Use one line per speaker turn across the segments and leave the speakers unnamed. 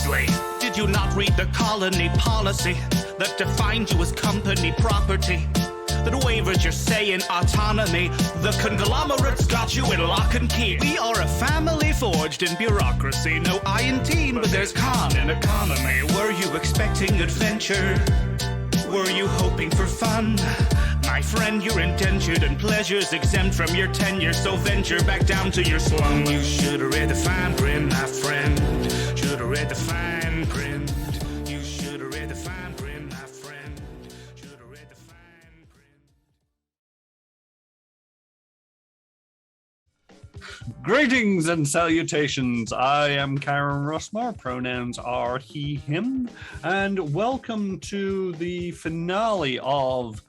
Honestly, did you not read the colony policy that defined you as company property? That wavers your say in autonomy. The conglomerate's got you in lock and key. We are a family forged in bureaucracy. No I in teen, but there's con in economy. Were you expecting adventure? Were you hoping for fun? My friend, you're indentured and pleasure's exempt from your tenure, so venture back down to your slum. You should have read the fine print, my friend. Should have read the fine print. You should have read the fine print, my friend. Should have read the fine print.
Greetings and salutations. I am Karen Rossmore. Pronouns are he, him. And welcome to the finale of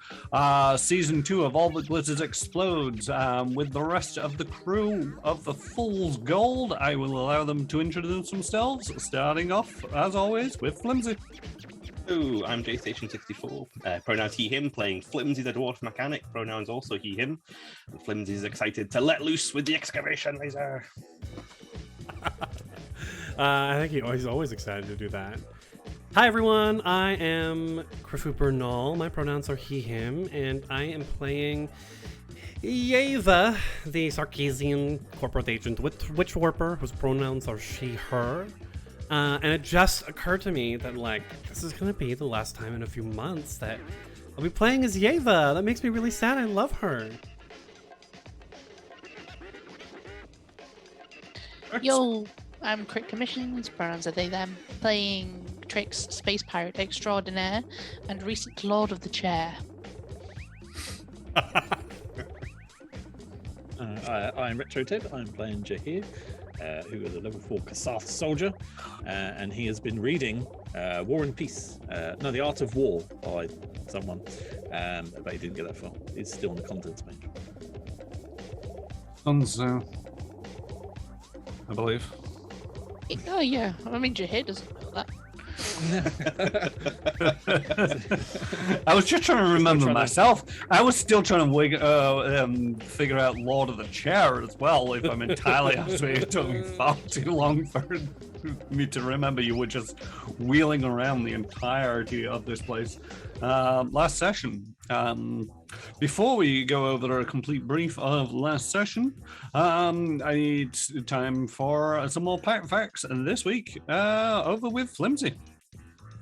Season 2 of All That Glitters Explodes. With the rest of the crew of the Fool's Gold, I will allow them to introduce themselves, starting off, as always, with Flimsy.
Hello, I'm JStation64. Pronouns he, him, playing Flimsy the Dwarf Mechanic. Pronouns also he, him. And Flimsy is excited to let loose with the excavation laser.
I think he's always excited to do that. Hi everyone, I am Crifu Bernal. My pronouns are he, him, and I am playing Yeva, the Sarkisian corporate agent witch warper, whose pronouns are she, her. And it just occurred to me that, like, this is going to be the last time in a few months that I'll be playing as Yeva. That makes me really sad. I love her.
Yo, I'm Crit Commissions, pronouns are they, them, playing Trix, Space Pirate Extraordinaire, and recent Lord of the Chair.
I'm RetroTib. I'm playing Jahir, who is a level 4 Kasath soldier, and he has been reading War and Peace, The Art of War by someone, but he didn't get that far. He's still on the contents page.
Hunzo, I believe.
Oh yeah, I mean Jahir doesn't know that.
I was just trying to remember myself. I was still trying to figure out Lord of the Chair as well, if I'm entirely honest with you. It took me far too long for me to remember you were just wheeling around the entirety of this place. Last session. Before we go over a complete brief of last session, I need time for some more pack facts. And this week, over with Flimsy.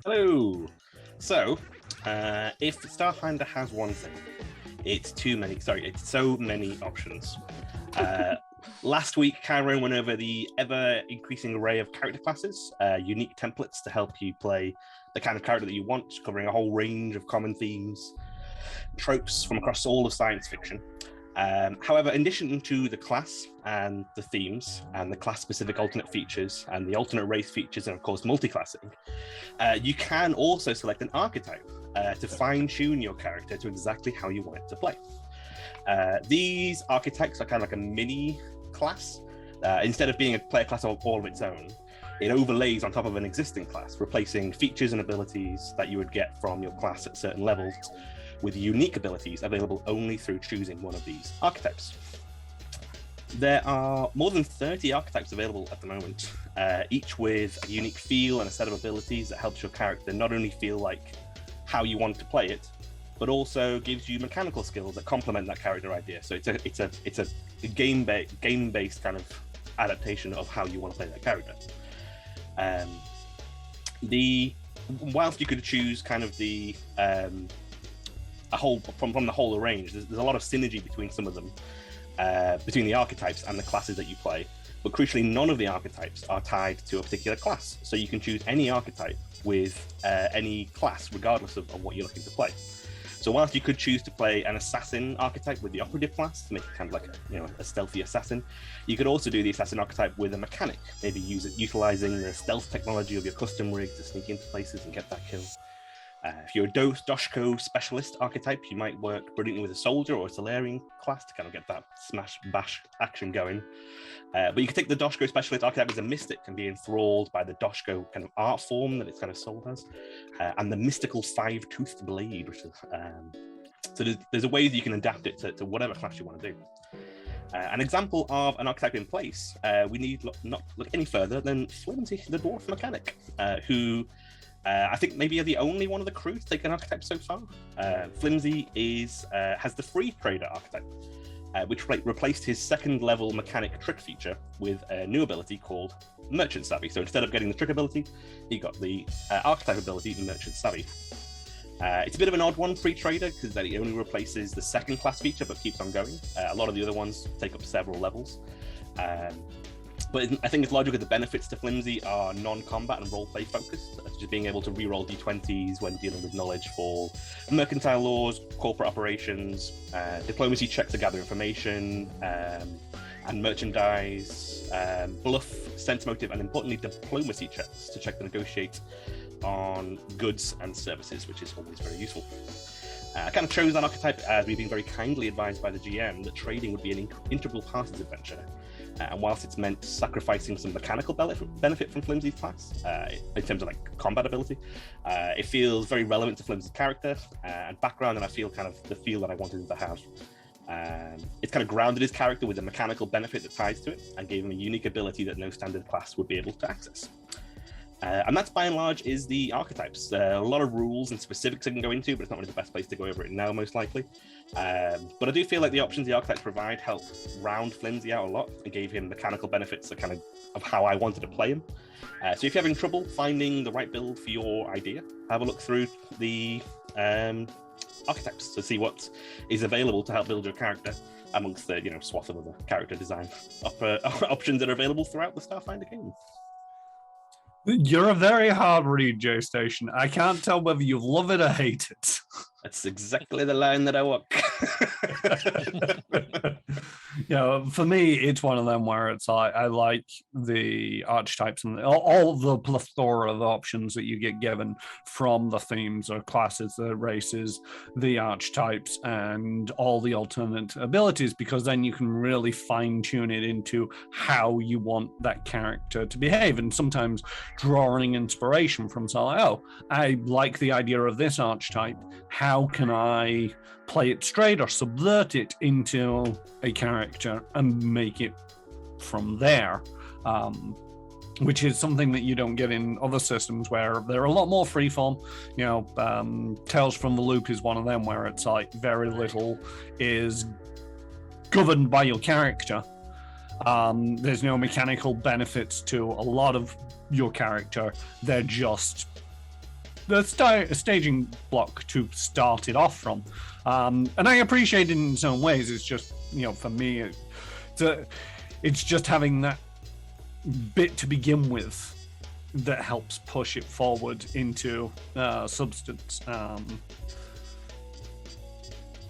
Hello. So, if Starfinder has one thing, it's so many options. Last week, Karen went over the ever-increasing array of character classes, unique templates to help you play the kind of character that you want, covering a whole range of common themes, tropes from across all of science fiction. However, in addition to the class and the themes and the class-specific alternate features and the alternate race features and, of course, multi-classing, you can also select an archetype to fine-tune your character to exactly how you want it to play. These archetypes are kind of like a mini-class. Instead of being a player class all of its own, it overlays on top of an existing class, replacing features and abilities that you would get from your class at certain levels with unique abilities available only through choosing one of these archetypes. There are more than 30 archetypes available at the moment, each with a unique feel and a set of abilities that helps your character not only feel like how you want to play it, but also gives you mechanical skills that complement that character idea. So it's a game-based kind of adaptation of how you want to play that character. Whilst you could choose kind of the from the whole range, there's a lot of synergy between some of them, between the archetypes and the classes that you play. But crucially, none of the archetypes are tied to a particular class. So you can choose any archetype with any class, regardless of what you're looking to play. So whilst you could choose to play an assassin archetype with the operative class to make it kind of like a stealthy assassin, you could also do the assassin archetype with a mechanic, maybe utilizing the stealth technology of your custom rig to sneak into places and get that kill. If you're a Doshko specialist archetype, you might work brilliantly with a soldier or a Solarian class to kind of get that smash bash action going. But you can take the Doshko specialist archetype as a mystic and be enthralled by the Doshko kind of art form that it's kind of sold as, and the mystical five-toothed blade, which is so there's a way that you can adapt it to whatever class you want to do. An example of an archetype in place, we need not look any further than Flimsy, the dwarf mechanic, who I think maybe are the only one of the crew to take an archetype so far. Flimsy has the free trader archetype, which replaced his second level mechanic trick feature with a new ability called Merchant Savvy. So instead of getting the trick ability, he got the archetype ability, Merchant Savvy. It's a bit of an odd one, free trader, because that it only replaces the second class feature but keeps on going. A lot of the other ones take up several levels. But I think it's logical. The benefits to Flimsy are non-combat and roleplay focused, just being able to reroll d20s when dealing with knowledge for mercantile laws, corporate operations, diplomacy checks to gather information, and merchandise, bluff, sense motive, and importantly, diplomacy checks to check to negotiate on goods and services, which is always very useful. I kind of chose that archetype as we've been very kindly advised by the GM that trading would be an integral part of this adventure. And whilst it's meant sacrificing some mechanical benefit from Flimsy's class, in terms of like combat ability, it feels very relevant to Flimsy's character and background, and I feel kind of the feel that I wanted him to have. It's kind of grounded his character with a mechanical benefit that ties to it, and gave him a unique ability that no standard class would be able to access. And that's by and large is the archetypes. A lot of rules and specifics I can go into, but it's not really the best place to go over it now, most likely. But I do feel like the options the archetypes provide help round Flimsy out a lot and gave him mechanical benefits that kind of how I wanted to play him. So if you're having trouble finding the right build for your idea, have a look through the archetypes to see what is available to help build your character amongst the swath of other character design options that are available throughout the Starfinder game.
You're a very hard read, J Station. I can't tell whether you love it or hate it.
That's exactly the line that I walk.
For me, it's one of them where it's like I like the archetypes and all the plethora of options that you get given from the themes or classes, the races, the archetypes, and all the alternate abilities, because then you can really fine tune it into how you want that character to behave, and sometimes drawing inspiration from something like, oh, I like the idea of this archetype. How can I play it straight or subvert it into a character and make it from there? Which is something that you don't get in other systems where they're a lot more freeform. Tales from the Loop is one of them where it's like very little is governed by your character. There's no mechanical benefits to a lot of your character. They're just the staging block to start it off from. And I appreciate it in some ways. It's just, for me, it's just having that bit to begin with that helps push it forward into substance.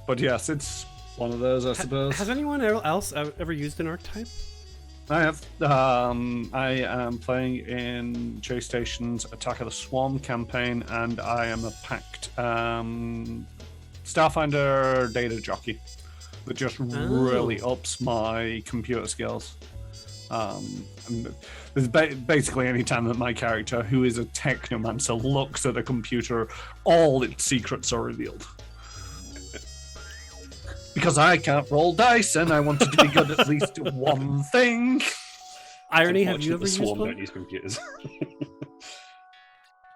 But yes, it's one of those, I suppose.
Has anyone else ever used an archetype?
I have. I am playing in J Station's Attack of the Swarm campaign, and I am a packed Starfinder data jockey that just really ups my computer skills. And there's basically any time that my character, who is a technomancer, looks at a computer, all its secrets are revealed. Because I can't roll dice, and I wanted to be good at least one thing.
Irony, have you ever used
Swarm
one?
don't use computers.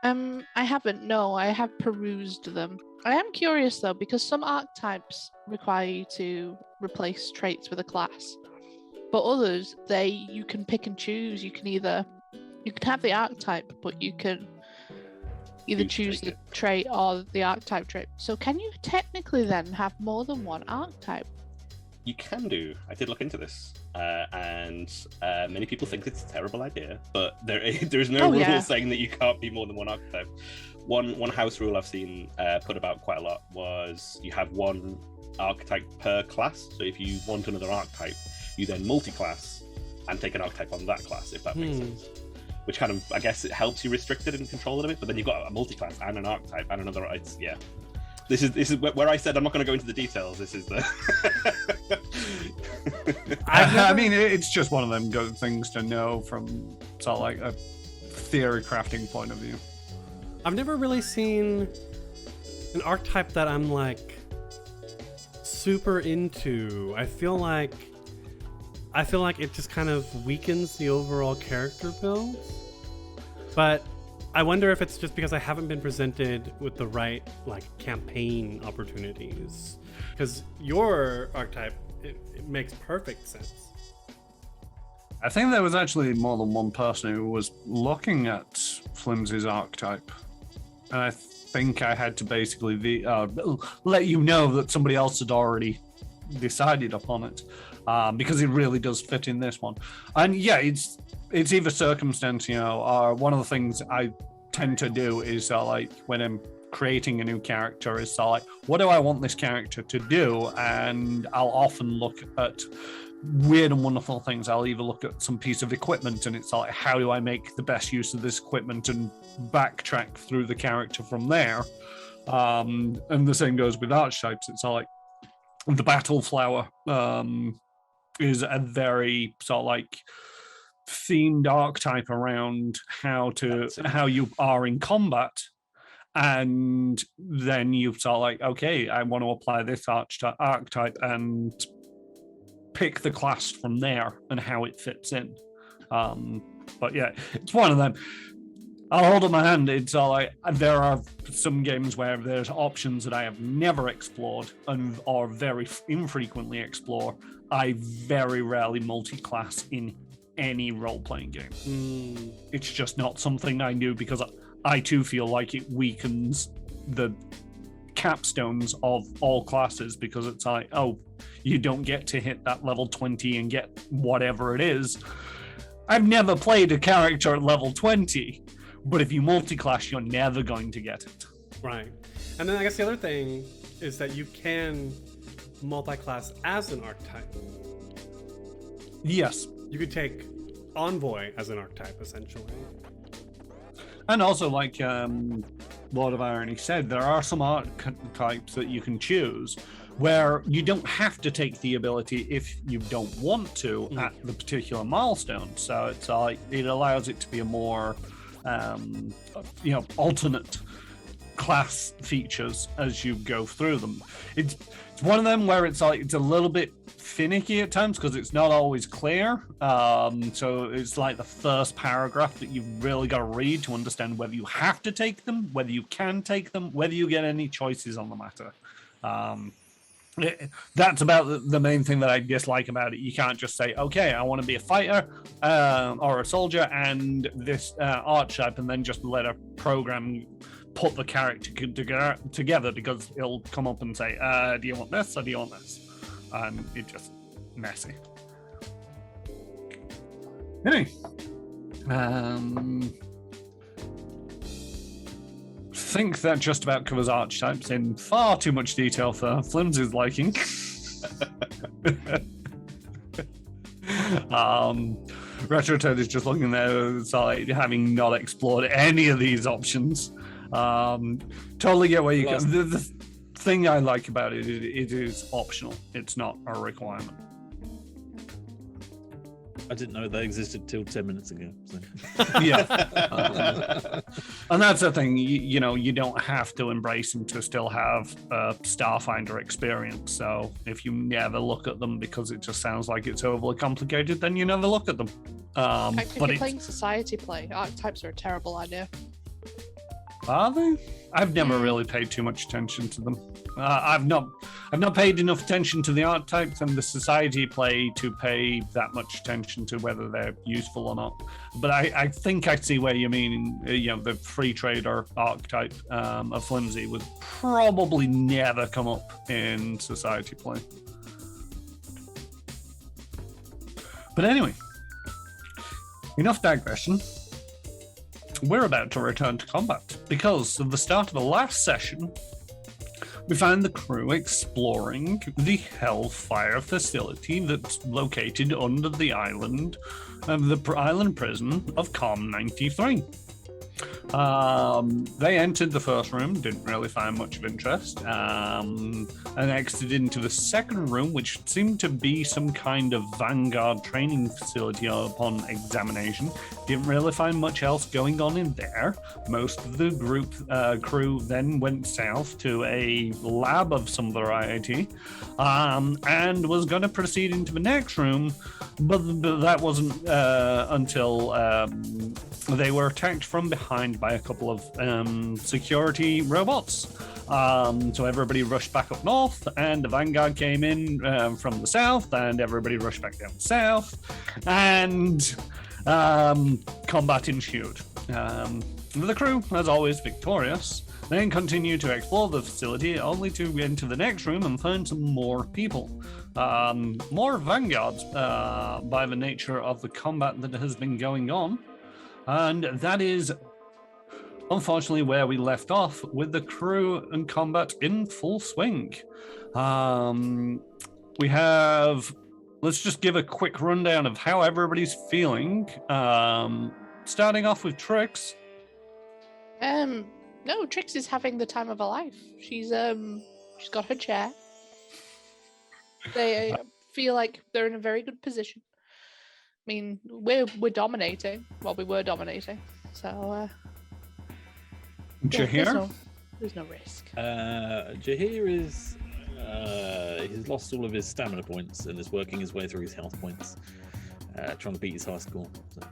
I haven't. No, I have perused them. I am curious though, because some archetypes require you to replace traits with a class, but others you can pick and choose. You can have the archetype, but you can either choose the trait or the archetype trait. So can you technically then have more than one archetype?
You can do. I did look into this, and many people think it's a terrible idea, but there's no rule saying that you can't be more than one archetype. One house rule I've seen put about quite a lot was you have one archetype per class. So if you want another archetype, you then multi-class and take an archetype on that class, if that makes sense. Which kind of, I guess, it helps you restrict it and control it a bit, but then you've got a multi-class and an archetype and another. This is where I said I'm not going to go into the details. This is the.
I mean, it's just one of them good things to know from sort of like a theory crafting point of view.
I've never really seen an archetype that I'm like super into. I feel like I feel like it just kind of weakens the overall character build. But I wonder if it's just because I haven't been presented with the right like campaign opportunities. Because your archetype, it makes perfect sense.
I think there was actually more than one person who was looking at Flimsy's archetype. And I think I had to basically let you know that somebody else had already decided upon it, because it really does fit in this one. And yeah, it's either circumstance, or one of the things I tend to do is like when I'm creating a new character is like, what do I want this character to do? And I'll often look at weird and wonderful things. I'll either look at some piece of equipment and it's like, how do I make the best use of this equipment, and backtrack through the character from there. And the same goes with archetypes. It's like the battle flower is a very sort of like themed archetype around how you are in combat. And then you sort of like, okay, I want to apply this archetype and pick the class from there and how it fits in. But yeah, it's one of them. I'll hold up my hand. It's all like, there are some games where there's options that I have never explored or very infrequently explore. I very rarely multi-class in any role-playing game. It's just not something I do, because I too feel like it weakens the capstones of all classes, because it's like, oh, you don't get to hit that level 20 and get whatever it is. I've never played a character at level 20, but if you multi-class, you're never going to get it.
Right. And then I guess the other thing is that you can multi-class as an archetype.
Yes.
You could take Envoy as an archetype, essentially.
And also, like Lord of Irony said, there are some archetypes that you can choose where you don't have to take the ability if you don't want to at the particular milestone. So it's like, it allows it to be a more alternate class features as you go through them. It's one of them where it's like, it's a little bit finicky at times because it's not always clear. So it's like the first paragraph that you've really got to read to understand whether you have to take them, whether you can take them, whether you get any choices on the matter. That's about the main thing that I dislike about it. You can't just say, okay, I want to be a fighter or a soldier and this archetype, and then just let a program put the character together, because it'll come up and say, do you want this or do you want this? And it's just messy. Anyway, think that just about covers archetypes in far too much detail for Flimsy's liking. Retro Toad is just looking there, like, having not explored any of these options. Totally get where you go. The thing I like about it is optional. It's not a requirement.
I didn't know they existed till 10 minutes ago. So.
Yeah. And that's the thing, you don't have to embrace them to still have a Starfinder experience. So if you never look at them because it just sounds like it's overly complicated, then you never look at them.
If you're playing society play, archetypes are a terrible idea.
Are they? I've never really paid too much attention to them. I've not paid enough attention to the archetypes and the society play to pay that much attention to whether they're useful or not. But I think I see where you mean. The free trader archetype of Flimsy would probably never come up in society play. But anyway, enough digression. We're about to return to combat, because at the start of the last session, we found the crew exploring the Hellfire facility that's located under the island of the island prison of COM 93. They entered the first room, didn't really find much of interest, and exited into the second room, which seemed to be some kind of Vanguard training facility upon examination. Didn't really find much else going on in there. Most of the group crew then went south to a lab of some variety, and was going to proceed into the next room, but that wasn't until they were attacked from behind by a couple of security robots. So everybody rushed back up north, and the Vanguard came in from the south, and everybody rushed back down south, and combat ensued. The crew, as always, victorious, then continued to explore the facility, only to enter the next room and find some more people. More Vanguards by the nature of the combat that has been going on. And that is unfortunately where we left off, with the crew and combat in full swing. We have, let's just give a quick rundown of how everybody's feeling. Starting off with Trix.
No, Trix is having the time of her life. She's got her chair. They feel like they're in a very good position. I mean, we're dominating. Well, we were dominating. So,
Jahir?
There's no risk.
Jahir is he's lost all of his stamina points and is working his way through his health points, trying to beat his high score. So.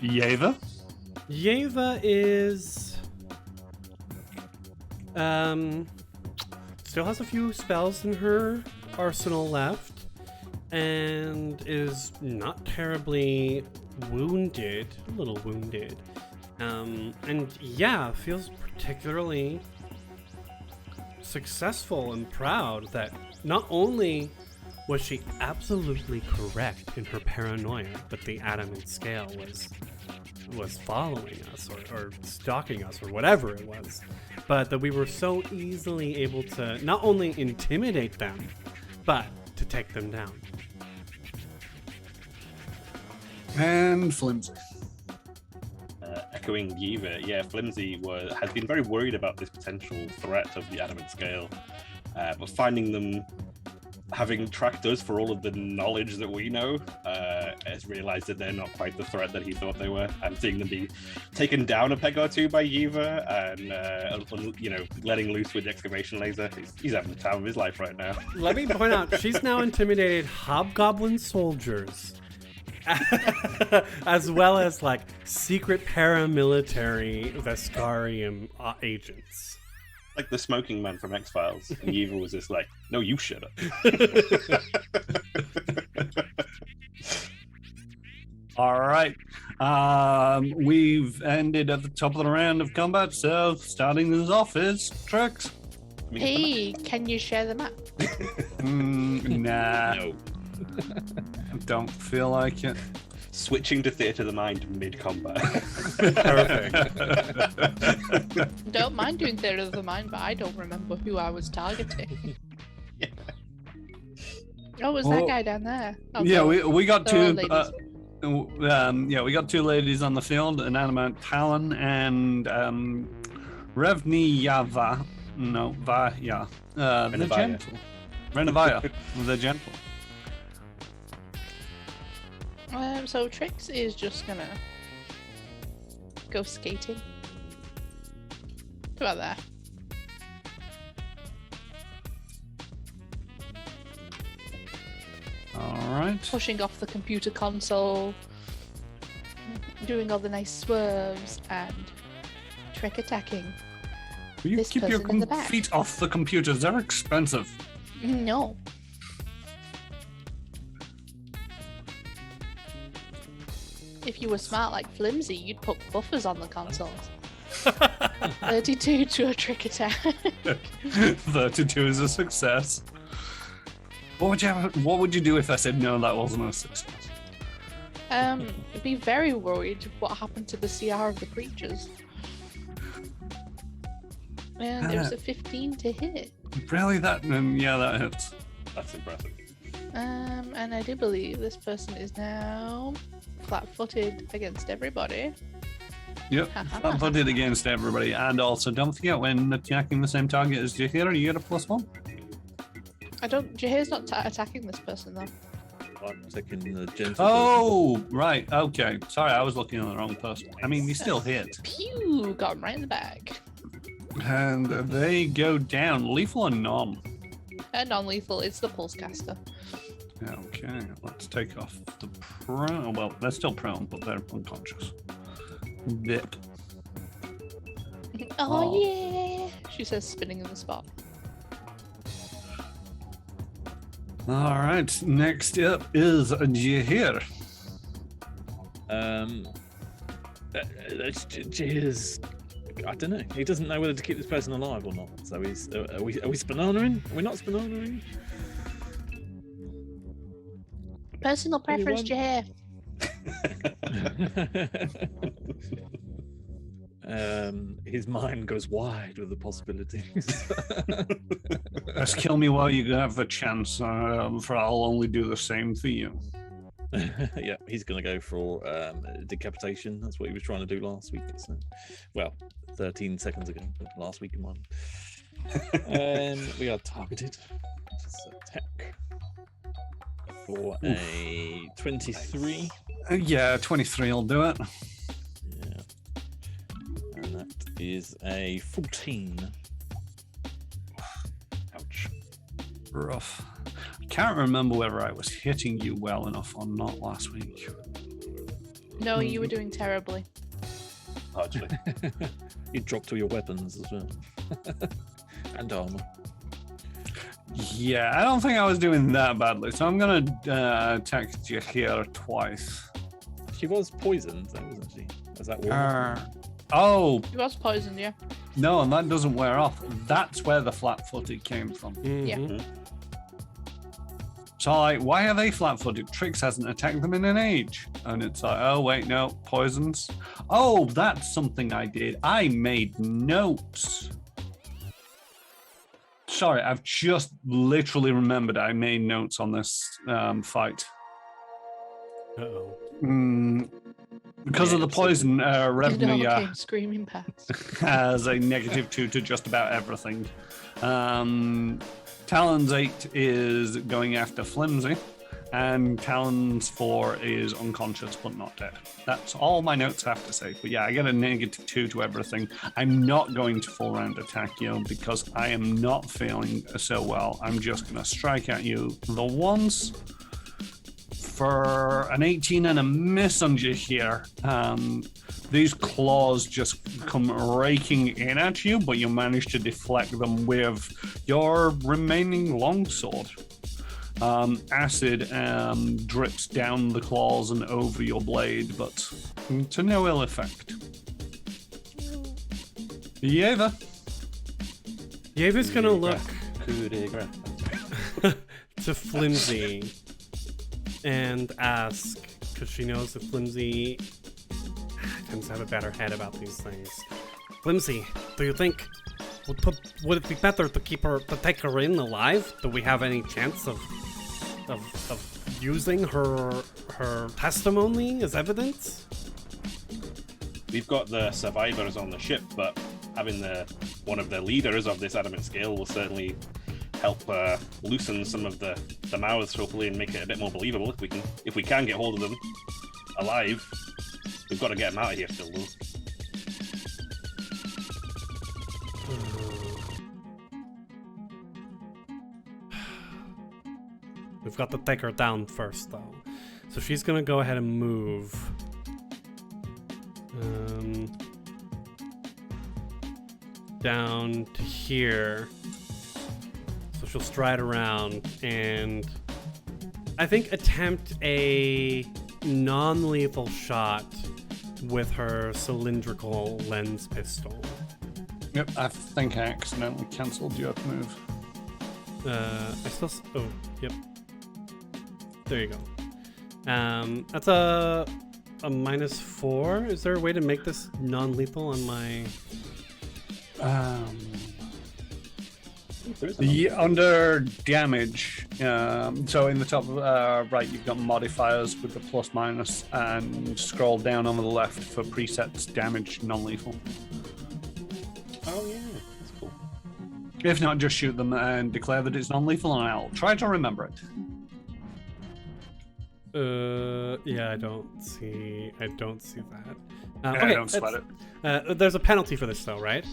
Yeva?
Yeva is still has a few spells in her arsenal left, and is not terribly wounded, a little wounded. And yeah, feels particularly successful and proud that not only was she absolutely correct in her paranoia that the adamant scale was following us or stalking us or whatever it was, but that we were so easily able to not only intimidate them, but to take them down.
And Flimsy.
Echoing Yeva, yeah, Flimsy has been very worried about this potential threat of the adamant scale, but finding them, having tracked us for all of the knowledge that we know, has realized that they're not quite the threat that he thought they were, and seeing them be taken down a peg or two by Yeva and letting loose with the excavation laser, he's having the time of his life right now.
Let me point out, she's now intimidated hobgoblin soldiers as well as like secret paramilitary Veskarium agents.
Like the smoking man from X-Files. And Yeva was just like, no, you shut up.
All right. We've ended at the top of the round of combat, so starting this off is Trix.
Hey, can you share the map?
Nah.
No.
Don't feel like it.
Switching to Theatre of the Mind mid-combat.
Perfect.
Don't mind doing Theatre of the Mind, but I don't remember who I was targeting.
Yeah.
Oh, was that guy down there? Oh,
Yeah,
no.
we got
They're
two.
all ladies.
We got two ladies on the field, an Animate Talon and Revni Yava. No, Vaya. The
Renovaya.
Gentle. Renovaya, the Gentle.
So Trix is just gonna go skating. About that.
All right.
Pushing off the computer console, doing all the nice swerves and trick attacking.
Will you
This
keep your
person in the back.
feet off the computers? They're expensive.
No. If you were smart like Flimsy, you'd put buffers on the consoles. 32 to a trick attack.
32 is a success. What would you do if I said no, that wasn't a success?
I'd be very worried what happened to the CR of the creatures. And there's a 15 to hit.
Really? Yeah, that hits.
That's impressive.
And I do believe this person is now flat-footed against everybody.
Yep, flat-footed against everybody. And also, don't forget, when attacking the same target as Jahir, you get a +1.
Jahir's not attacking this person though.
I'm taking the gentle.
Oh, right. Okay. Sorry, I was looking at the wrong person. I mean, he still hit.
Pew! Got him right in the back.
And they go down. Lethal or non?
Non-lethal. It's the pulse caster.
Okay, let's take off the prone. Well, they're still prone, but they're unconscious. Dip.
Oh yeah! She says, spinning in the spot.
All right, next up is Jahir.
Cheers. I don't know. He doesn't know whether to keep this person alive or not. So he's. Are we Spinanaing? Are we not Spinanaing?
Personal preference, Jahir.
His mind goes wide with the possibilities.
Just kill me while you have a chance, for I'll only do the same for you.
Yeah, he's going to go for decapitation. That's what he was trying to do last week. So, well, 13 seconds ago, but last week in one. We are targeted. Attack for a 23.
Yeah, 23 will do it.
Yeah. And that is a 14.
Ouch.
Rough. I can't remember whether I was hitting you well enough or not last week.
No, you were doing terribly.
Largely.
You dropped all your weapons as well. And armor.
Yeah, I don't think I was doing that badly, so I'm going to attack Jahir twice.
She was poisoned, though, wasn't she? Was that war?
Oh,
He was poisoned, yeah.
no, and that doesn't wear off. That's where the flat-footed came from.
Yeah.
So, like, why are they flat-footed? Trix hasn't attacked them in an age. And it's like, oh, wait, no, poisons. Oh, that's something I did. I made notes. Sorry, I've just literally remembered I made notes on this fight.
Uh-oh.
Because of the poison, Revnia
came screaming past.
has a -2 to just about everything. Talon's 8 is going after Flimsy, and Talon's 4 is unconscious but not dead. That's all my notes have to say. But yeah, I get a -2 to everything. I'm not going to full round attack you because I am not feeling so well. I'm just going to strike at you the once for an 18 and a miss on you here. These claws just come raking in at you, but you manage to deflect them with your remaining longsword. Acid drips down the claws and over your blade, but to no ill effect. Yeva.
Yeva's gonna look
Coup de grace.
to Flimsy and ask, because she knows that Flimsy tends to have a better head about these things. Flimsy, do you think would it be better to take her in alive? Do we have any chance of using her testimony as evidence?
We've got the survivors on the ship, but having one of the leaders of this adamant scale will certainly help loosen some of the mouths, hopefully, and make it a bit more believable. If we can get hold of them alive, we've got to get them out of here still, though.
We've got to take her down first, though. So she's gonna go ahead and move. Down to here. So she'll stride around and I think attempt a non-lethal shot with her cylindrical lens pistol.
Yep, I think I accidentally cancelled your move.
Oh, yep. There you go. That's a -4. Is there a way to make this non-lethal on my?
There is a
Under damage, so in the top right, you've got modifiers with the plus minus, and scroll down on the left for presets, damage, non-lethal.
Oh yeah, that's cool.
If not, just shoot them and declare that it's non-lethal, and I'll try to remember it.
Yeah, I don't see that.
Okay, don't sweat
it. There's a penalty for this, though, right?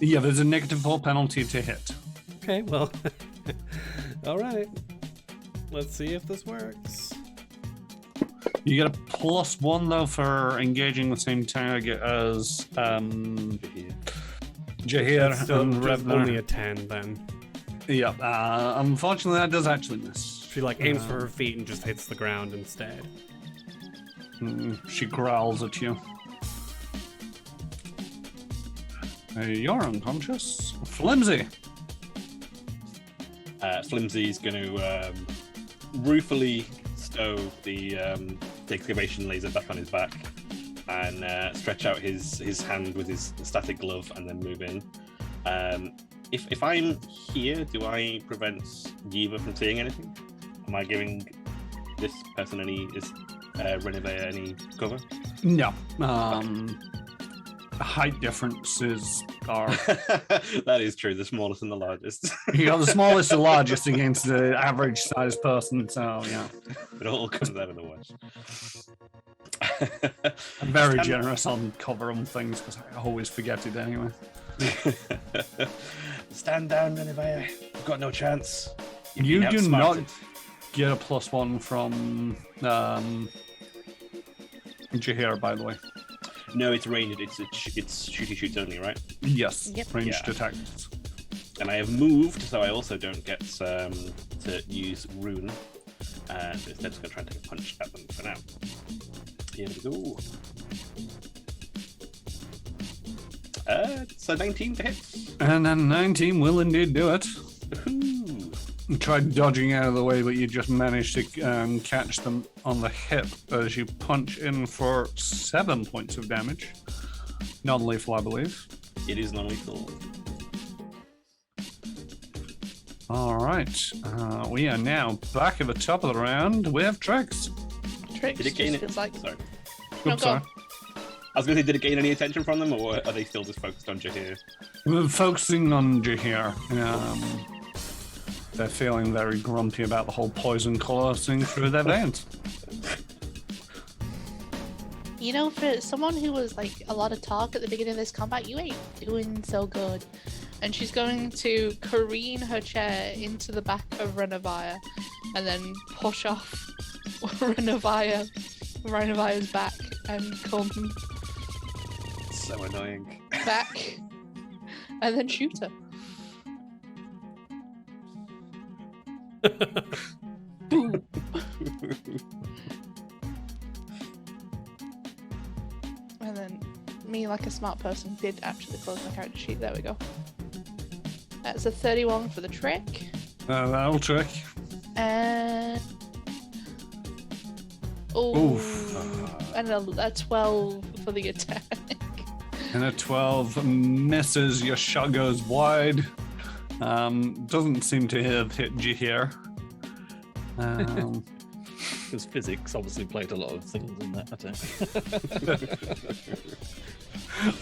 Yeah, there's a -4 penalty to hit.
Okay, well, all right. Let's see if this works.
You get a +1 though for engaging the same target as Jahir
It's still
and
just
Revner.
only a 10 then.
Yeah, unfortunately that does actually miss.
She like aims for her feet and just hits the ground instead.
She growls at you. You're unconscious. Flimsy.
Flimsy's going to ruefully stow the excavation laser back on his back and stretch out his hand with his static glove and then move in. If I'm here, do I prevent Yiva from seeing anything? Am I giving this person Renivea any cover?
No. Height differences are.
That is true. The smallest and the largest.
You got the smallest and largest against the average sized person, so yeah.
It all comes out of the wash.
I'm very generous on cover and things because I always forget it anyway.
Stand down, Renivea. You've got no chance.
You
You've
do
been
not
outsmarted.
get a +1 from Jahir, by the way.
No, it's ranged. It's shooty shoots only, right?
Yes,
Yep.
ranged
Yeah.
attacks.
And I have moved, so I also don't get to use rune. So instead, just gonna try and take a punch at them for now. Here we go. So 19 to hit.
And then 19 will indeed do it.
Ooh.
You tried dodging out of the way, but you just managed to catch them on the hip as you punch in for 7 points of damage. Non-lethal, I believe.
It is non-lethal.
All right. We are now back at the top of the round with Trix.
Tricks
Did it gain
just
it?
feels like.
Sorry.
No,
Oops,
go
sorry.
on.
I was gonna say, did it gain any attention from them, or are they still just focused on Jahir?
We're focusing on Jahir. They're feeling very grumpy about the whole poison coursing through their veins.
You know, for someone who was like a lot of talk at the beginning of this combat, you ain't doing so good. And she's going to careen her chair into the back of Renivea and then push off Renovia's back and come
So annoying.
back and then shoot her. Boom. And then me, like a smart person, did actually close my character sheet. There we go. That's a 31 for the trick.
That'll trick.
And oh,
Oof.
and a 12 for the attack.
And a 12 misses. Your shot goes wide. Doesn't seem to have hit Jahir.
Because physics obviously played a lot of things in that attack.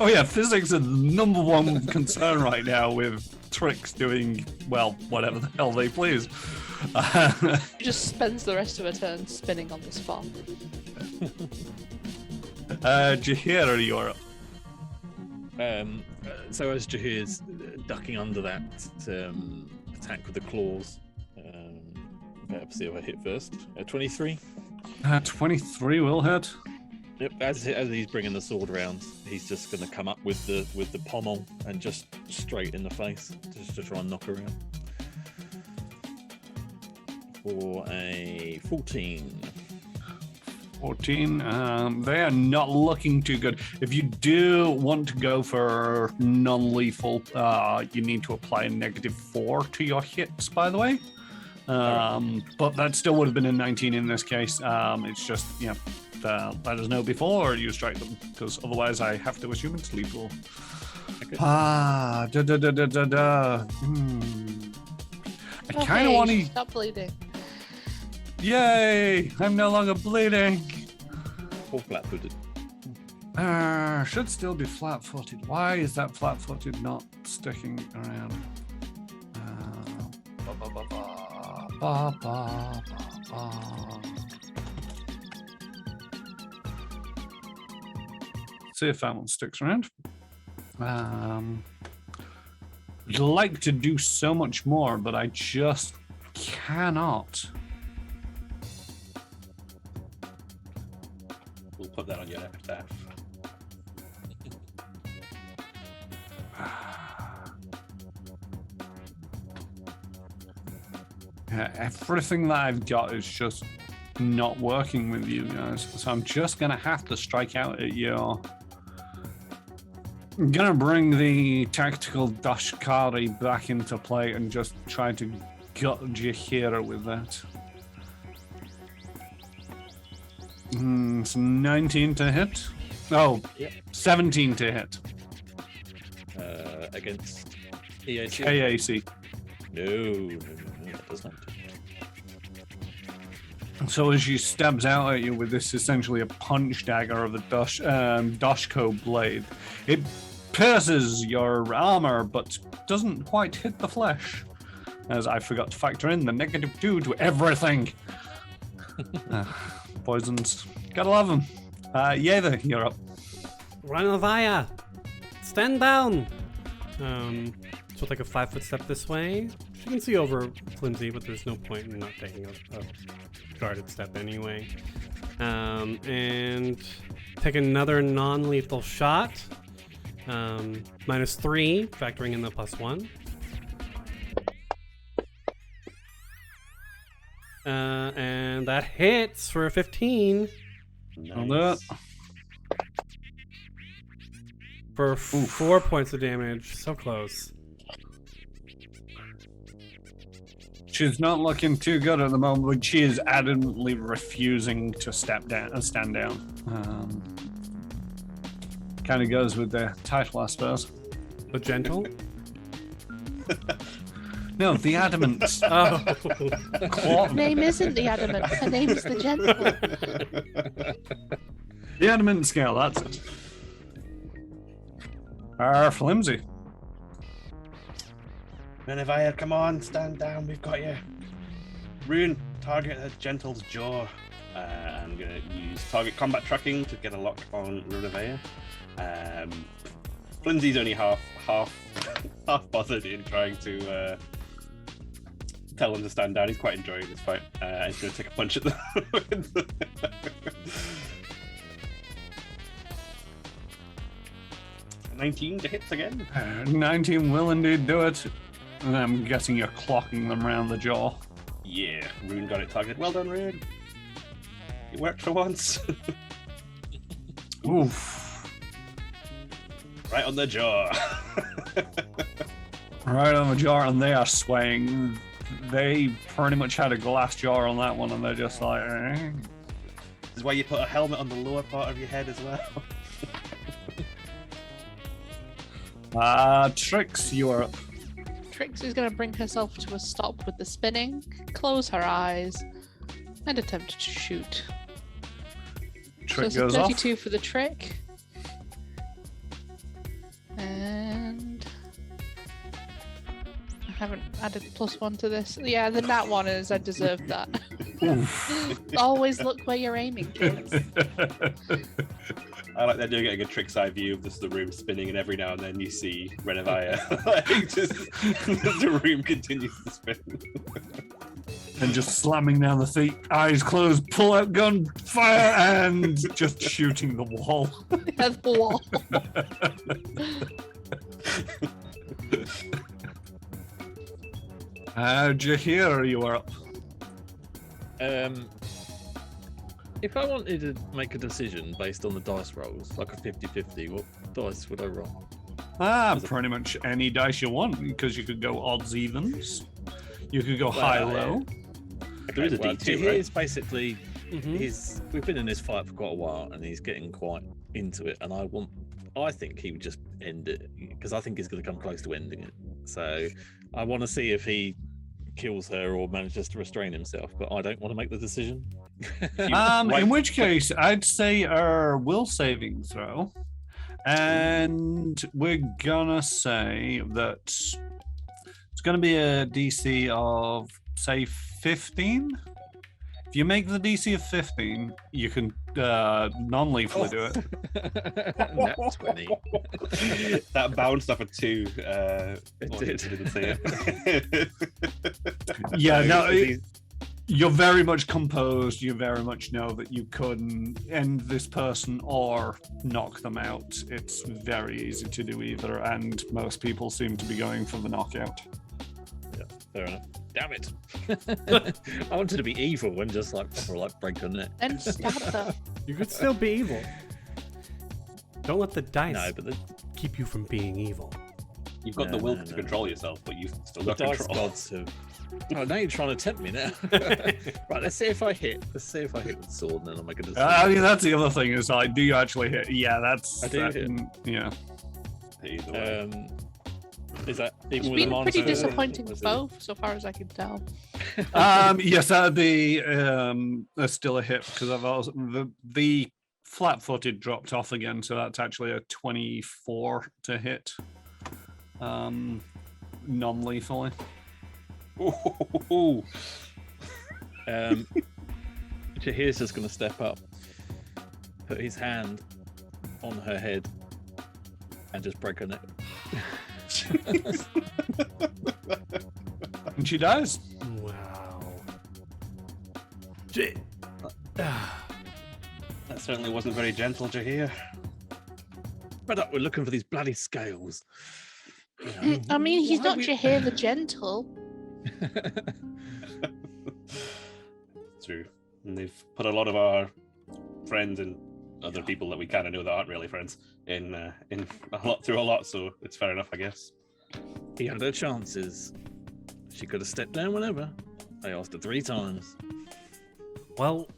Oh yeah, physics are the number one concern right now with Trix doing, well, whatever the hell they please.
She just spends the rest of her turn spinning on the spot.
Jahir, you're up.
So as Jahir's ducking under that attack with the claws, better see if I hit first. 23.
23 will hit.
Yep. As he's bringing the sword around, he's just going to come up with the pommel and just straight in the face, just to try and knock her out. For a 14.
14. They are not looking too good. If you do want to go for non-lethal, you need to apply a -4 to your hits, by the way. But that still would have been a 19 in this case. It's just, let us know before you strike them, because otherwise I have to assume it's lethal.
Okay.
kind of want to.
Stop bleeding.
Yay! I'm no longer bleeding.
Or flat-footed.
Should still be flat-footed. Why is that flat-footed not sticking around? See if that one sticks around. I'd like to do so much more, but I just cannot.
We'll put that on your epitaph.
Everything that I've got is just not working with you guys, so I'm just gonna have to strike out at you. I'm gonna bring the tactical Dashkari back into play and just try to gut Jahira with that. It's 19 to hit. Oh,
Yep.
17 to hit.
Against EAC.
KAC.
No, that does not.
So as she stabs out at you with this essentially a punch dagger of the Dashko blade, it pierces your armor but doesn't quite hit the flesh. As I forgot to factor in the -2 to everything. Poisons. Gotta love them. Yeva, you're up.
Ranavaya, stand down. So take a 5-foot step this way. She can see over Flimsy, but there's no point in not taking a guarded step anyway. And take another non-lethal shot. -3, factoring in the +1. And that hits for a 15.
On that.
For 4 points of damage. So close.
She's not looking too good at the moment, but she is adamantly refusing to stand down. Kind of goes with the title, I suppose.
The gentle?
No, the adamant.
Oh.
Her name isn't the adamant. Her name is the gentle.
The adamant scale, that's it. Flimsy.
Renevire, come on, stand down, we've got you. Rune, target the Gentle's jaw. I'm going to use target combat tracking to get a lock on Renevire. Flimsy's only half bothered in trying to tell him to stand down. He's quite enjoying this fight. He's going to take a punch at them. 19 to hits again.
19 will indeed do it. And I'm guessing you're clocking them around the jaw.
Yeah, Rune got it targeted. Well done, Rune. It worked for once.
Oof.
Right on the jaw.
Right on the jaw, and they are swaying. They pretty much had a glass jar on that one, and they're just like...
This is why you put a helmet on the lower part of your head as well.
Trix, you are up.
Trix is going to bring herself to a stop with the spinning, close her eyes, and attempt to shoot.
Trick
so it's
goes
a
off.
32 for the trick. And I haven't added +1 to this. Yeah, the nat one is I deserved that. Always look where you're aiming, kids.
I like that you're getting a Trix eye view of the room spinning, and every now and then you see Renevire. Like, just the room continues to spin.
And just slamming down the seat, eyes closed, pull out gun, fire, and just shooting the wall.
Yeah, the wall.
Jahir, you are up.
If I wanted to make a decision based on the dice rolls, like a 50-50, what dice would I roll?
Pretty much any dice you want, because you could go odds, evens. You could go high, low.
There is a D2, right?
He's basically, we've been in this fight for quite a while, and he's getting quite into it, and I think he would just end it, because I think he's going to come close to ending it. So I want to see if he kills her or manages to restrain himself, but I don't want to make the decision.
In which case, I'd say our will saving throw, and we're gonna say that it's gonna be a DC of say 15. If you make the DC of 15, you can non-lethally do it.
Nat 20.
That bounced off a 2.
It did.
Didn't say it.
Yeah, no, you're very much composed. You very much know that you couldn't end this person or knock them out. It's very easy to do either, and most people seem to be going for the knockout.
Yeah, fair enough. Damn it! I wanted to be evil and just like break her neck.
And stab her.
You could still be evil. Don't let the dice
No, but
keep you from being evil.
You've got the will to control yourself, but you've still
the
got
dice
control.
gods have. Oh, now you're trying to tempt me now. Right, let's see if I hit. Let's see if I hit with the sword, and then I'll make a decision.
I mean, that's the other thing is like, do you actually hit? Yeah, that's.
I do hit.
Yeah.
Either way.
Is that
It's
even with a
been
minus
pretty
4?
disappointing both, so far as I can tell.
Yes, that'd be still a hit because I've also the flat-footed dropped off again, so that's actually a 24 to hit, non-lethally.
Ooh.
Jahir's just going to step up, put his hand on her head, and just break her neck.
And she dies.
Wow.
That certainly wasn't very gentle, Jahir.
But up, we're looking for these bloody scales. You know,
I mean, he's
why
not
we-
Jahir the Gentle.
True. And they've put a lot of our friends and other people that we kind of know that aren't really friends in through a lot, so it's fair enough, I guess.
He had her chances. She could have stepped down whenever. I asked her 3 times.
Well,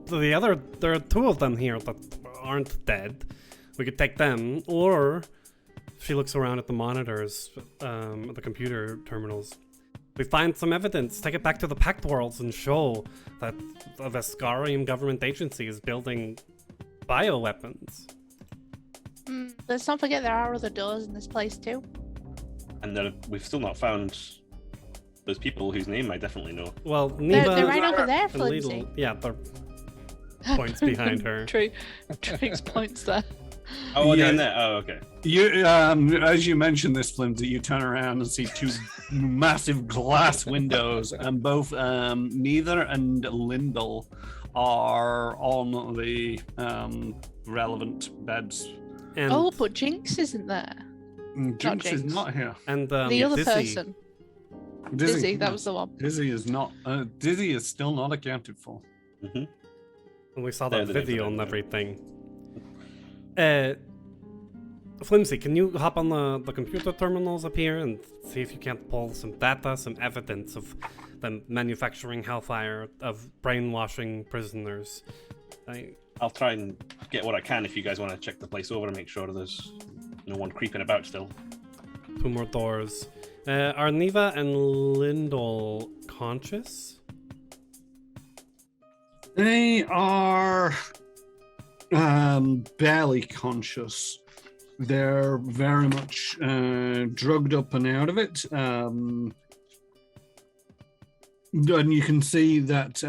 there are 2 of them here that aren't dead. We could take them, or if she looks around at the monitors, at the computer terminals, we find some evidence, take it back to the Pact Worlds and show that the Veskarium government agency is building bioweapons.
Let's not forget there are other doors in this place too.
And we've still not found those people whose name I definitely know.
Well, Neva
They're right over there,
and
Flimsy.
Lidl, yeah, they're points behind her.
True. Trix points there.
Oh,
Yeah.
they're in there. Oh, okay.
You, as you mentioned this, Flimsy, you turn around and see 2 massive glass windows, and both Neither and Lyndall are on the relevant beds.
And,
Oh, but Jinx isn't there.
Jinx is
Jinx.
not here.
and
The other
Dizzy.
person. Dizzy, that was the one.
Dizzy is not. Dizzy is still not accounted for.
Mm-hmm.
And we saw
They're
that
the
video
different
and
one.
everything. Flimsy, can you hop on the computer terminals up here and see if you can't pull some data, some evidence of them manufacturing hellfire, of brainwashing prisoners?
I'll try and get what I can if you guys want to check the place over and make sure there's no one creeping about still.
2 more doors. Are Neva and Lyndall conscious?
They are barely conscious. They're very much drugged up and out of it. And you can see that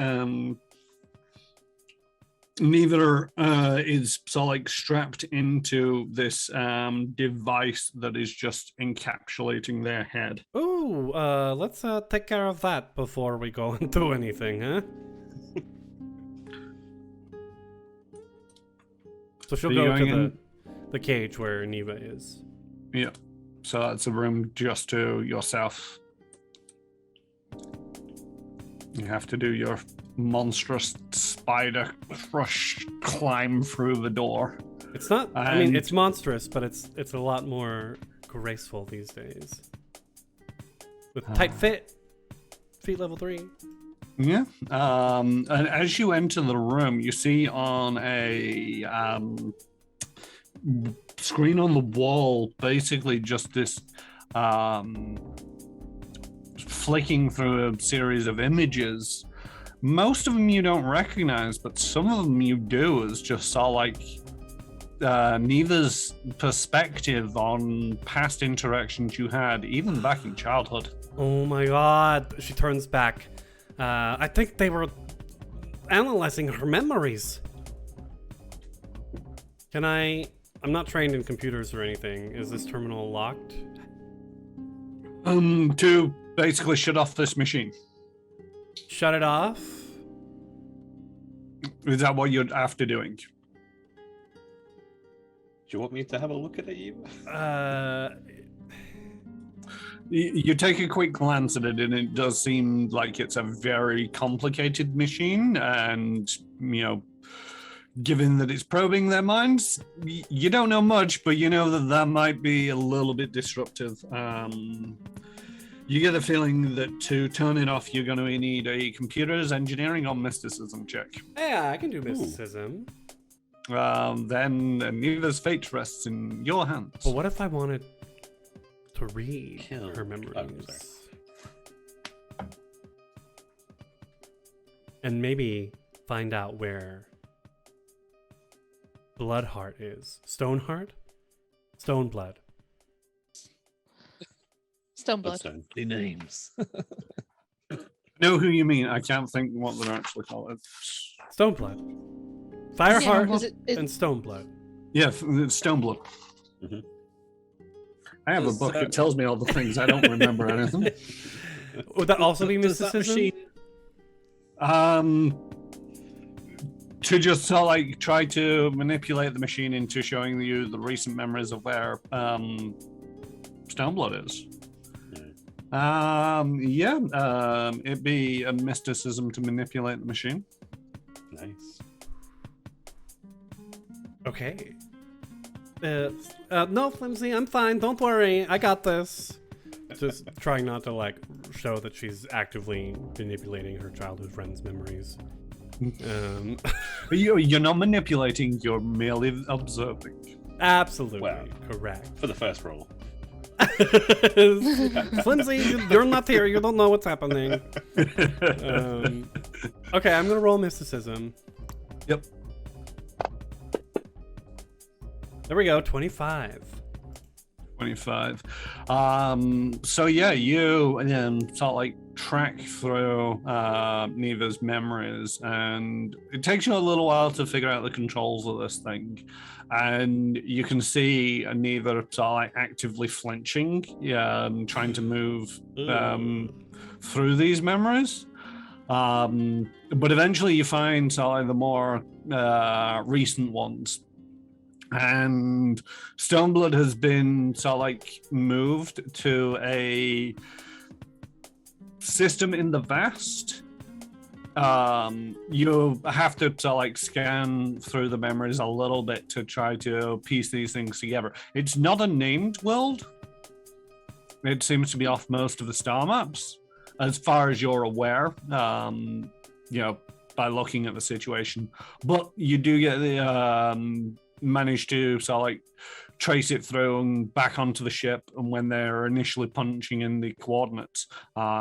neither is so like strapped into this device that is just encapsulating their head.
Ooh, let's take care of that before we go and do anything, huh? So she'll
Are you
go to
going
the cage where Neva is.
Yeah. So that's a room just to yourself. You have to do your monstrous spider crush climb through the door.
It's not. I mean,
And-
it's monstrous, but it's a lot more graceful these days. With tight fit, feet level 3.
Yeah. And as you enter the room, you see on a screen on the wall basically just this flicking through a series of images. Most of them you don't recognize, but some of them you do, as just saw like Neva's perspective on past interactions you had, even back in childhood.
Oh my god. She turns back. I think they were analyzing her memories. I'm not trained in computers or anything. Is this terminal locked?
To basically shut off this machine.
Shut it off?
Is that what you're after doing?
Do you want me to have a look at it, you?
You take a quick glance at it, and it does seem like it's a very complicated machine, and, you know, given that it's probing their minds, you don't know much, but you know that might be a little bit disruptive. You get the feeling that to turn it off, you're going to need a computers, engineering, or mysticism check.
Yeah, I can do mysticism.
Then Neva's fate rests in your hands.
But what if I wanted to read
Kill.
her memories?
Oh, sorry.
And maybe find out where Bloodheart is. Stoneheart? Stoneblood.
Stoneblood.
Bloodstone.
The names.
Know who you mean. I can't think what they're actually called.
Stoneblod. Fireheart
Yeah,
and Stoneblood.
Yeah, it's Stoneblood.
Mhm.
I have a
Does,
book that tells me all the things. I don't remember anything.
Would that also be
Does that
mysticism?
machine
To just sort of like try to manipulate the machine into showing you the recent memories of where Stoneblood is. It'd be a mysticism to manipulate the machine.
Nice.
Okay. No, Flimsy, I'm fine. Don't worry. I got this. Just trying not to, like, show that she's actively manipulating her childhood friends' memories.
You're not manipulating, you're merely observing.
Absolutely
Well.
correct.
For the first roll.
Flimsy, you're not here. You don't know what's happening. Okay, I'm gonna roll mysticism.
Yep.
There we go, 25.
25. So yeah, you sort of like track through Neva's memories, and it takes you a little while to figure out the controls of this thing. And you can see Neva sort of like actively flinching, trying to move through these memories. But eventually you find sort of like the more recent ones. And Stoneblood has been sort of like moved to a system in the vast. You have to sort of like scan through the memories a little bit to try to piece these things together. It's not a named world. It seems to be off most of the star maps, as far as you're aware. By looking at the situation, but you do get the manage to sort of like trace it through and back onto the ship, and when they're initially punching in the coordinates,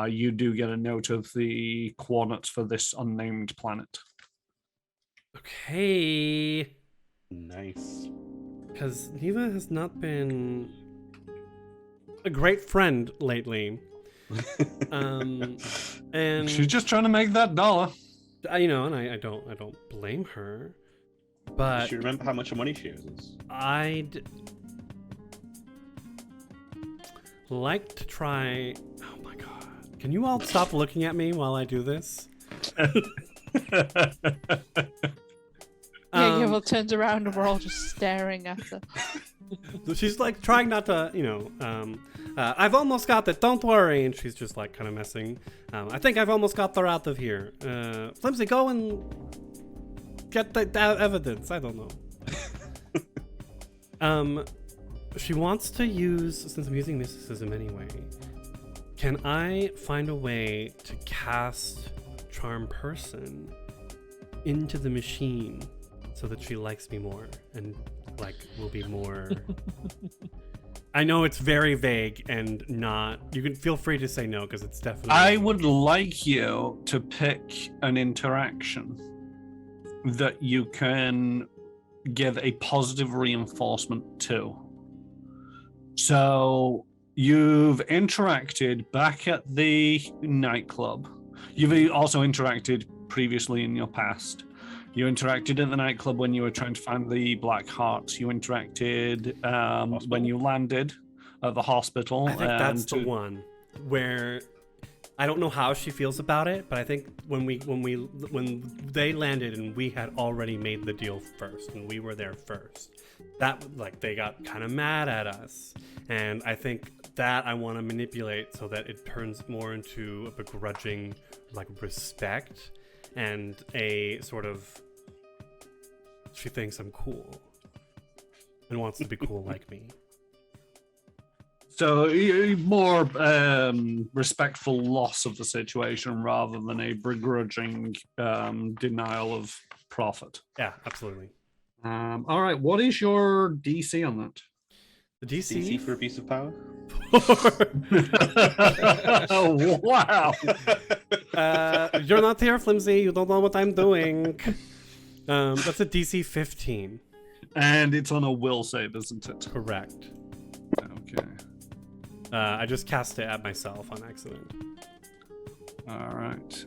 you do get a note of the coordinates for this unnamed planet.
Okay.
Nice.
Because Neva has not been a great friend lately. And
She's just trying to make that dollar.
and I don't blame her. But
Do you remember how much money she owes?
I'd like to try. Oh my god! Can you all stop looking at me while I do this?
Gabriel turns around and we're all just staring at her.
She's like trying not to, I've almost got that. Don't worry. And she's just like kind of messing. I think I've almost got her out of here. Flimsy, go and get the evidence. I don't know. She wants to use, since I'm using mysticism anyway, can I find a way to cast Charm Person into the machine so that she likes me more and like will be more I know it's very vague and not. You can feel free to say no because it's definitely.
I would like you to pick an interaction that you can give a positive reinforcement to. So you've interacted back at the nightclub. You've also interacted previously in your past. You interacted at the nightclub when you were trying to find the Black Hearts. You interacted when you landed at the hospital.
I think that's the one where I don't know how she feels about it, but I think when they landed and we had already made the deal first and we were there first, that like they got kind of mad at us, and I think that I want to manipulate so that it turns more into a begrudging like respect and a sort of she thinks I'm cool and wants to be cool like me.
So more respectful loss of the situation rather than a begrudging denial of profit.
Yeah, absolutely.
All right, what is your DC on that?
The DC
for abuse of power?
Oh, wow.
You're not here, Flimsy. You don't know what I'm doing. That's a DC 15.
And it's on a will save, isn't it?
Correct.
Okay.
I just cast it at myself on accident.
All right.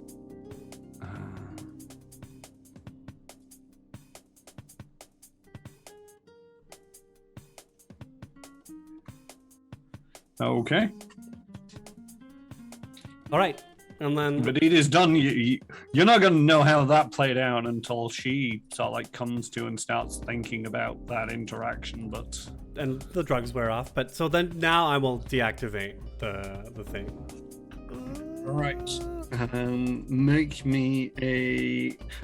Okay.
All right. And then
But it is done. You're not going to know how that played out until she sort of like comes to and starts thinking about that interaction. But
and the drugs wear off. But so then now I will deactivate the thing.
all right, make me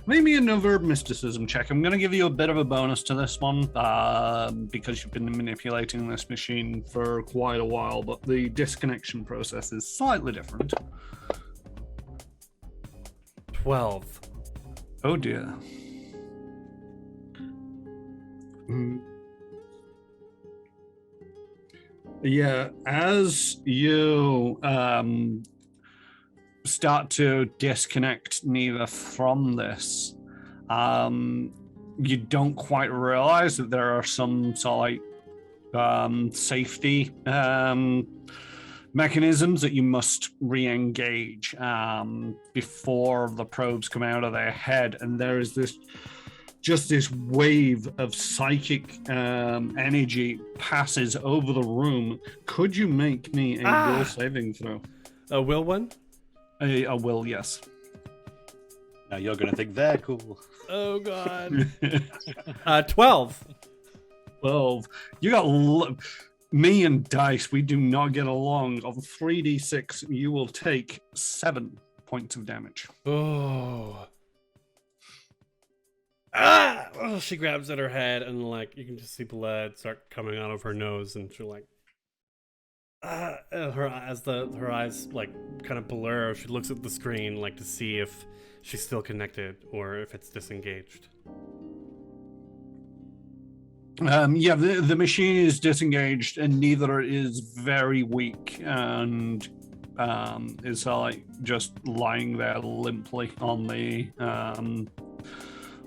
another mysticism check. I'm going to give you a bit of a bonus to this one because you've been manipulating this machine for quite a while. But the disconnection process is slightly different.
12.
Oh dear. Yeah, as you start to disconnect Neva from this, you don't quite realize that there are some sort of like safety mechanisms that you must re-engage before the probes come out of their head, and there is this wave of psychic energy passes over the room. Could you make me a will saving throw?
A will one?
A will, yes.
Now you're going to think they're cool.
Oh god. 12.
12. You got me and Dice. We do not get along. On 3d6, you will take 7 points of damage.
Oh. Oh, she grabs at her head and like you can just see blood start coming out of her nose, and she'll like her eyes like kind of blur. She looks at the screen like to see if she's still connected or if it's disengaged.
Yeah, the machine is disengaged, and neither is very weak, and is like just lying there limply on the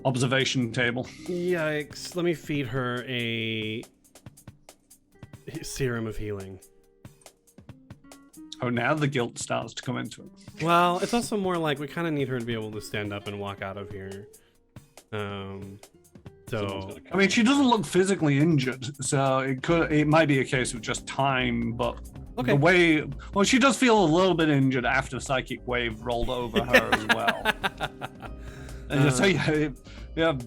observation table.
Yikes! Let me feed her a serum of healing.
Oh, now the guilt starts to come into it.
Well, it's also more like we kind of need her to be able to stand up and walk out of here. So
I mean, she doesn't look physically injured, so it might be a case of just time, but
okay.
The way, well, she does feel a little bit injured after Psychic Wave rolled over her as well. And so yeah,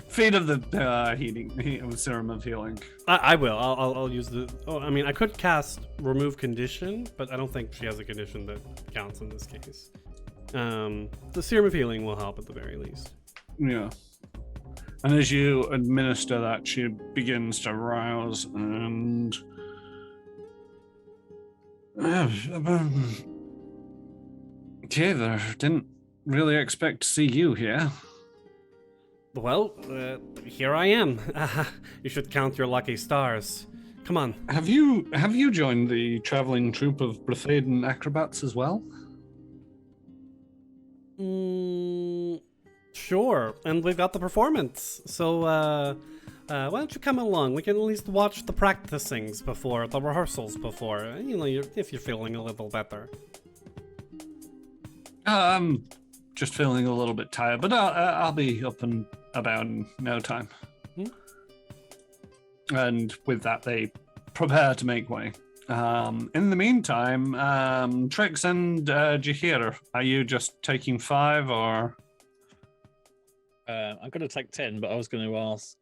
feed of the healing serum of healing.
I will. I'll use the. Oh, I mean, I could cast remove condition, but I don't think she has a condition that counts in this case. The serum of healing will help at the very least.
Yeah. And as you administer that, she begins to rouse and. Taylor, didn't really expect to see you here.
Well, here I am. You should count your lucky stars. Come on.
Have you joined the traveling troupe of Brethaden acrobats as well?
Sure. And we've got the performance. So, why don't you come along? We can at least watch the practicings before, the rehearsals before, you know, if you're feeling a little better.
I'm just feeling a little bit tired, but I'll be up and about in no time. And with that, they prepare to make way. In the meantime, Trix and Jahir, are you just taking 5 or?
I'm going to take 10, but I was going to ask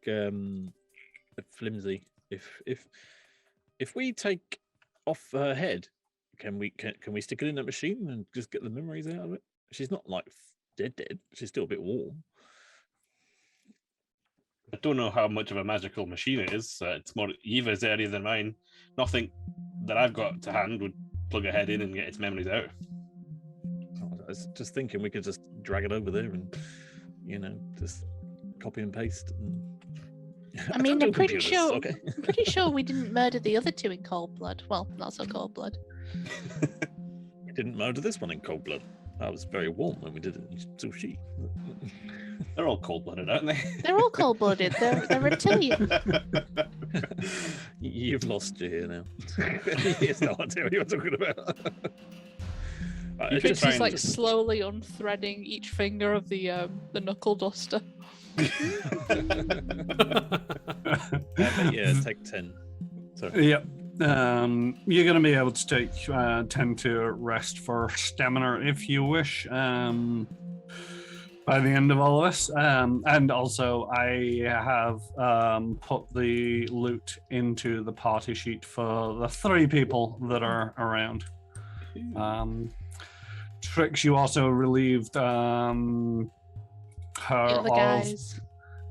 Flimsy if we take off her head, can we stick it in that machine and just get the memories out of it? She's not like dead. She's still a bit warm.
I don't know how much of a magical machine it is. It's more Eva's area than mine. Nothing that I've got to hand would plug a head in and get its memories out.
I was just thinking we could just drag it over there and, you know, just copy and paste.
I mean, I'm pretty sure.
Okay.
I'm pretty sure we didn't murder the other 2 in cold blood. Well, not so cold blood.
We didn't murder this one in cold blood. I was very warm when we did it in sushi.
They're all cold-blooded, aren't they?
They're all cold-blooded. They're reptilian.
You've lost your here now. He has no idea what you're talking about. Right,
Trix is like slowly unthreading each finger of the knuckle duster.
Yeah, take 10. Sorry.
Yep. You're going to be able to take 10 to rest for stamina if you wish by the end of all of this. And also, I have put the loot into the party sheet for the 3 people that are around. Trix, you also relieved her
The other guys.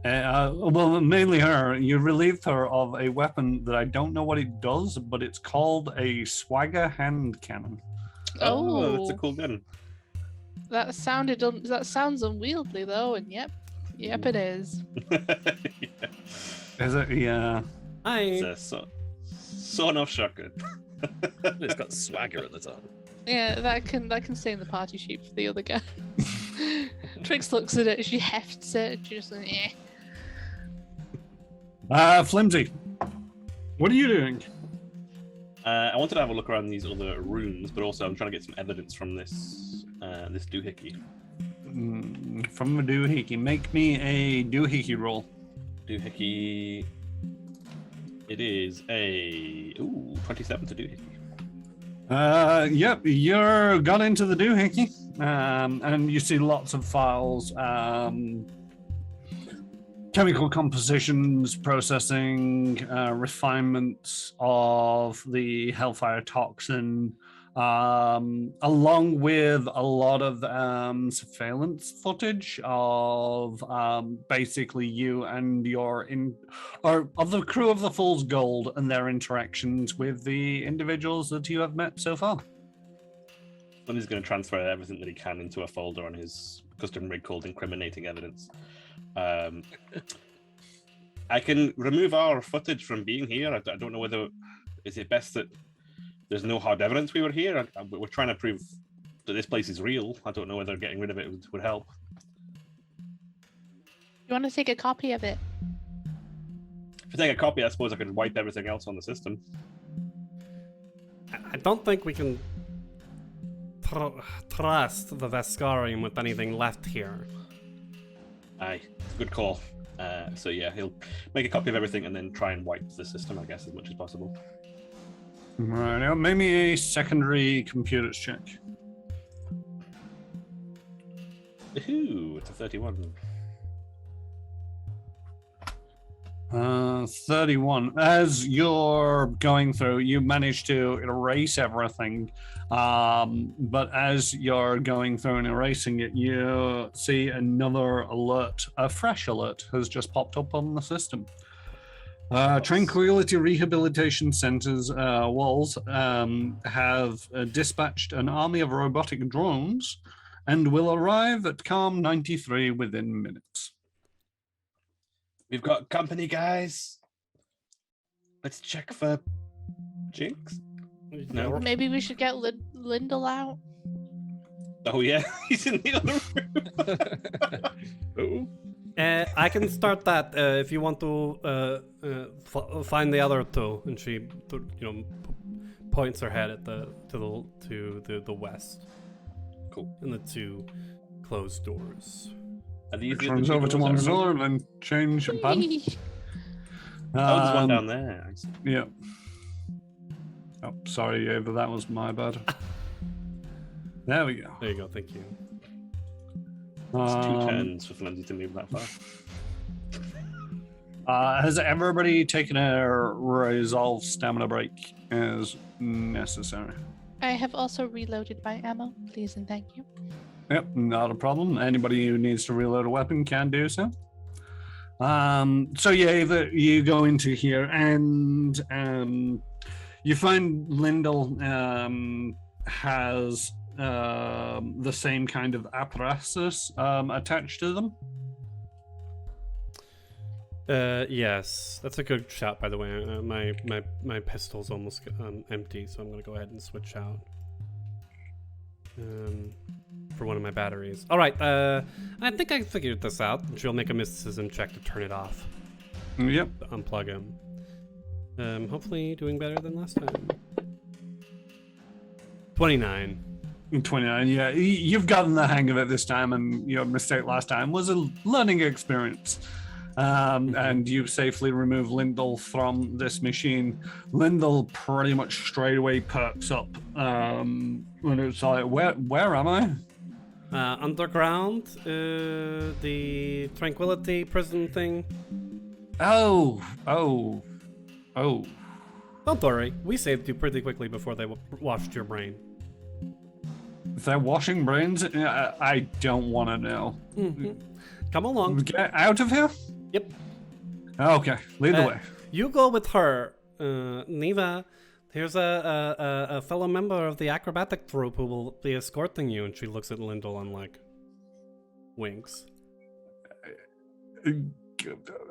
well, mainly her. You relieved her of a weapon that I don't know what it does, but it's called a swagger hand cannon.
Oh,
that's a cool gun.
That sounds unwieldy though, and yep, it is.
Is it? Yeah.
It's a sawn-off shotgun.
It's got swagger at the top.
Yeah, that can stay in the party sheet for the other guy. Trix looks at it, she hefts it, just like,
Flimsy, what are you doing?
I wanted to have a look around these other rooms, but also I'm trying to get some evidence from this doohickey.
From a doohickey. Make me a doohickey roll.
Doohickey. It is a 27 to doohickey.
Yep, you're got into the doohickey, and you see lots of files, chemical compositions, processing, refinements of the Hellfire toxin, along with a lot of surveillance footage of basically you and of the crew of the Fool's Gold and their interactions with the individuals that you have met so far.
And he's going to transfer everything that he can into a folder on his custom rig called incriminating evidence. I can remove our footage from being here. I don't know whether is it best that there's no hard evidence we were here. We're trying to prove that this place is real. I don't know whether getting rid of it would help.
you want to take a copy of it?
If I take a copy, I suppose I could wipe everything else on the system.
I don't think we can trust the Veskarium with anything left here.
Aye, good call. So yeah, he'll make a copy of everything and then try and wipe the system, I guess, as much as possible.
Right, now make me a secondary computers check.
Ooh, it's a 31.
31. As you're going through, you manage to erase everything, but as you're going through and erasing it, you see another alert, a fresh alert has just popped up on the system. Tranquility Rehabilitation Center's walls have dispatched an army of robotic drones and will arrive at Calm 93 within minutes.
We've got company, guys. Let's check for Jinx. No.
Maybe we should get Lyndall out.
Oh yeah, he's in the other room.
I can start that if you want to find the other two. And she, points her head at to the west.
Cool.
And the two closed doors.
Are these the
Turns
other
over to
two
one
doors?
door and then change pan.
Oh, there's one down there. I see.
Yeah. Oh, sorry, Ava, that was my bad. There we go.
There you go. Thank you.
It's 2 turns for Flimsy to move that far.
Has everybody taken a resolve stamina break as necessary?
I have also reloaded my ammo, please and thank you.
Yep, not a problem. Anybody who needs to reload a weapon can do so. So yeah, you go into here and you find Lyndall has the same kind of apparatus attached to them.
Yes, that's a good shot, by the way. My pistol's almost empty, so I'm gonna go ahead and switch out for one of my batteries. All right, I think I figured this out. She'll make a mysticism check to turn it off.
Yep.
Unplug him. Hopefully doing better than last time. 29.
29, yeah. You've gotten the hang of it this time, and your mistake last time was a learning experience. And you safely remove Lyndall from this machine. Lyndall pretty much straight away perks up when it's like, where am I?
Underground, the Tranquility prison thing.
Oh.
Don't worry, we saved you pretty quickly before they washed your brain.
If they're washing brains, I don't want to know.
Mm-hmm. Come along.
Get out of here?
Yep.
Okay, lead the way.
You go with her, Neva. Here's a fellow member of the acrobatic troupe who will be escorting you. And she looks at Lyndall and winks.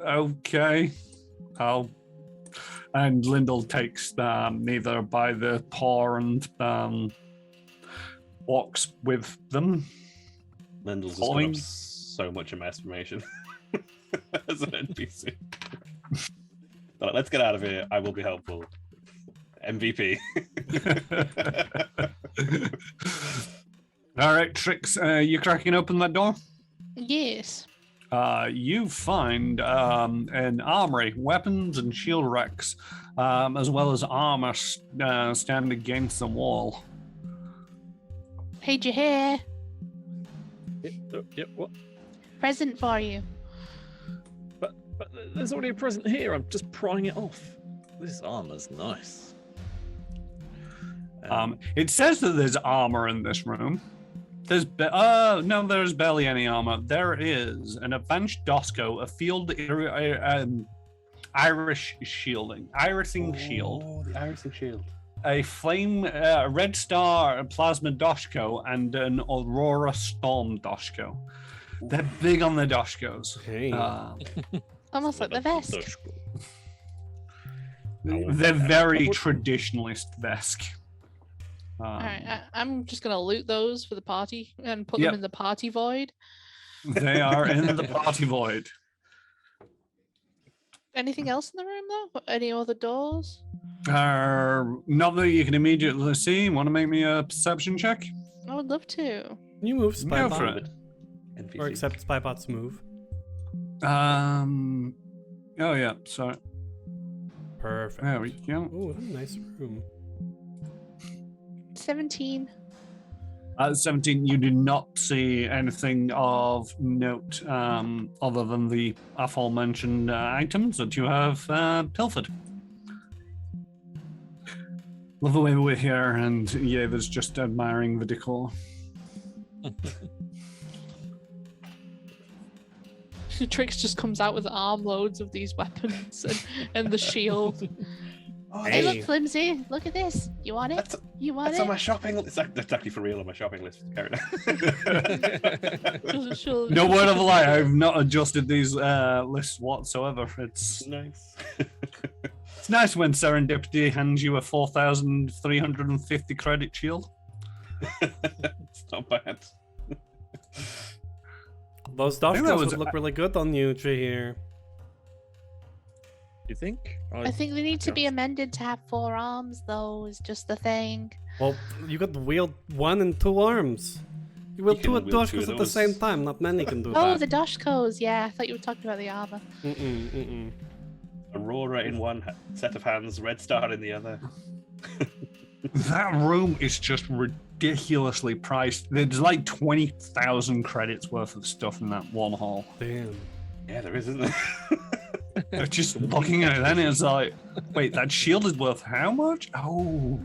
Okay. And Lyndall takes Neva by the paw and walks with them.
Lyndall's just got so much of my information as an NPC. But let's get out of here. I will be helpful. MVP.
All right, Trix, you cracking open that door?
Yes.
You find an armory, weapons and shield racks, as well as armor standing against the wall.
Hey, Jahir.
Yep, what?
Present for you.
But there's already a present here. I'm just prying it off. This armor's nice.
It says that there's armor in this room. There's there's barely any armor. There is an advanced Dosco, a field irising shield,
The irising shield.
a flame, red star plasma Dosco, and an Aurora Storm Dosco. They're big on the Doscos.
Hey.
Almost like the Vesk.
They're very traditionalist Vesk.
Alright, I'm just gonna loot those for the party and put them in the party void.
They are in the party void.
Anything else in the room though? Any other doors?
Not that you can immediately see. Want to make me a perception check?
I would love to.
Can you move
Go for
Spybot?
it.
NPC.
Or accept Spybot's move?
Oh yeah. Sorry.
Perfect.
There we go.
Oh, what a nice room.
17.
At 17, you do not see anything of note other than the aforementioned items that you have pilfered. Love the way we're here, and Yeva's just admiring the decor.
Trix just comes out with armloads of these weapons and the shield. Hey, look, Flimsy, look at this. You want it? You want
That's
it?
on my shopping list. That's actually for real on my shopping list. Carry on.
No word of a lie, I've not adjusted these lists whatsoever. It's
Nice.
It's nice when serendipity hands you a 4,350 credit shield.
It's not bad.
Those
think that
dashboards
was-
would look really good on you, Jahir.
You think?
I think they need to be amended to have 4 arms, though, is just the thing.
Well, you could wield 1 and 2 arms. You wield
You
2
can wield 2
dashkos
of
at the
those.
same time. Not many can do
Oh,
that.
the Doshkos, yeah. I thought you were talking about the armor.
Aurora in one set of hands, Red Star in the other.
That room is just ridiculously priced. There's like 20,000 credits worth of stuff in that one hall.
Damn.
Yeah, there is, isn't there?
Just looking at it, then it's like, wait, that shield is worth how much? Oh,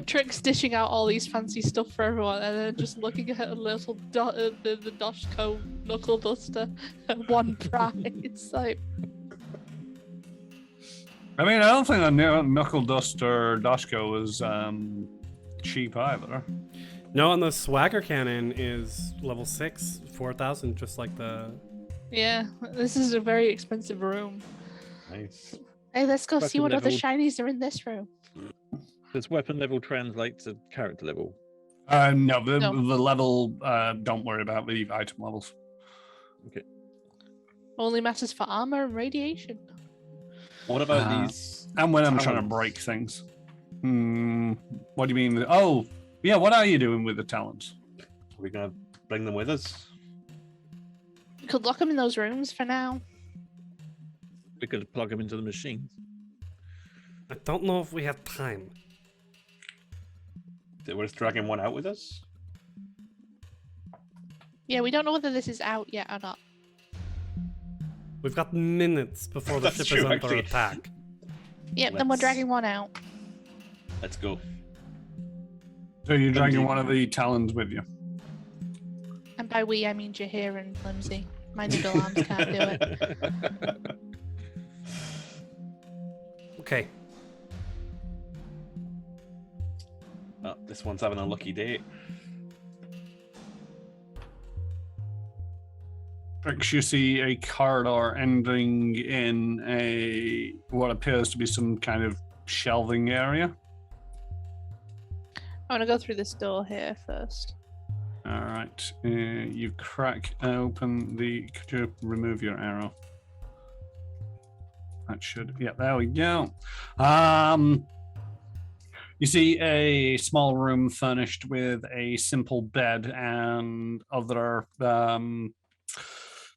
Trick's dishing out all these fancy stuff for everyone, and then just looking at a little the Doshko knuckle duster at 1 price. Like,
I mean, I don't think a knuckle duster Dashko was cheap either.
No, and the swagger cannon is level 6, 4,000, just like the.
yeah, this is a very expensive room.
Nice.
Hey, let's go see
Weapon
what other
level.
shinies are in this room.
Does weapon level translate to character level?
No, the
No.
level, don't worry about the item levels.
Only matters for armor and radiation.
What about
Uh,
these?
And when I'm trying to
talents?
break things. What do you mean? Oh, yeah, what are you doing with the talents?
Are we gonna bring them with us?
We could lock them in those rooms for now.
We could plug them into the machines.
I don't know if we have time.
Is it worth dragging one out with us?
Yeah, we don't know whether this is out yet or not.
We've got minutes before the
That's
ship
true,
is under
actually.
attack.
Yep, then we're
Let's-
dragging one out.
Let's go.
So you're dragging
Indeed.
one of the talons with you.
And by we, I mean Jahir and Flimsy. My noodle arms can't do it.
Okay.
Oh, this one's having a lucky day.
Trix, you see a corridor ending in a what appears to be some kind of shelving area.
I want to go through this door here first.
All right, you crack open the. Could you remove your arrow? That should. Yeah, there we go. You see a small room furnished with a simple bed and other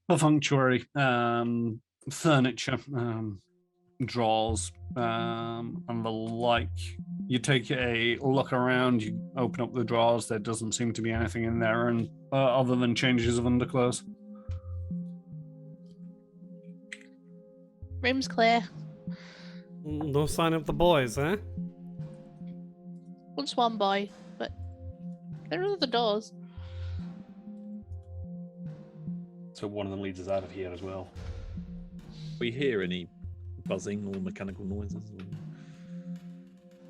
perfunctory furniture, drawers, and the like. You take a look around, you open up the drawers, there doesn't seem to be anything in there and other than changes of underclothes.
Room's clear.
No sign of the boys, eh?
Once one boy, but there are other doors.
So one of them leads us out of here as well.
We hear any buzzing or mechanical noises?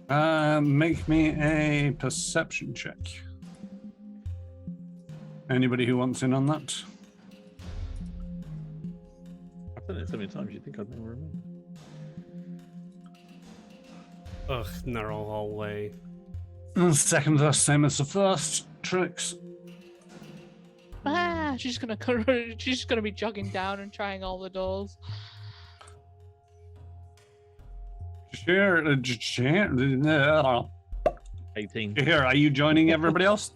Make me a perception check. Anybody who wants in on that?
I've done it so many times, you think I'd never remember.
Ugh, narrow hallway.
Second, the same as the first. Tricks.
Ah, she's gonna be jogging down and trying all the doors.
Here,
18.
here, are you joining everybody else?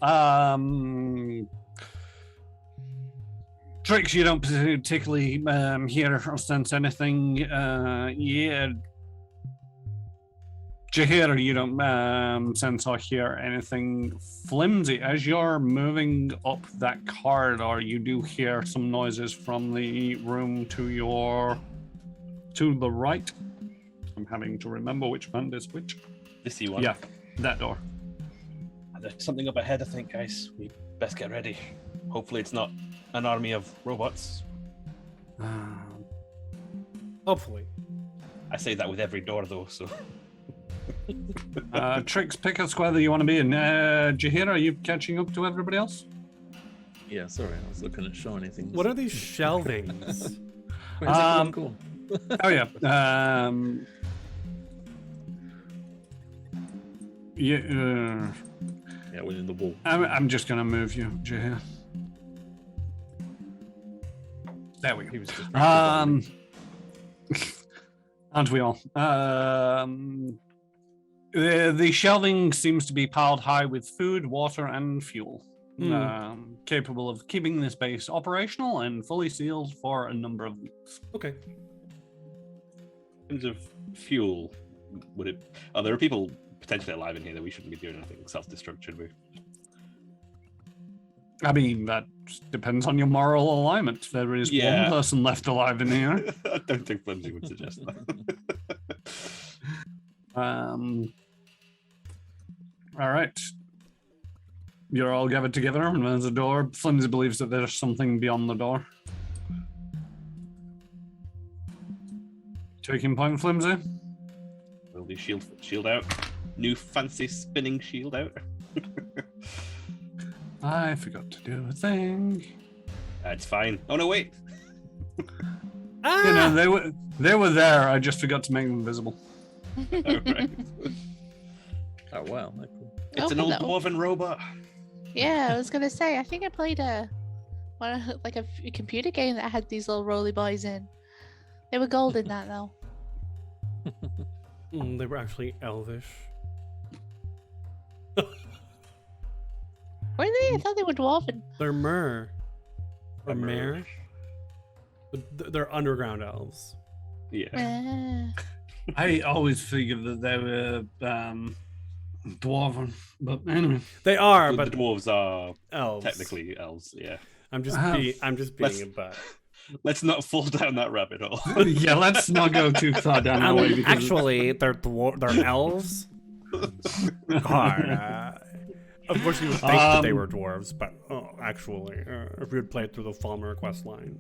Tricks, you don't particularly hear or sense anything. Yeah. Jahir, you don't sense or hear anything. Flimsy, as you're moving up that corridor, you do hear some noises from the room to the right. I'm having to remember which one is which.
This one.
Yeah, that door.
There's something up ahead, I think, guys. We best get ready. Hopefully it's not an army of robots.
Hopefully.
I say that with every door, though, so...
Tricks, pick a square that you want to be in. Jahir, are you catching up to everybody else?
Yeah, sorry, I was looking at shiny things.
What are these shelvings?
Where's everyone gone?
Oh yeah. Yeah,
Yeah, within the wall.
I'm just gonna move you, Jahir. There we
He was just
go. Aren't we all? The shelving seems to be piled high with food, water, and fuel, capable of keeping this base operational and fully sealed for a number of weeks.
Okay.
In terms of fuel, would it? Oh, there are people potentially alive in here that we shouldn't be doing anything self-destruct, should we?
I mean, that depends on your moral alignment. There is
Yeah.
one person left alive in here.
I don't think Flimsy would suggest that.
All right. You're all gathered together, and there's a door. Flimsy believes that there's something beyond the door. Taking point, Flimsy.
Will the shield out? New fancy spinning shield out?
I forgot to do a thing.
It's fine. Oh no, wait.
Ah!
You know, they were there. I just forgot to make them visible.
All right.
Oh wow, that's cool.
It's an old dwarven robot.
Yeah, I was gonna say. I think I played a computer game that had these little roly boys in. They were gold in that though.
They were actually elvish.
Were they? I thought they were dwarven.
They're mer. Or
A mer.
mare. They're underground elves.
Yeah.
I always figured that they were dwarven, but anyway.
They are,
The
but
dwarves are
elves.
technically elves. Yeah.
I'm just
Let's-
being a butt.
Let's not fall down that rabbit hole.
Yeah, let's not go too far down that way. Because
Actually, they're elves. God, of course, you would think that they were dwarves, but actually, if we had played through the Falmer quest line,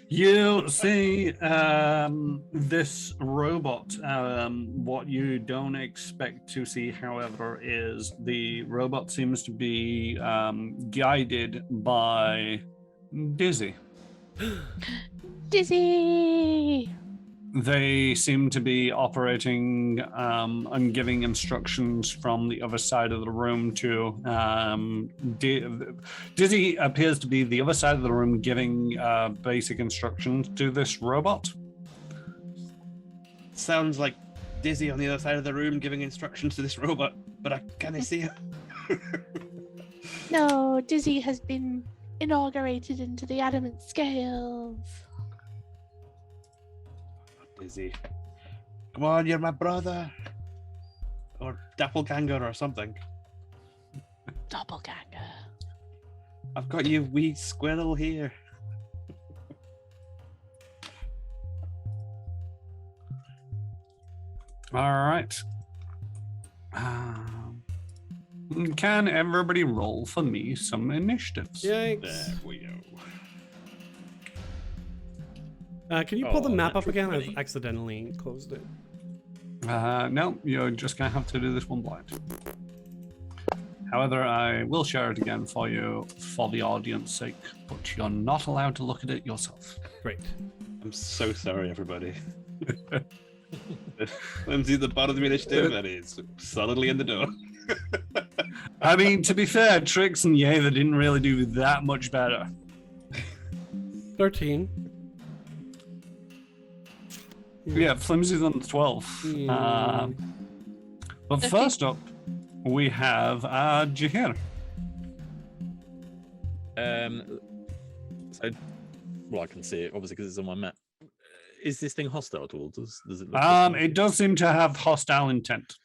you see this robot. What you don't expect to see, however, is the robot seems to be guided by Dizzy.
Dizzy.
They seem to be operating and giving instructions from the other side of the room to Dizzy appears to be the other side of the room giving basic instructions to this robot.
Sounds like Dizzy on the other side of the room giving instructions to this robot, but I can't see her.
No, Dizzy has been inaugurated into the adamant scales.
Dizzy. Come on, you're my brother. Or doppelganger or something.
Doppelganger.
I've got you, wee squirrel here.
All right. Can everybody roll for me some initiatives?
yikes!
There we go.
Can you pull the map up
natural
again? I've
20.
accidentally closed it.
No, you're just gonna have to do this one blind. However, I will share it again for you for the audience sake, but you're not allowed to look at it yourself.
Great.
I'm so sorry, everybody. Lindsay, the bottom of the initiative, that is solidly in the door.
I mean, to be fair, Trix and Yeva didn't really do that much better.
13.
Yeah, Flimsy's on the 12. But first up, we have Jahir.
So, well, I can see it obviously because it's on my map. Is this thing hostile towards us? Does it? Look
It does seem to have hostile intent.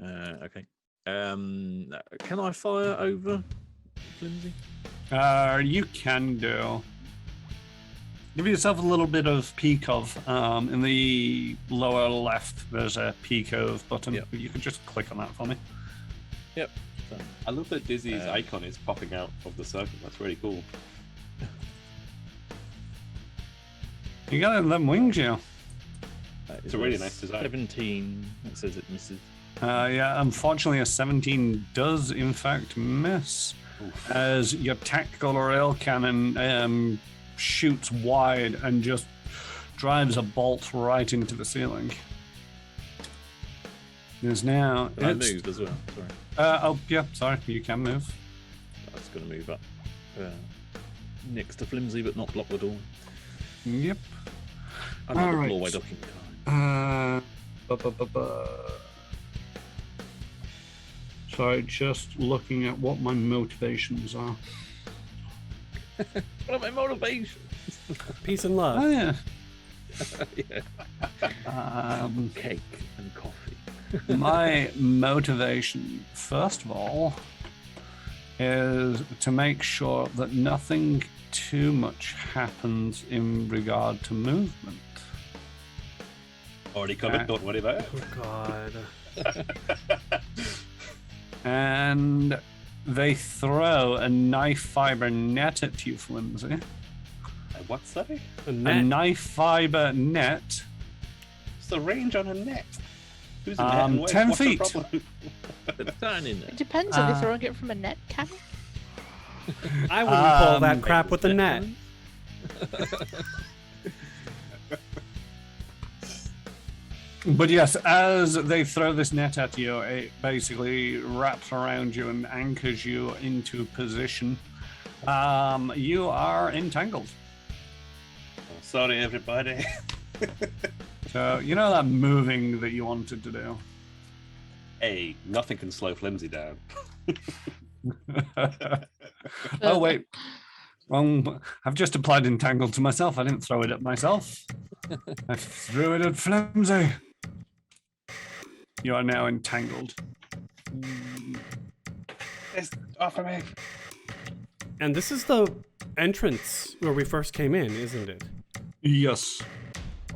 Okay. Can I fire over Flimsy?
You can do. Give yourself a little bit of peek of. In the lower left, there's a peek of button.
Yep.
You can just click on that for me.
Yep.
I love that Dizzy's icon is popping out of the circle. That's really cool.
You got them wings, you.
It's a really nice design.
17. It says it misses.
Yeah, unfortunately, a 17 does in fact miss, as your tactical rail cannon shoots wide and just drives a bolt right into the ceiling. Is now.
Can I move as well? Sorry.
Yeah. Sorry, you can move.
That's going to move up next to Flimsy, but not block the door.
Yep.
I'm not
Alright.
the doorway docking kind.
Sorry, just looking at what my motivations are.
What are my motivations?
Peace and love.
Oh yeah.
Yeah. Cake and coffee.
My motivation, first of all, is to make sure that nothing too much happens in regard to movement.
Already covered, don't worry about it.
Oh God.
And they throw a knife fiber net at you, Flimsy.
What's that?
A
A
net.
knife fiber net.
What's the range on a net? Who's a net and
10
what's the
feet.
problem?
It's down in there.
It depends. Are they throwing it from a net cannon?
I wouldn't pull that crap with the net.
But yes, as they throw this net at you, it basically wraps around you and anchors you into position. You are entangled.
Sorry, everybody.
So, you know that moving that you wanted to do?
Hey, nothing can slow Flimsy down.
Oh, wait. I've just applied entangle to myself. I didn't throw it at myself. I threw it at Flimsy. You are now entangled.
It's off of me.
And this is the entrance where we first came in, isn't it?
Yes.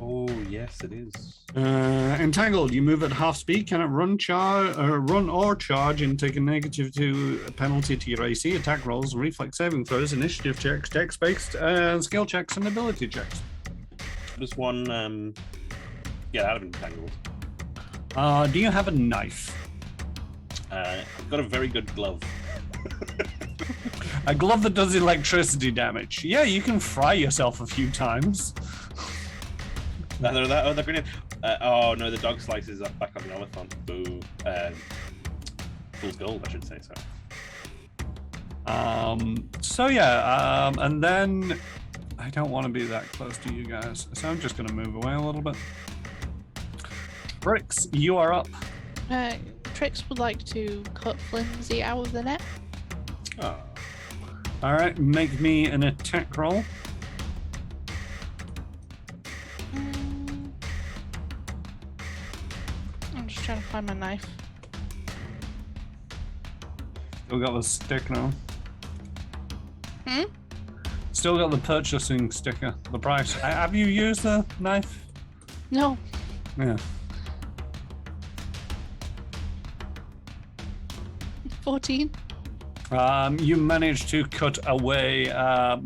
Oh, yes, it is.
Entangled. You move at half speed. Cannot run, run or charge, and take a -2 penalty to your AC, attack rolls, reflex saving throws, initiative checks, dex-based, skill checks, and ability checks.
Just one. Get out of entangled.
Do you have a knife?
I've got a very good glove.
A glove that does electricity damage. Yeah, you can fry yourself a few times.
The grenade. Oh no, the dog slices up back on the elephant. Boo. Fool's gold, I should say so.
And then I don't want to be that close to you guys, so I'm just going to move away a little bit. Bricks, you are up.
Trix would like to cut Flimsy out of the net.
Oh.
All right, make me an attack roll.
I'm just trying to find my knife.
Still got the stick now.
Hmm?
Still got the purchasing sticker, the price. Have you used the knife?
No.
Yeah.
14.
You managed to cut away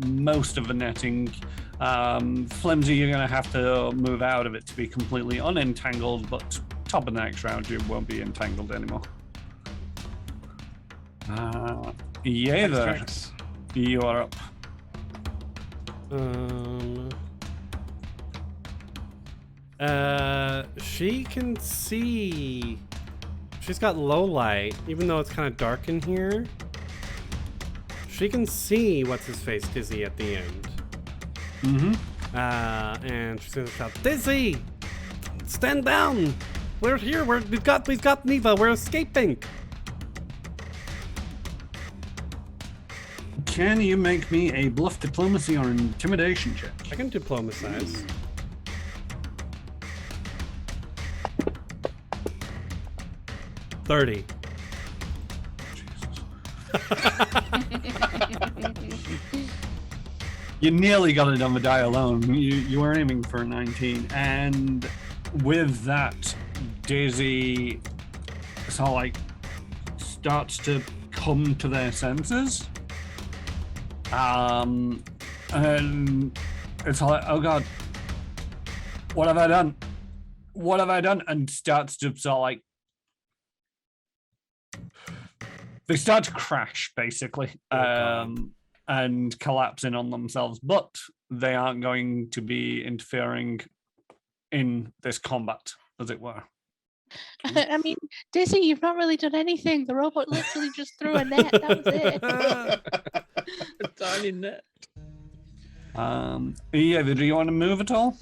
most of the netting. Flimsy, you're going to have to move out of it to be completely unentangled, but top of the next round, you won't be entangled anymore.
Thanks.
You are up.
She can see. She's got low light, even though it's kind of dark in here. She can see what's his face Dizzy at the end.
Mm-hmm.
And she's gonna shout, "Dizzy, stand down! We're here. We've got Neva. We're escaping."
Can you make me a bluff, diplomacy, or intimidation check?
I can diplomatize. 30.
You nearly got it on the die alone. You were aiming for a 19, and with that, Daisy sort of like starts to come to their senses. And it's like, oh god, what have I done? What have I done? And starts to sort of like, they start to crash basically, and collapse in on themselves, but they aren't going to be interfering in this combat, as it were.
I mean, Dizzy, you've not really done anything. The robot literally just threw a net. That was it.
A tiny net.
Yeah, do you want to move at all?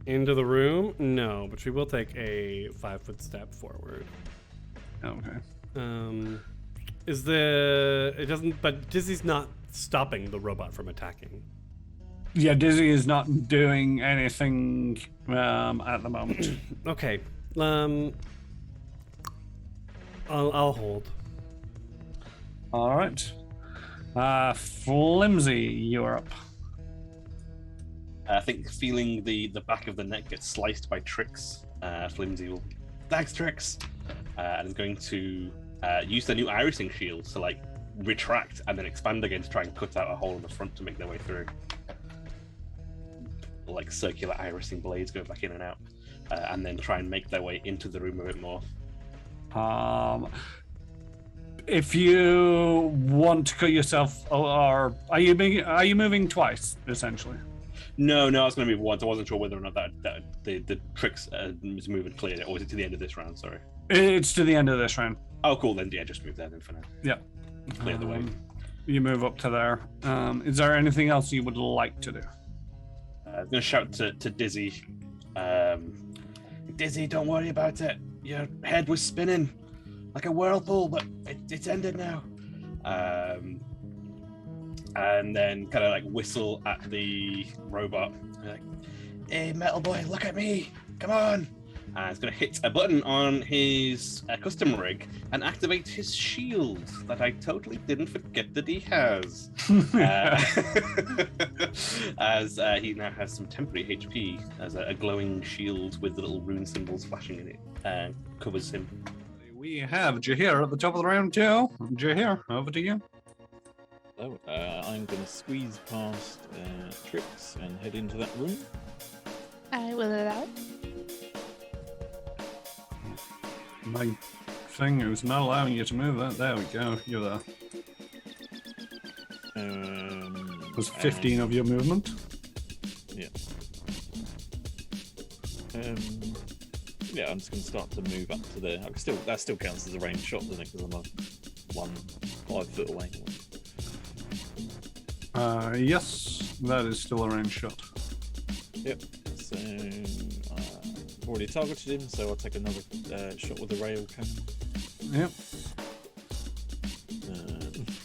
Into the room? No, but she will take a 5-foot step forward.
Okay.
It doesn't, but Dizzy's not stopping the robot from attacking.
Yeah, Dizzy is not doing anything at the moment.
Okay. I'll hold.
All right. Flimsy, you're up.
I think feeling the back of the neck get sliced by Trix, Flimsy will, thanks Trix, and is going to use the new irising shield to like retract and then expand again to try and cut out a hole in the front to make their way through. Like circular irising blades go back in and out, and then try and make their way into the room a bit more.
If you want to cut yourself, or are you moving twice essentially?
No, I was going to move once. I wasn't sure whether or not that the Trix was moving clear, or was it to the end of this round? Sorry.
It's to the end of this round.
Oh, cool. Then yeah, just move there then for now.
Yeah.
Clear the way.
You move up to there. Is there anything else you would like to do?
I'm going to shout to Dizzy. Dizzy, don't worry about it. Your head was spinning like a whirlpool, but it's ended now. And then kind of like whistle at the robot. Like, hey, metal boy, look at me. Come on. And it's going to hit a button on his custom rig and activate his shield that I totally didn't forget that he has. As he now has some temporary HP as a glowing shield with the little rune symbols flashing in it covers him.
We have Jahir at the top of the round too. Jahir, over to you.
So I'm going to squeeze past Trix and head into that room.
I will allow.
My thing is not allowing you to move that. There we go. You're there. Was 15 of your movement?
Yeah. Yeah, I'm just going to start to move up to there. That still counts as a range shot, doesn't it? Because I'm 5 foot away.
Yes, that is still a range shot.
Yep. So I've already targeted him, so I'll take another shot with the rail cannon.
Yep.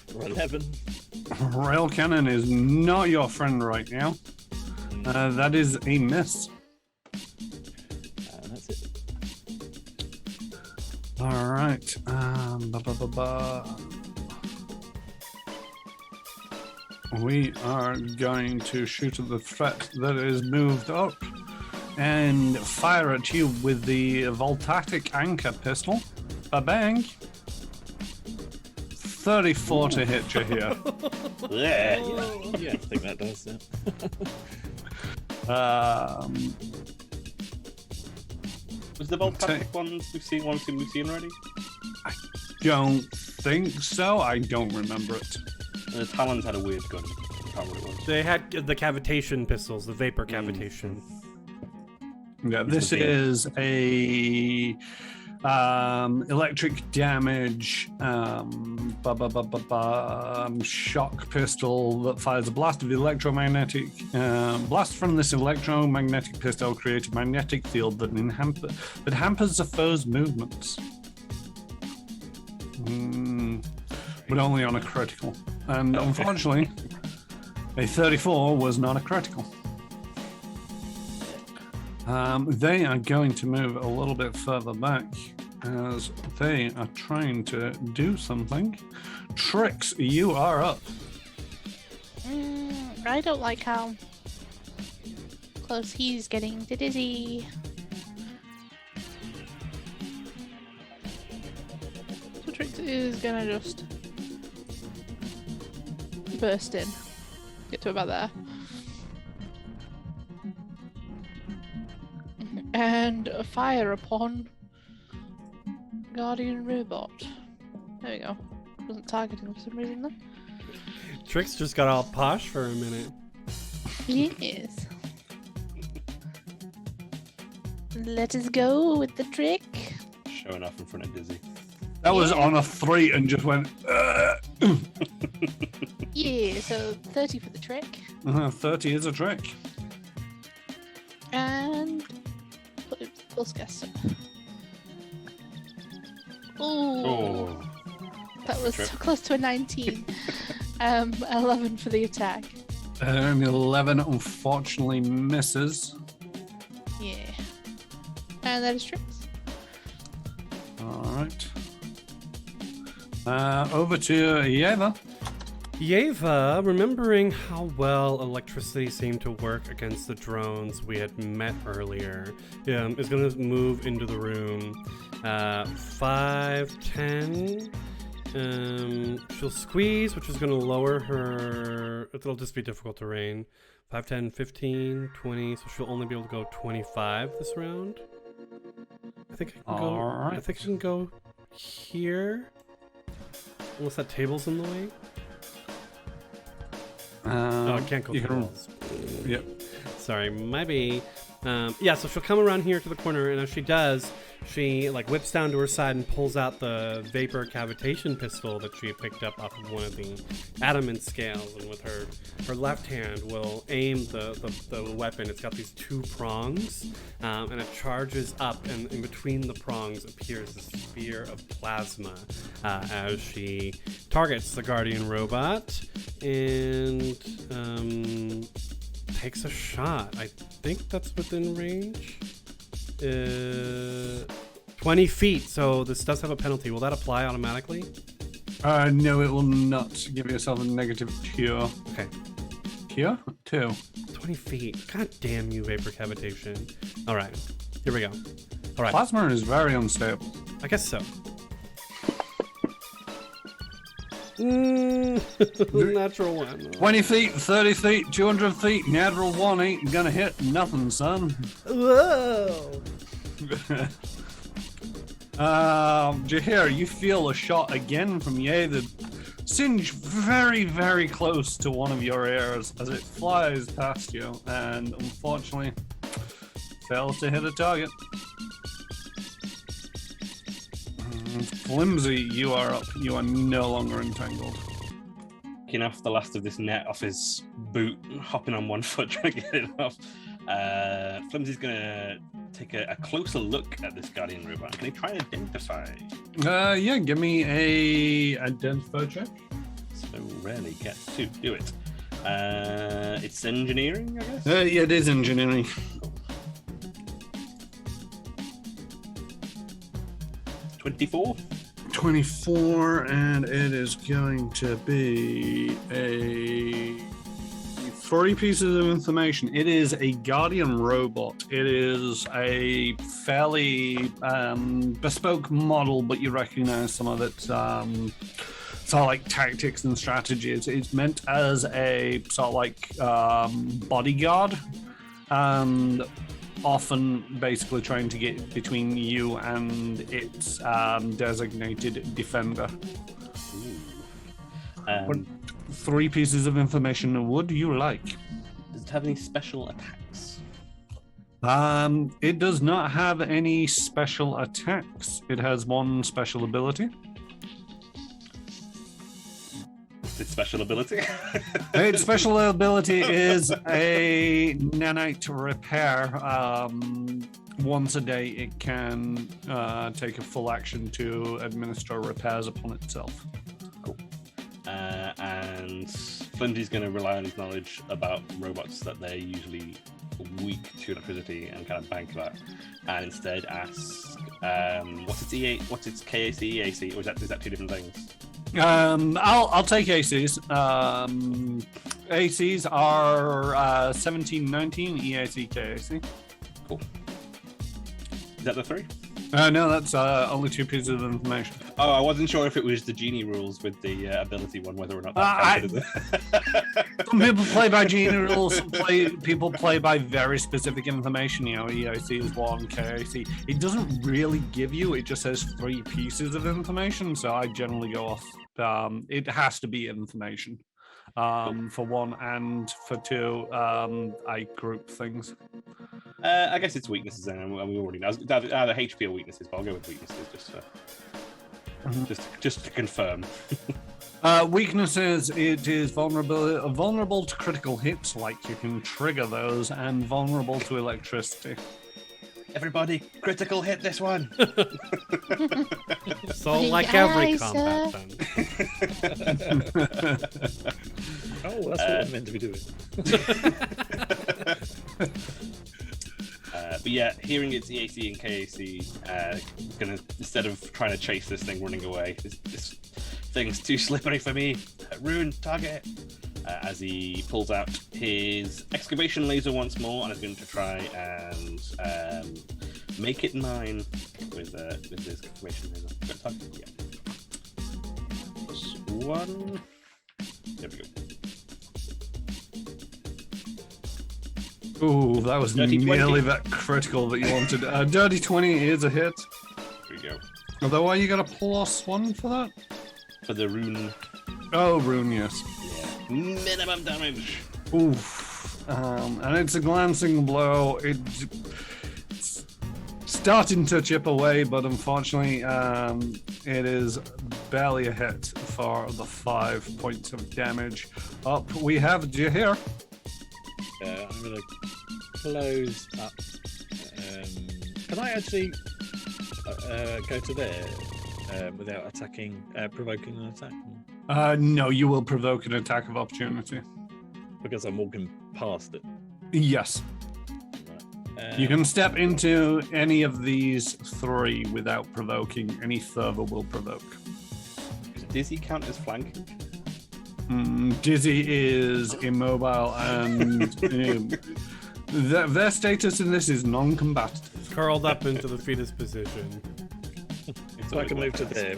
For 11.
Rail cannon is not your friend right now. That is a miss.
And that's it.
All right. We are going to shoot at the threat that is moved up and fire at you with the Voltatic Anchor pistol. Ba-bang. 34 to hit you here.
Yeah.
Yeah, I think that does.
Was the Voltatic ones we've seen already?
I don't think so. I don't remember it.
The Talons had a weird gun. I can't remember what it was.
They had the cavitation pistols, the vapor cavitation.
Yeah, this is a electric damage shock pistol that fires a blast of electromagnetic blast from this electromagnetic pistol creates a magnetic field that hampers the foe's movements. But only on a critical. And unfortunately, a 34 was not a critical. They are going to move a little bit further back as they are trying to do something. Trix, you are up.
I don't like how close he's getting to Dizzy. So Trix is gonna just burst in. Get to about there. And fire upon Guardian Robot. There we go. Wasn't targeting for some reason then.
Trix just got all posh for a minute.
Yes. Let us go with the trick.
Showing off in front of Dizzy.
That was on a 3 and just went.
Yeah, so 30 for the trick.
30 is a trick.
And put it plus guess. Oh, that was so close to a 19. 11 for the attack.
11 unfortunately misses.
Yeah. And that is tricks.
Alright. Over to Yeva.
Yeva, remembering how well electricity seemed to work against the drones we had met earlier, is going to move into the room. 5, 10. She'll squeeze, which is going to lower her. It'll just be difficult terrain. 5, 10, 15, 20. So she'll only be able to go 25 this round. I think I can go.
Alright.
I think I can go here. Unless that table's in the way. No, I can't go through the walls.
Yep.
Sorry, maybe. Yeah, so she'll come around here to the corner, and as she does, she whips down to her side and pulls out the vapor cavitation pistol that she picked up off of one of the adamant scales, and with her left hand will aim the weapon. It's got these 2 prongs, and it charges up, and in between the prongs appears a sphere of plasma as she targets the Guardian robot and takes a shot. I think that's within range. 20 feet, so this does have a penalty. Will that apply automatically?
No, it will not. Give yourself a -2.
Okay.
Here? 2.
20 feet. God damn you, vapor cavitation. Alright, here we go. Alright,
Plasma is very unstable.
I guess so. Natural 1.
20 feet, 30 feet, 200 feet, natural 1 ain't gonna hit nothing, son.
Whoa!
Jahir, you feel a shot again from Ye that singe very, very close to one of your ears as it flies past you and unfortunately fails to hit a target. Flimsy, you are up. You are no longer entangled.
Taking off the last of this net off his boot, hopping on one foot, trying to get it off. Flimsy's gonna take a closer look at this Guardian robot. Can he try and identify?
Yeah, give me a identify check.
So rarely get to do it. It's engineering, I guess?
Yeah, it is engineering.
24?
24, and it is going to be a 3 pieces of information. It is a Guardian robot. It is a fairly bespoke model, but you recognize some of its sort of like tactics and strategies. It's meant as a sort of like bodyguard, and often basically trying to get between you and its designated defender. 3 pieces of information. What do you like?
Does it have any special attacks?
It does not have any special attacks. It has 1 special ability.
Its special ability?
Its special ability is a nanite repair. Once a day, it can take a full action to administer repairs upon itself.
Cool. And Flimsy's going to rely on his knowledge about robots that they're usually weak to electricity and kind of bank that, and instead ask, what's its KAC, EAC, or is that 2 different things?
I'll take ACs. ACs are 17, 19, EAC, KAC.
Cool. Is that the 3?
No, that's only 2 pieces of information.
Oh, I wasn't sure if it was the genie rules with the ability one, whether or not that's
some people play by genie rules, people play by very specific information. You know, EIC is 1, KAC. It doesn't really give you, it just says 3 pieces of information, so I generally go off, it has to be information. For 1, and for 2, I group things.
I guess it's weaknesses then, and we already know. Either HP or weaknesses, but I'll go with weaknesses just to confirm.
Weaknesses, it is vulnerable to critical hits, like you can trigger those, and vulnerable to electricity.
Everybody, critical hit this one.
So like every combat then.
Oh, that's what I'm meant to be doing.
But yeah, hearing it's EAC and KAC, gonna, instead of trying to chase this thing running away, this thing's too slippery for me. Rune, target. As he pulls out his excavation laser once more and is going to try and make it mine with his excavation laser. Yeah. One. There we go.
Ooh, that was
Dirty
nearly
20.
that critical that you wanted. Dirty 20 is a hit.
There we go.
Although, why you got a +1 for that?
For the rune.
Oh, rune, yes.
Yeah. Minimum damage.
Oof. And it's a glancing blow. It's starting to chip away, but unfortunately, it is barely a hit for the 5 points of damage. Up, we have Jahir.
I'm going to close up. Can I actually go to there without attacking, provoking an attack?
No, you will provoke an attack of opportunity.
Because I'm walking past it.
Yes.
Right.
You can step into any of these 3 without provoking. Any further will provoke.
Does Dizzy count as flanking?
Dizzy is immobile, and their status in this is non-combative.
Curled up into the fetus position.
So I can move to there. Is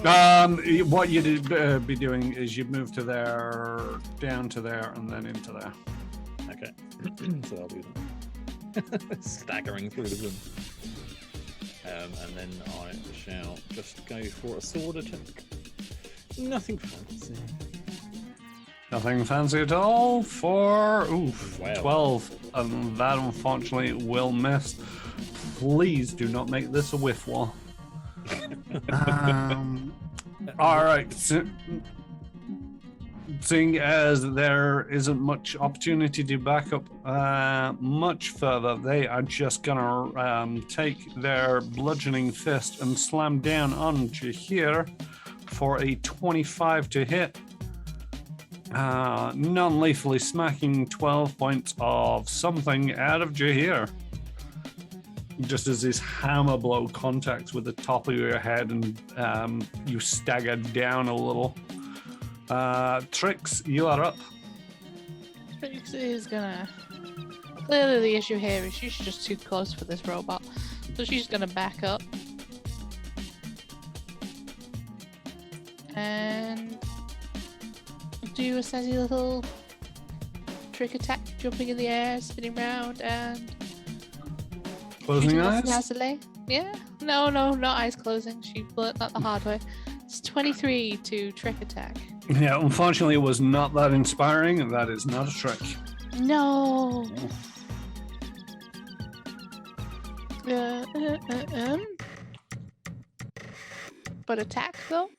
that okay?
What you'd be doing is you'd move to there, down to there, and then into there.
Okay. So I'll do that. Staggering through the room. And then I shall just go for a sword attack. Nothing fancy.
Nothing fancy at all for
Wow.
12. And that unfortunately will miss. Please do not make this a whiff wall. Alright. Seeing as there isn't much opportunity to back up much further, they are just gonna take their bludgeoning fist and slam down on Jahir for a 25 to hit. Non-lethally smacking 12 points of something out of Jahir. Just as this hammer blow contacts with the top of your head and you stagger down a little. Trix, you are up.
Trix is gonna... Clearly the issue here is she's just too close for this robot. So she's gonna back up. And do a sassy little trick attack, jumping in the air, spinning round, and
Closing
shooting
eyes?
Sassily. Yeah, no, not eyes closing. She learnt that the hard way. It's 23 to trick attack.
Yeah, unfortunately it was not that inspiring. That is not a trick.
No. But attack though.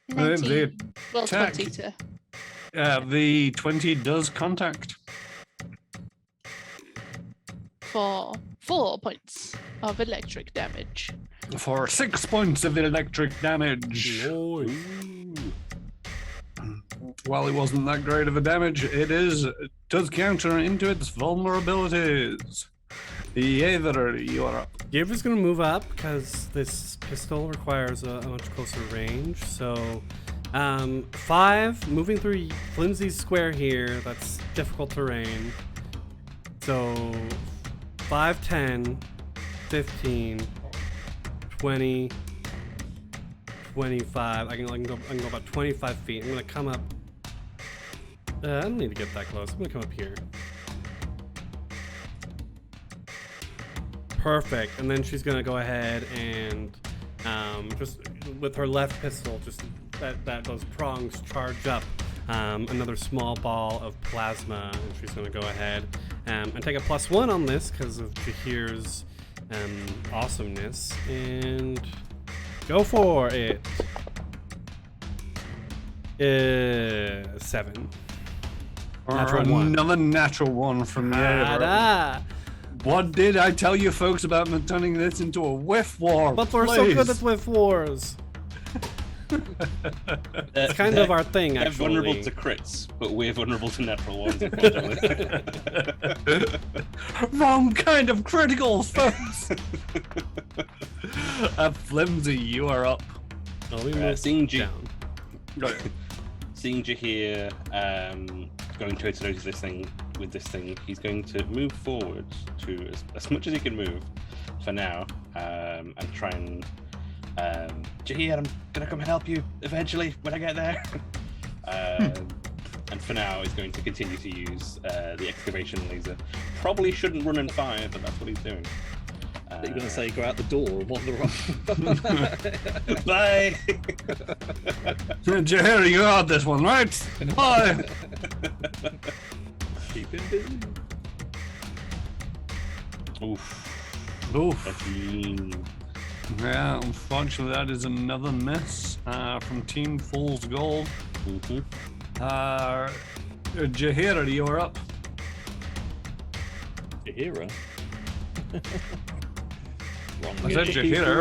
19.
The
Well,
attack.
20 to.
The 20 does contact.
For 4 points of electric damage.
For 6 points of electric damage. While it wasn't that great of a damage, it does counter into its vulnerabilities. Either you are up.
Gabriel's gonna move up because this pistol requires a much closer range. So, 5 moving through Flimsy's square here. That's difficult terrain. So, 5, 10, 15, 20, 25. I can go about 25 feet. I'm gonna come up. I don't need to get that close. I'm gonna come up here. Perfect. And then she's gonna go ahead and just with her left pistol, just that those prongs charge up another small ball of plasma, and she's going to go ahead and take a +1 on this because of Jahir's awesomeness, and go for it. 7. Natural 1.
Another natural 1 from there.
Ta-da!
What did I tell you folks about me turning this into a whiff war?
But we're so good at whiff wars. It's kind of our thing,
They're
actually.
vulnerable to crits, but we're vulnerable to natural ones, unfortunately.
Wrong kind of criticals, folks. Flimsy, you are up.
Oh, we moved
seeing
down.
Seeing Jahir going toe to toe with this thing, he's going to move forward to as much as he can move for now, and try and Jahir, I'm gonna come help you eventually when I get there. And for now, he's going to continue to use the excavation laser. Probably shouldn't run and fire, but that's what he's doing.
You're going to say go out the door and wander around.
Bye.
Jahir, you got this one, right? Bye.
Keep him busy.
Oof.
Oof.
13.
Yeah, unfortunately, that is another miss from Team Fool's Gold.
Mm-hmm.
Jahira, you're up.
Jahira? Wrong.
I said Jahira.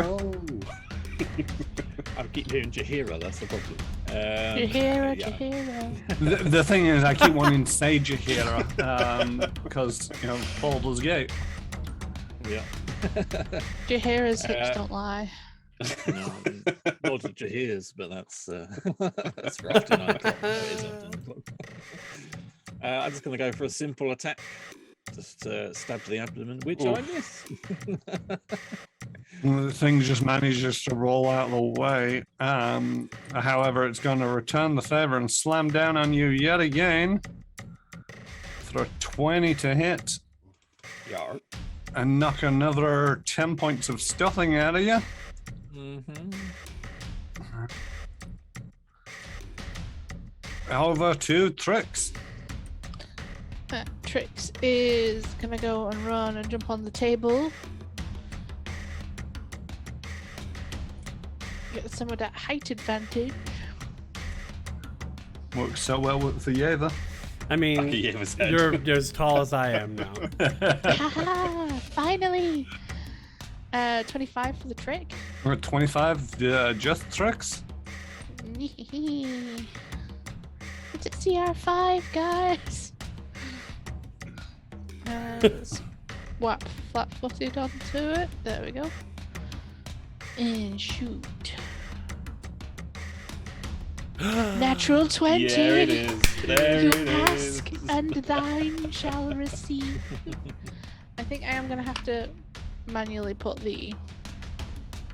I keep hearing Jahira, that's the problem.
Jahira,
yeah.
Jahira.
The thing is, I keep wanting to say Jahira because, you know, Baldur's Gate.
Yeah.
Jahira's hips don't lie.
No, not to Jahir's, but that's for after 9 o'clock. That is after 9 o'clock. I'm just going to go for a simple attack. Just stab to the abdomen, which I miss.
The thing just manages to roll out of the way. However, it's going to return the favor and slam down on you yet again. Throw 20 to hit.
Yeah.
And knock another 10 points of stuffing out of you.
Mm-hmm.
Over to Trix.
Trix is gonna go and run and jump on the table. Get some of that height advantage.
Works so well for Yeva.
I mean, you're as tall as I am now.
Haha, finally! 25 for the trick.
We're at 25, just Trix.
It's a CR5, guys. Whap flat-footed onto it. There we go. And shoot. Natural 20.
There it is. There
You
it
ask,
is.
and thine shall receive. I think I am gonna have to manually put the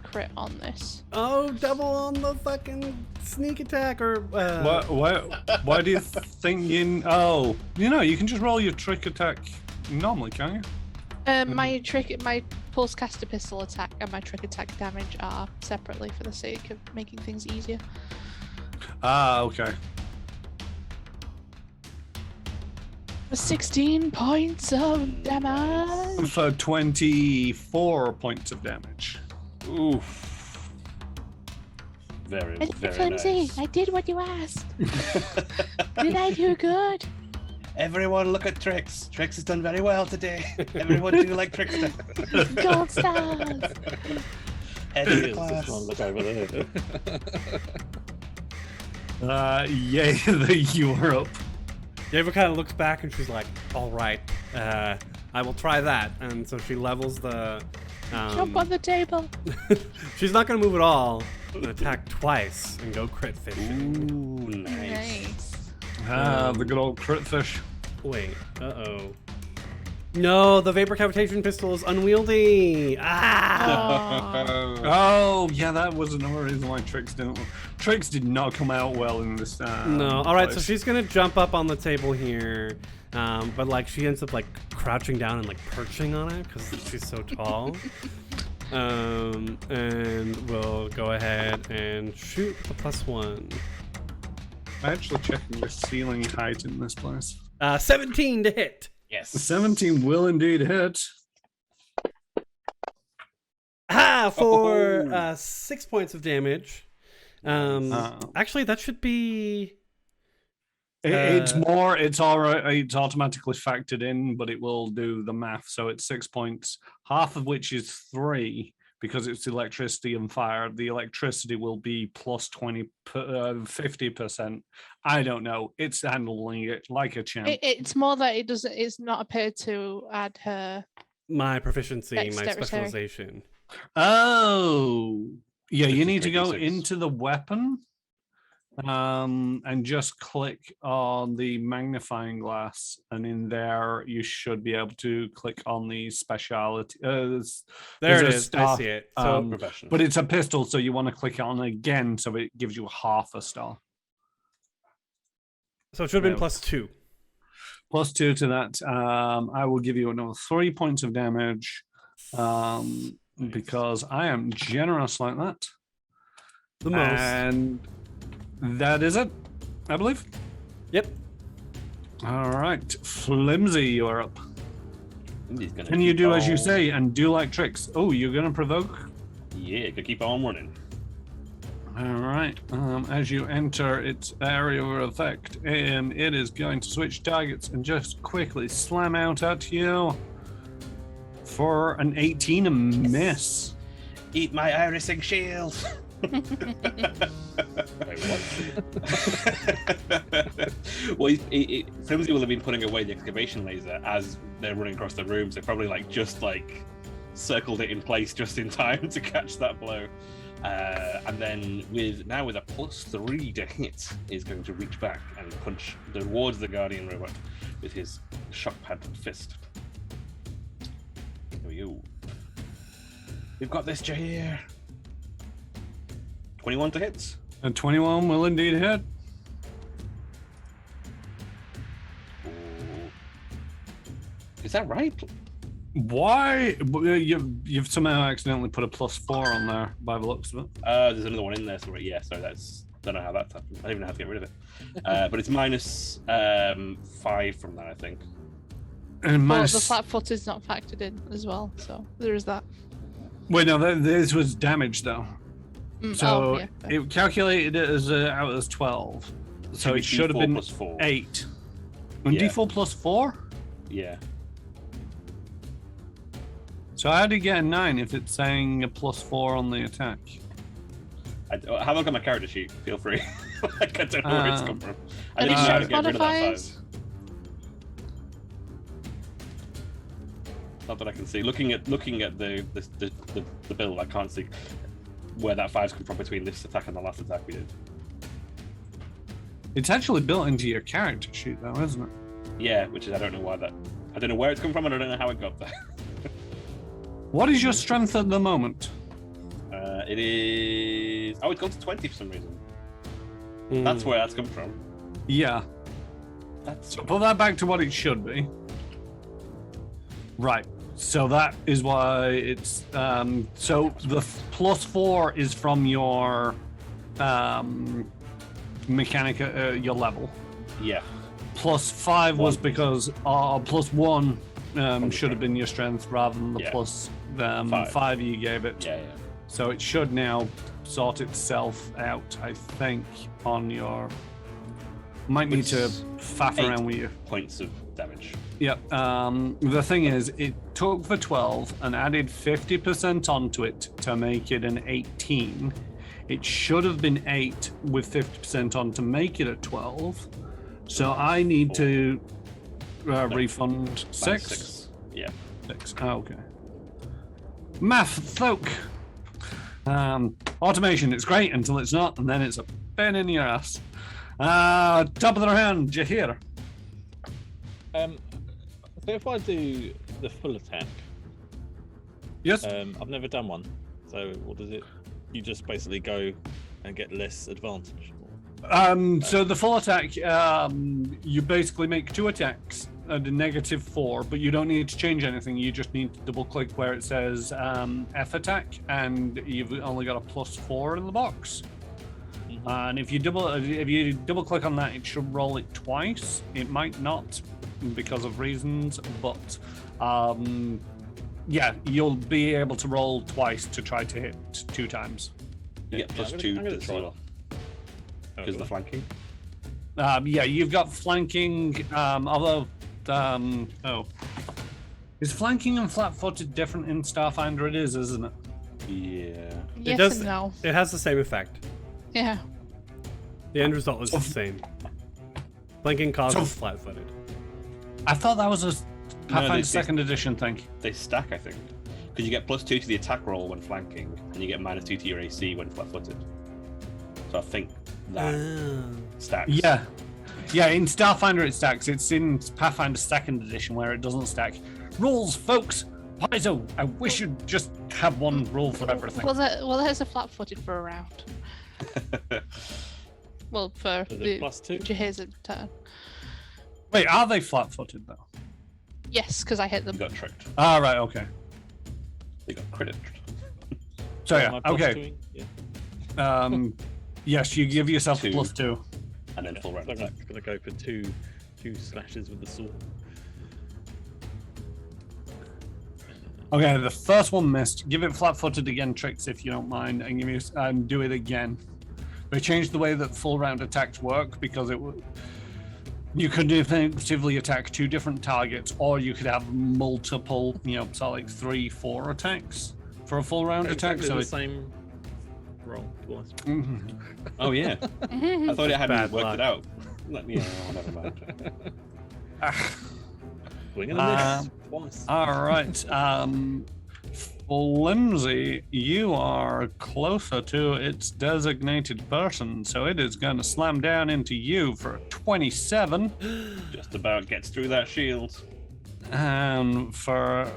crit on this.
Oh, double on the fucking sneak attack, or
Why do you think you... Oh, you know, you can just roll your trick attack normally, can't you?
My pulse caster pistol attack and my trick attack damage are separately for the sake of making things easier.
Ah, okay.
16 points of damage.
For 24 points of damage.
Oof. Very, very
Flimsy,
nice.
I did what you asked. Did I do good?
Everyone look at Trix. Trix has done very well today. Everyone do like Trickster.
Gold stars.
Head of the
Just
class.
want to look over there.
You are up.
Yeva kind of looks back and she's like, all right, I will try that. And so she levels the...
Jump on the table.
She's not going to move at all, but attack twice and go crit fishing.
Ooh, nice.
The good old crit fish.
Wait, uh-oh. No, the vapor cavitation pistol is unwieldy. Ah!
Oh, yeah, that was another reason why Trix didn't... Trix did not come out well in this
No, all right, so
place.
she's going to jump up on the table here. But like she ends up like crouching down and like perching on it because she's so tall. And we'll go ahead and shoot the +1.
actually checking the ceiling height in this place.
17 to hit.
Yes.
17 will indeed hit.
For 6 points of damage. Actually, that should be.
It's more. It's all right. It's automatically factored in, but it will do the math. So it's 6 points, half of which is 3 because it's electricity and fire. The electricity will be plus 50%. I don't know. It's handling it like a champ.
It's more that it doesn't. It's not appeared to add her.
My proficiency, my
Dexterity.
specialization.
Oh, yeah. You need to go
36.
into the weapon, and just click on the magnifying glass, and in there you should be able to click on the speciality.
There
there's
it
a
is.
star,
I see it. So,
Professional.
but it's a pistol, so you want to click on it again, so it gives you half a star.
so it should have been
Yeah.
+2.
Plus 2 to that. I will give you another 3 points of damage, because I am generous like that.
The most.
And that is it, I believe.
Yep.
All right, Flimsy, you're up.
He's gonna
Can you
keep
do as you
on-
say and do like tricks? Oh, you're gonna provoke.
Yeah, gonna keep on running.
All right. As you enter its area of effect, it is going to switch targets and just quickly slam out at you for an 18, a miss.
Eat my irising shield. Well, Flimsy will have been putting away the excavation laser as they're running across the room, so probably just circled it in place just in time to catch that blow. And then with a +3 to hit, is going to reach back and punch towards the Guardian robot with his shock pad fist. Here we go. We've got this, Jahir. 21 to hit.
And 21 will indeed hit.
Ooh. Is that right?
Why? You've somehow accidentally put a +4 on there by the looks of it.
There's another one in there, so yeah, so don't know how that's happened. I don't even know how to get rid of it. But it's -5 from that, I think.
And
But
minus...
the flat foot is not factored in as well, so there is that.
Wait, no, this was damage though. So
yeah.
it calculated it as out as 12. So it should have
D4
been
plus 4.
8. And
Yeah.
D4 plus 4?
Yeah.
So how do you get a 9 if it's saying a +4 on the attack?
Have a look at my character sheet. Feel free. I don't know where it's come from. I
Any
didn't know how to
strength
get rid of that
modifiers?
5. Not that I can see. Looking at the build, I can't see where that 5's come from between this attack and the last attack we did.
It's actually built into your character sheet though, isn't it?
Yeah, which is I don't know where it's come from and I don't know how it got there.
What is your strength at the moment?
It is. Oh, it's gone to 20 for some reason. That's where that's come from.
Yeah.
That's
So put that back to what it should be. Right. So that is why it's so the +4 is from your mechanica, your level.
yeah.
+5 was
One.
because +1 should have been your strength rather than the
Yeah.
plus
5.
5 you gave it.
Yeah.
So it should now sort itself out, I think, on your. Might need to faff
8
around with you.
points of damage.
Yep. The thing is, it took the 12 and added 50% onto it to make it an 18. It should have been 8 with 50% on to make it a 12. So I need to refund 6.
6. Yeah.
6. Oh, okay. Math, folk. Automation, it's great until it's not, and then it's a pain in your ass. Top of the round, Jahir.
So if I do the full attack,
Yes.
I've never done one. So what does it? You just basically go and get less advantage.
So the full attack, you basically make 2 attacks at a -4, but you don't need to change anything. You just need to double click where it says F attack, and you've only got a +4 in the box. And if you double click on that, it should roll it twice. It might not because of reasons, but yeah, you'll be able to roll twice to try to hit 2 times.
You get plus 2 to the roll. Because of the flanking.
Yeah, you've got flanking, although is flanking and flat-footed different in Starfinder? It is, isn't it?
Yeah.
Yes and no.
It has the same effect.
Yeah.
The end result is the same. Flanking causes flat-footed.
I thought that was a Pathfinder
they-
2nd edition thing.
They stack, I think. Because you get plus 2 to the attack roll when flanking, and you get minus 2 to your AC when flat-footed. So I think that stacks.
Yeah. Yeah, in Starfinder it stacks. It's in Pathfinder 2nd edition where it doesn't stack. Rules, folks! Paizo, I wish you'd just have one rule for everything.
Well, there's a flat-footed for a round. Well, for
Is it
the
plus 2?
Jahir's turn.
Wait, are they flat-footed though?
Yes, because I hit
You
them.
got tricked.
Ah, right, okay.
They got credit.
So
Am
yeah,
I plus
okay.
twoing? Yeah.
Yes, you give yourself
2.
plus 2.
And then full round
I'm
attack.
gonna go for two slashes with the sword.
Okay, the first one missed. Give it flat-footed again, Tricks, if you don't mind, and give me do it again. They changed the way that full round attacks work because you could effectively attack 2 different targets, or you could have multiple, so like 3, 4 attacks for a full round attack.
Exactly
So
the same roll twice.
Oh, yeah. I thought it hadn't
Bad
worked
luck.
it out. Yeah, never mind.
Swing and a miss twice.
all right, Flimsy, you are closer to its designated person, so it is going to slam down into you for a 27.
Just about gets through that shield.
And for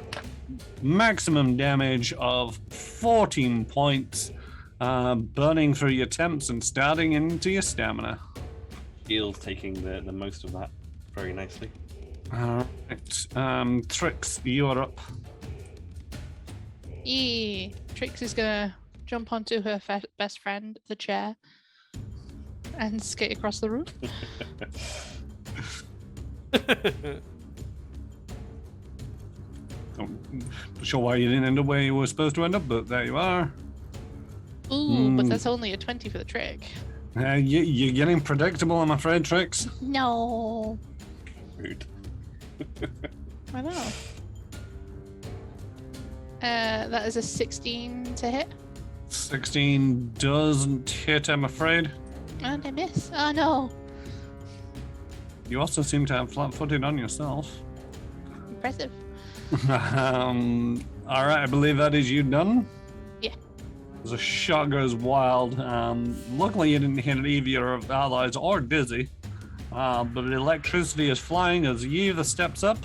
maximum damage of 14 points, burning through your temps and starting into your stamina.
Shield taking the most of that very nicely.
All right, Trix, you are up.
Yeah. Trix is gonna jump onto her best friend, the chair, and skate across the room.
Not sure why you didn't end up where you were supposed to end up, but there you are.
Ooh, but that's only a 20 for the trick.
You're getting predictable, I'm afraid, Trix.
No.
Rude.
I know. That is a 16 to hit.
16 doesn't hit, I'm afraid.
And I miss. Oh no.
You also seem to have flat-footed on yourself.
Impressive.
All right, I believe that is you done.
Yeah.
As a shot goes wild. Luckily, you didn't hit either of allies or Dizzy. But electricity is flying as Yeva steps up.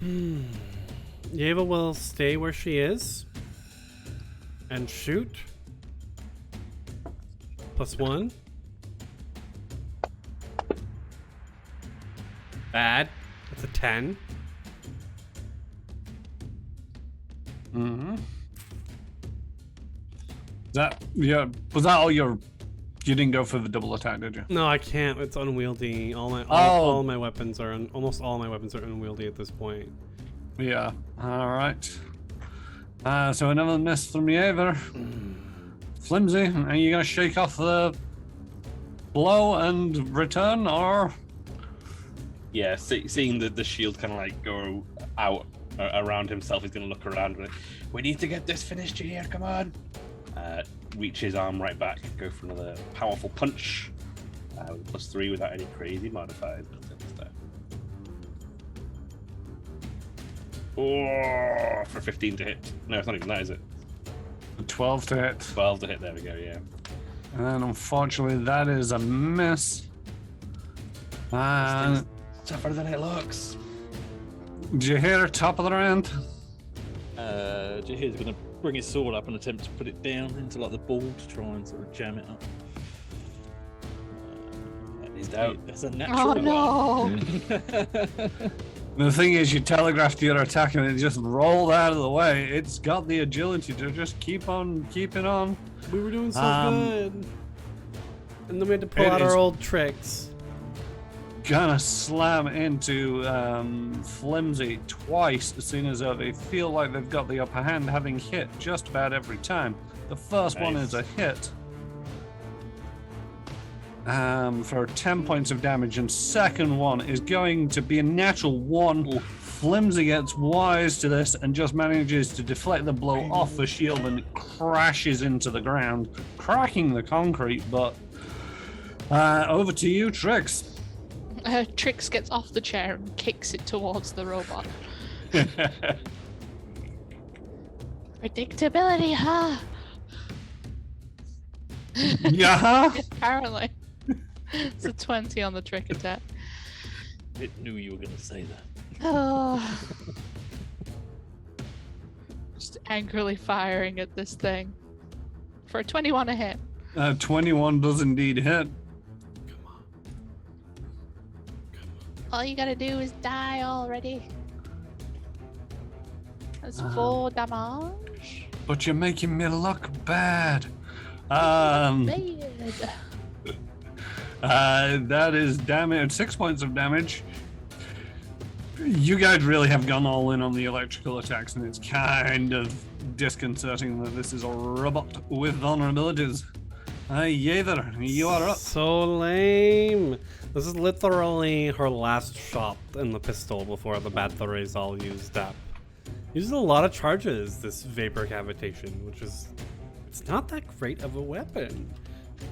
Yeva will stay where she is and shoot. +1. Bad. That's a 10.
Mm-hmm. Was that all your... You didn't go for the double attack, did you?
No, I can't. It's unwieldy. All my weapons are almost all my weapons are unwieldy at this point.
Yeah. All right. So another miss from Yeva. Flimsy, are you gonna shake off the blow and return, or?
Yeah, seeing the shield kind of like go out around himself, he's going to look around and we need to get this finished here, come on. Reach his arm right back, go for another powerful punch. With +3 without any crazy modifiers. Oh, for 15 to hit. No, it's not even that, is it?
12 to hit.
12 to hit, there we go, yeah.
And unfortunately, that is a miss. And
Tougher than it looks.
did you hear top of the round?
Jahir's going to bring his sword up and attempt to put it down into like the ball to try and sort of jam it up.
He's down.
That's a natural
Oh
one.
no.
The thing is, you telegraphed your attack and it just rolled out of the way. It's got the agility to just keep on keeping on.
We were doing so
Um,
good. And then we had to pull
It
out
is-
our old tricks.
Gonna slam into Flimsy twice as soon as they feel like they've got the upper hand, having hit just about every time. The first one
Nice.
is a hit for 10 points of damage, and second one is going to be a natural 1. Flimsy gets wise to this and just manages to deflect the blow off the shield and crashes into the ground, cracking the concrete. But over to you, Trix.
Trix gets off the chair and kicks it towards the robot. Predictability, huh?
Yeah.
Apparently. It's a 20 on the trick attack.
I knew you were going to say that.
Oh. Just angrily firing at this thing. For a 21 a hit.
21 does indeed hit.
All you gotta do is die already. That's 4 damage.
But you're making me look bad.
Bad.
That is damage. 6 points of damage. You guys really have gone all in on the electrical attacks, and it's kind of disconcerting that this is a robot with vulnerabilities. Yather, you are up.
So lame. This is literally her last shot in the pistol before the battery's all used up. Uses a lot of charges, this vapor cavitation, which is, it's not that great of a weapon.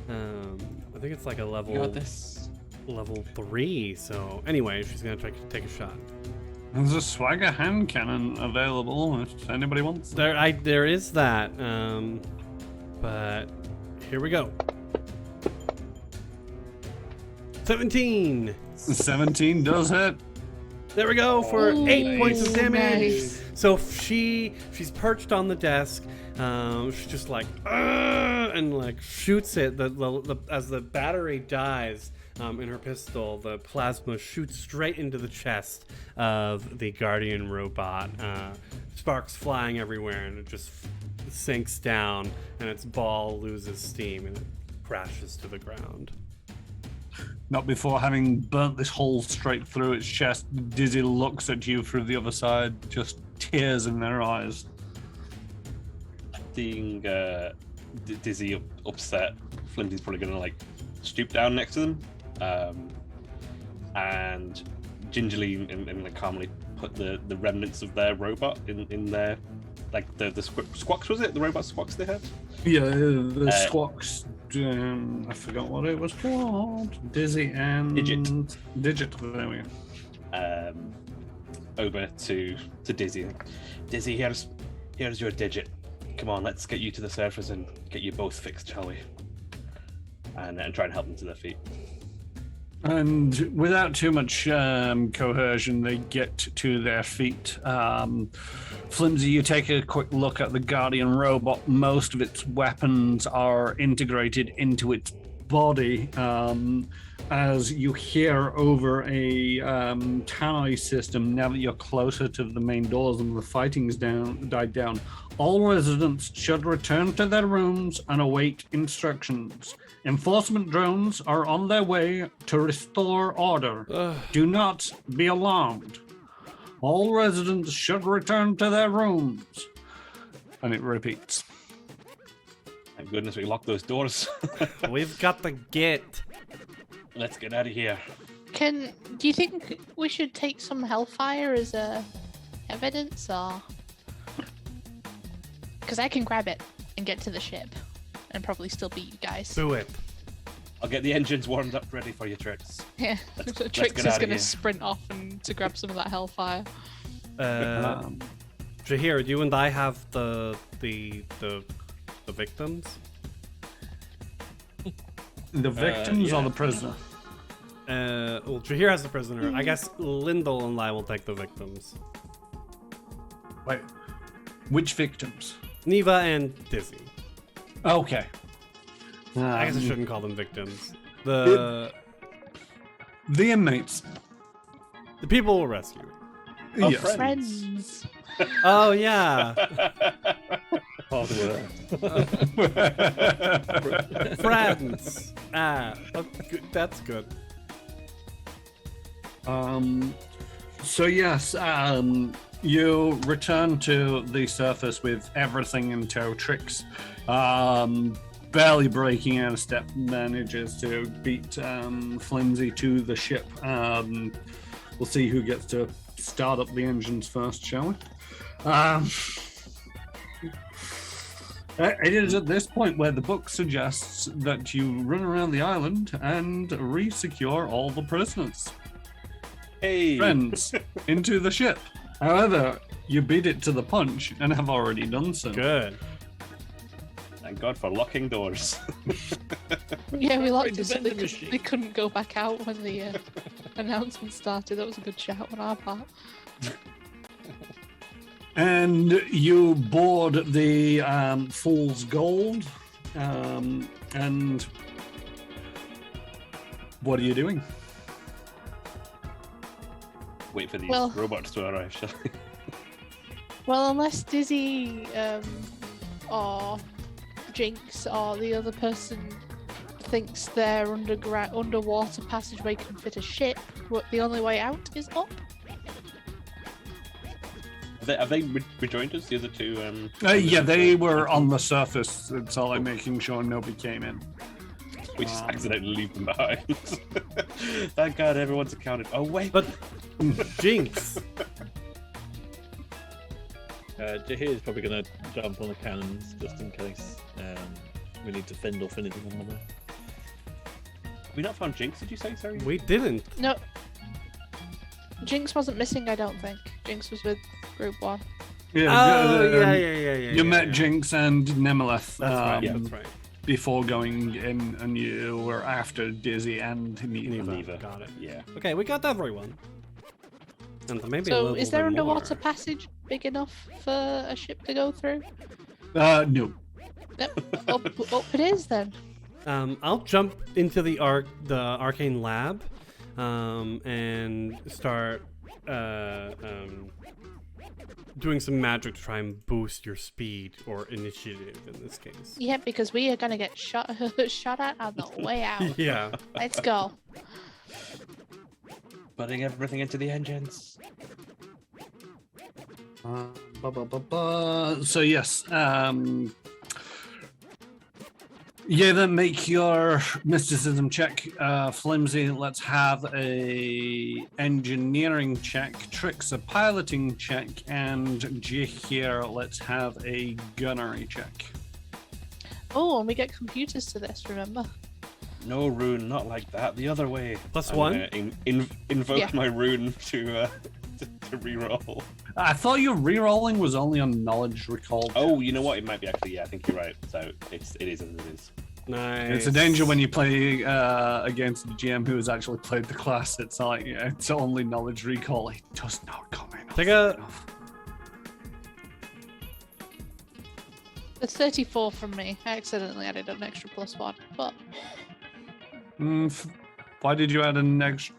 I think it's like a level
You got this.
level 3. So anyway, she's gonna try to take a shot.
There's a swagger hand cannon available if anybody wants.
There is that. But here we go. 17.
17 does hit.
There we go for 8 points of damage.
Nice.
So she's perched on the desk. She's just like, and like shoots it. As the battery dies in her pistol, the plasma shoots straight into the chest of the Guardian robot. Sparks flying everywhere, and it just sinks down, and its ball loses steam, and it crashes to the ground.
Not before having burnt this hole straight through its chest. Dizzy looks at you through the other side, just tears in their eyes.
Seeing Dizzy upset, Flimsy's probably gonna like stoop down next to them, and gingerly and like calmly put the remnants of their robot in their, like the squawks, was it? The robot squawks they had?
Yeah, the squawks. I forgot what it was called. Dizzy and
Digit.
Digit. There we go.
Over to Dizzy. Dizzy, here's your Digit. Come on, let's get you to the surface and get you both fixed, shall we? And try and help them to their feet.
And without too much coercion, they get to their feet. Flimsy, you take a quick look at the Guardian robot. Most of its weapons are integrated into its body. As you hear over a tannoy system, now that you're closer to the main doors and the fighting's died down, all residents should return to their rooms and await instructions. Enforcement drones are on their way to restore order. Do not be alarmed. All residents should return to their rooms. And it repeats.
Thank goodness we locked those doors.
We've got the git.
Let's get out of here.
Do you think we should take some hellfire as evidence, or? Because I can grab it and get to the ship, and probably still beat you guys.
Do it.
I'll get the engines warmed up ready for you, Trix.
Yeah,
Let's
Trix
get
is
outta
gonna
here.
sprint off and to grab some of that hellfire.
Jahir, you and I have the victims.
The victims or
yeah.
the prisoner?
Well, Jahir has the prisoner. I guess Lyndall and I will take the victims.
Wait, which victims?
Neva and Dizzy.
Okay.
I guess I shouldn't call them victims. The
inmates.
the people we'll rescue.
Oh,
Yes.
Friends.
Oh yeah,
Hard work.
friends. good. That's good.
So yes, you return to the surface with everything in tow. Tricks, barely breaking out a step, manages to beat Flimsy to the ship. We'll see who gets to start up the engines first, shall we? It is at this point where the book suggests that you run around the island and re-secure all the prisoners.
Hey,
Friends into the ship. However, you beat it to the punch and have already done so.
Good.
thank God for locking doors.
Yeah, we locked
the
it so
vending machine.
they couldn't go back out when the announcement started. That was a good shout on our part.
And you board the Fool's Gold. And what are you doing?
Wait for these
Well-
robots to arrive, shall we?
Well, unless Dizzy or Jinx or the other person thinks their underwater passageway can fit a ship, the only way out is up.
Have they rejoined us, the other two?
Yeah, they were on the surface. It's all I'm making sure nobody came in.
We just accidentally leave them behind. Thank God everyone's accounted. Oh, wait.
But Jinx.
Jahir is probably going to jump on the cannons just in case we need to fend off anything on the way.
Have we not found Jinx, did you say? Sorry.
We didn't.
No. Jinx wasn't missing, I don't think. Jinx was with Group 1.
Yeah,
Yeah.
You met Jinx and Nemeleth
That's right.
yeah.
That's right.
before going in, and you were after Dizzy and Neva.
Neva.
Got it.
Yeah.
Okay, we got everyone. And maybe a
So
little
is there
bit
underwater
more.
passage big enough for a ship to go through?
No.
Yep. up it is then.
I'll jump into the arcane lab, and start doing some magic to try and boost your speed or initiative in this case.
Yeah, because we are gonna get shot at on the way out.
Yeah.
Let's go.
Putting everything into the engines.
So yes, yeah, then make your mysticism check, Flimsy. Let's have a engineering check, Tricks a piloting check, and Jahir, let's have a gunnery check.
Oh, and we get computers to this, remember?
No rune, not like that. The other way.
Plus
I'm
one?
gonna invoke
Yeah.
my rune to reroll.
I thought your rerolling was only on knowledge recall.
Oh, you know what? It might be actually. Yeah, I think you're right. So it is as it is.
Nice.
It's a danger when you play against a GM who has actually played the class. It's like it's only knowledge recall. It does not come in.
Take a-
enough.
It's 34 from me. I accidentally added an extra +1, but
Why did you add an extra?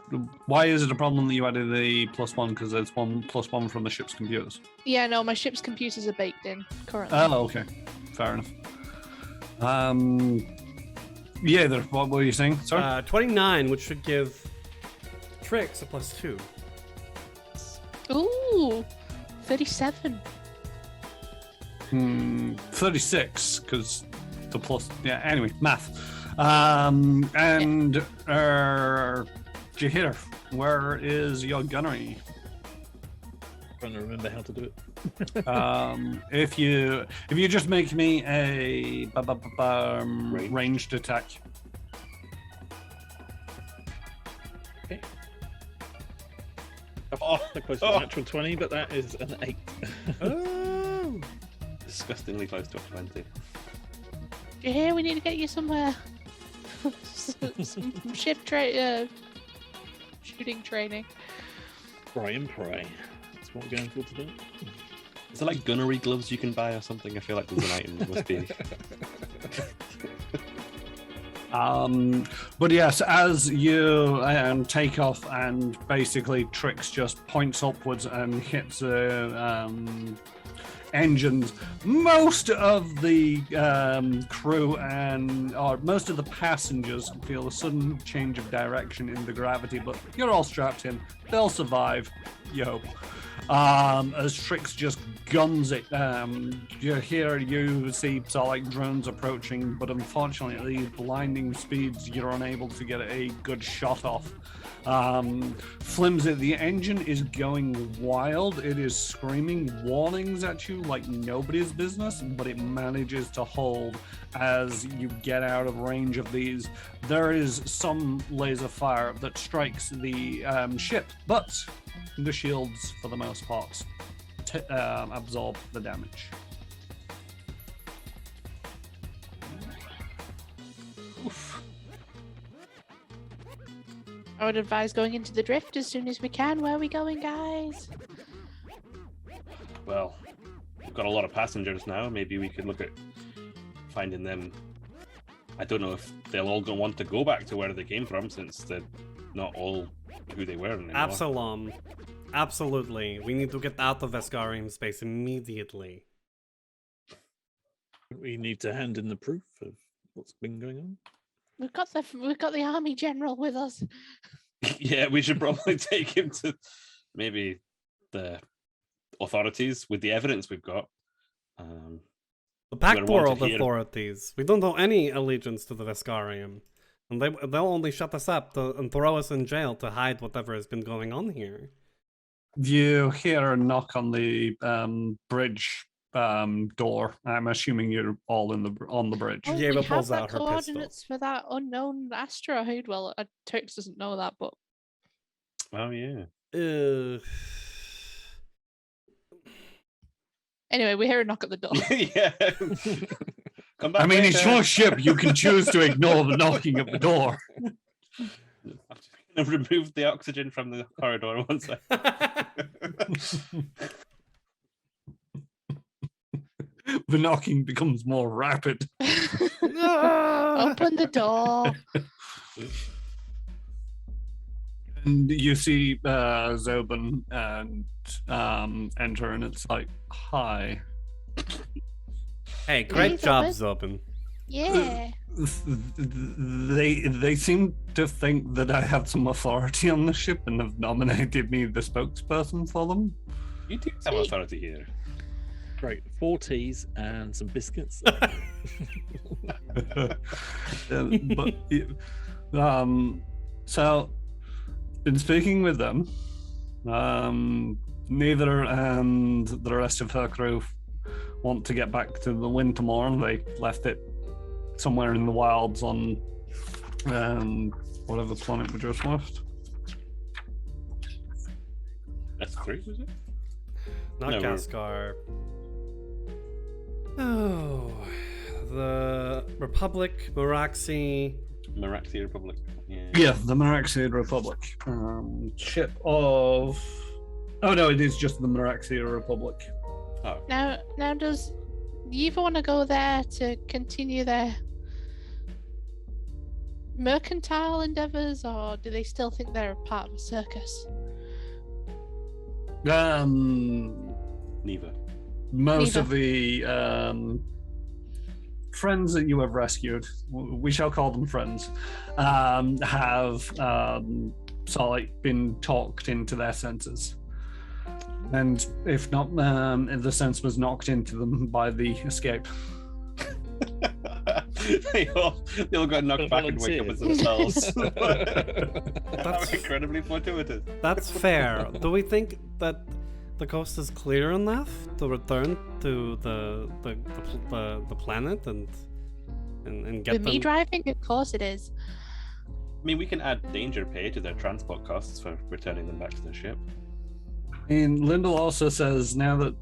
Why is it a problem that you added a +1? Because there's one +1 from the ship's computers.
yeah, no, my ship's computers are baked in currently.
Oh, okay, fair enough. Yeah, what were you saying? Sorry.
29, which should give Tricks a +2.
Ooh, 37.
36, because the plus. Yeah. Anyway, math. And Jahir, where is your gunnery?
Trying to remember how to do it.
If you just make me a ranged attack.
Okay.
Oh,
So close to a natural 20, but that is an 8.
Oh!
disgustingly close to a 20.
You hear? We need to get you somewhere. Some ship shooting training.
Pry and pray. That's what we're going for today.
Is there like gunnery gloves you can buy or something? I feel like there's an item. There must be.
But yes, as you take off and basically Trix just points upwards and hits the engines, most of the crew or most of the passengers feel a sudden change of direction in the gravity, but you're all strapped in. They'll survive, you hope. As Trix just guns it, you see Solid drones approaching, but unfortunately at these blinding speeds you're unable to get a good shot off. Flimsy, the engine is going wild. It is screaming warnings at you like nobody's business, but it manages to hold as you get out of range of these. There is some laser fire that strikes the ship, but the shields, for the most part, absorb the damage.
Oof.
I would advise going into the drift as soon as we can. Where are we going, guys?
Well, we've got a lot of passengers now. Maybe we could look at finding them. I don't know if they'll all want to go back to where they came from, since they're not all who they were anymore.
Absalom. Absolutely. We need to get out of Veskarium space immediately.
We need to hand in the proof of what's been going on.
We've got the army general with us.
Yeah, we should probably take him to maybe the authorities with the evidence we've got.
The Pact World authorities. We don't owe any allegiance to the Veskarium. And they'll only shut us up and throw us in jail to hide whatever has been going on here.
You hear a knock on the bridge door. I'm assuming you're all on the bridge.
Oh,
Yeva
we
pulls
have
out her
coordinates for that unknown asteroid. Well, Turks doesn't know that, but
Oh yeah.
anyway, we hear a knock at the door.
Yeah. Come back.
I mean, it's
later.
your ship. You can choose to ignore the knocking at the door.
I'm just gonna remove the oxygen from the corridor one second.
The knocking becomes more rapid.
Open the door.
And you see Zobin and enter, and it's like, hi.
Hey, great
Hey,
job,
Zobin.
Zobin.
Yeah.
They seem to think that I have some authority on the ship and have nominated me the spokesperson for them.
You do have authority here.
Great. 4 teas and some biscuits.
So, been speaking with them. Neither and the rest of her crew want to get back to the Wintermore. They left it somewhere in the wilds on whatever planet we just left.
That's 3, was it?
Not
No,
Gaskar. Oh, the Republic, Maraxi.
Maraxi Republic. Yeah.
Yeah, the Maraxian Republic. Ship of... Oh no, it is just the Maraxian Republic.
Oh.
Now, does Yeva want to go there to continue their mercantile endeavors, or do they still think they're a part of a circus?
Neither.
Most
Neither.
of the friends that you have rescued, we shall call them friends, have sort of like been talked into their senses. And if not, the sense was knocked into them by the escape.
they all got knocked back and wake up as themselves. That's incredibly fortuitous.
That's fair. Do we think that the coast is clear enough to return to the planet and get
With me
them?
driving, of course it is.
I mean, we can add danger pay to their transport costs for returning them back to their ship.
And Lyndall also says now that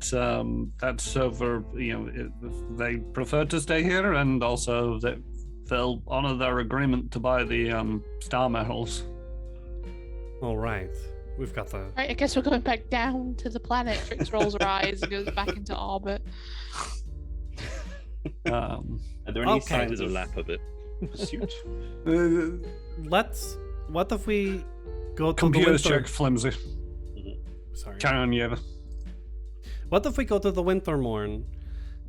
that's over, they prefer to stay here, and also that they'll honor their agreement to buy the star metals.
All right, we've got the.
Right, I guess we're going back down to the planet. Trix rolls her eyes and goes back into orbit.
Are there any
Okay.
signs
There's a
of
lap of it.
Pursuit.
What if we go to
Computers
the winter?
check flimsy.
Sorry.
Carry on, Yeva.
What if we go to the Wintermorn,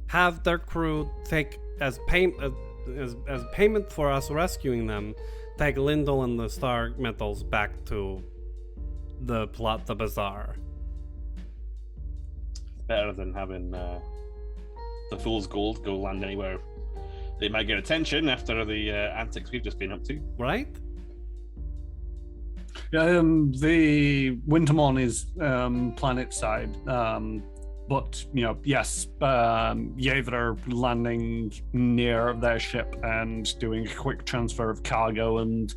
have their crew take as payment for us rescuing them, take Lyndall and the Star Metals back to the bazaar?
Better than having the fool's gold go land anywhere they might get attention after the antics we've just been up to.
Right?
The Wintermorn is planet side, but yes, Yeva are landing near their ship and doing a quick transfer of cargo, and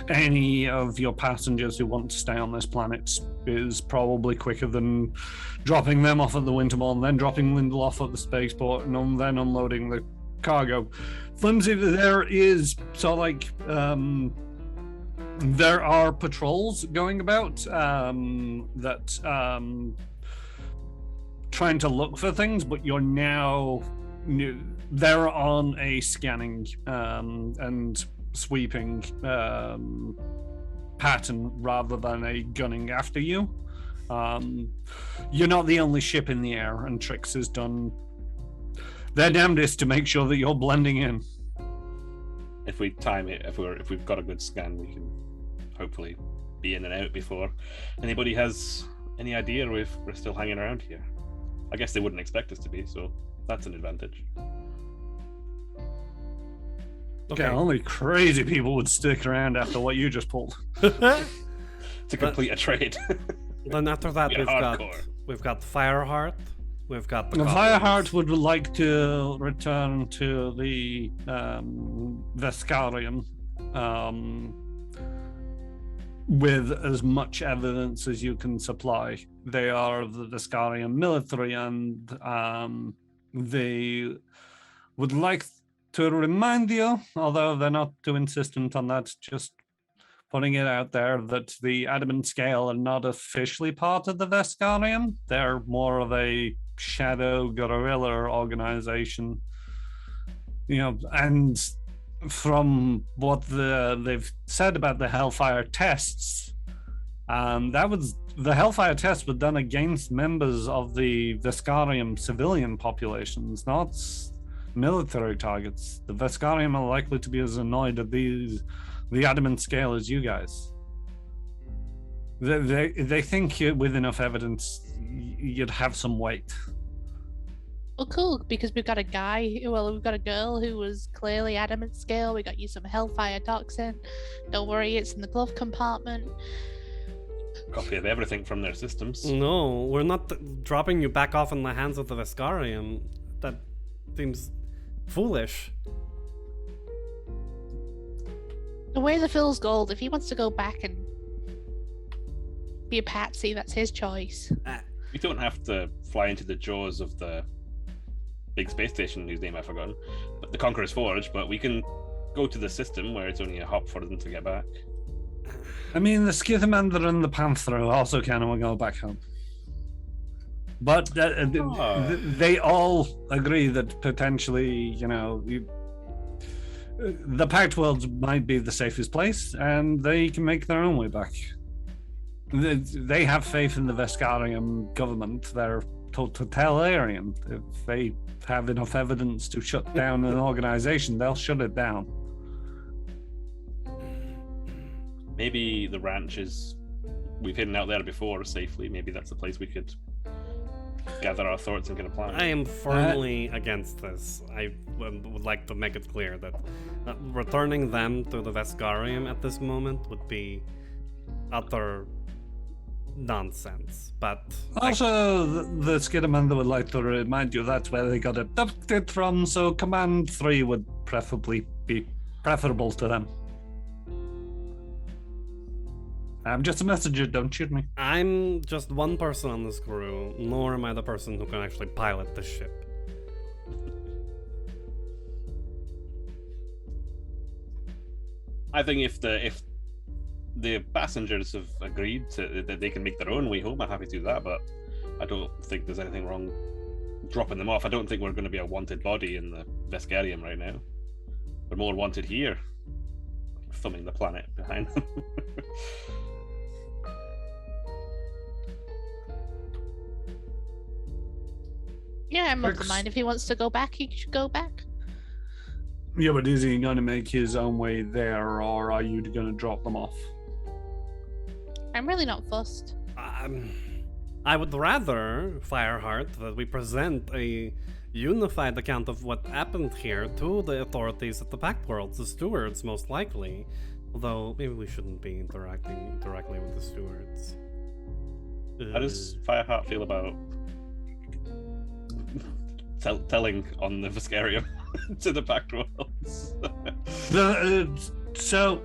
any of your passengers who want to stay on this planet is probably quicker than dropping them off at the Wintermorn, then dropping Lyndall off at the spaceport, and then unloading the cargo. Flimsy, there is there are patrols going about that trying to look for things, but you're now they're on a scanning and sweeping pattern rather than a gunning after you. You're not the only ship in the air, and Trix has done their damnedest to make sure that you're blending in.
If we time it, if we've got a good scan, we can hopefully be in and out before anybody has any idea we're still hanging around here. I guess they wouldn't expect us to be, so that's an advantage.
Okay, only crazy people would stick around after what you just pulled.
To complete a trade.
Then after that,
We're
we've got Fireheart. We've got the
Fireheart would like to return to the Veskarium with as much evidence as you can supply. They are the Veskarium military, and they would like to remind you, although they're not too insistent on that, just putting it out there, that the Adamant Scale are not officially part of the Veskarium. They're more of a shadow guerrilla organization, and from what they've said about the Hellfire tests, the Hellfire tests were done against members of the Veskarium civilian populations, not military targets. The Veskarium are likely to be as annoyed at the Adamant Scale as you guys. They think with enough evidence you'd have some weight.
Well, cool, because we've got a girl who was clearly Adamant Scale. We got you some Hellfire toxin. Don't worry, it's in the glove compartment.
Copy of everything from their systems.
No, we're not dropping you back off in the hands of the Veskarium. That seems foolish.
Away the Phil's gold. If he wants to go back and be a patsy, that's his choice.
We don't have to fly into the jaws of the big space station whose name I've forgotten, but the Conqueror's Forge, but we can go to the system where it's only a hop for them to get back.
I mean, the Skithamander and the Panther also kind of want to go back home. But they all agree that potentially, the Pact Worlds might be the safest place, and they can make their own way back. They have faith in the Veskarium government. They're totalitarian. If they have enough evidence to shut down an organization, they'll shut it down.
Maybe the ranch we've hidden out there before safely. Maybe that's the place we could gather our thoughts and get a plan.
I am firmly against this. I would like to make it clear that returning them to the Veskarium at this moment would be utter nonsense. But
also, the Skidamander would like to remind you that's where they got abducted from, so Command 3 would preferably be preferable to them. I'm just a messenger, don't shoot me.
I'm just one person on this crew, nor am I the person who can actually pilot the ship.
I think if the passengers have agreed that they can make their own way home, I'm happy to do that, but I don't think there's anything wrong dropping them off. I don't think we're going to be a wanted body in the Veskarium right now. We're more wanted here. Thumbing the planet behind them.
Yeah, I'm of the
Rex-
mind. If he wants to go back, he should go back.
Yeah, but is he going to make his own way there, or are you going to drop them off?
I'm really not fussed.
I would rather, Fireheart, that we present a unified account of what happened here to the authorities at the Pact Worlds, the stewards, most likely. Although, maybe we shouldn't be interacting directly with the stewards.
How does Fireheart feel about telling on the Veskarium to the Pact Worlds?
So,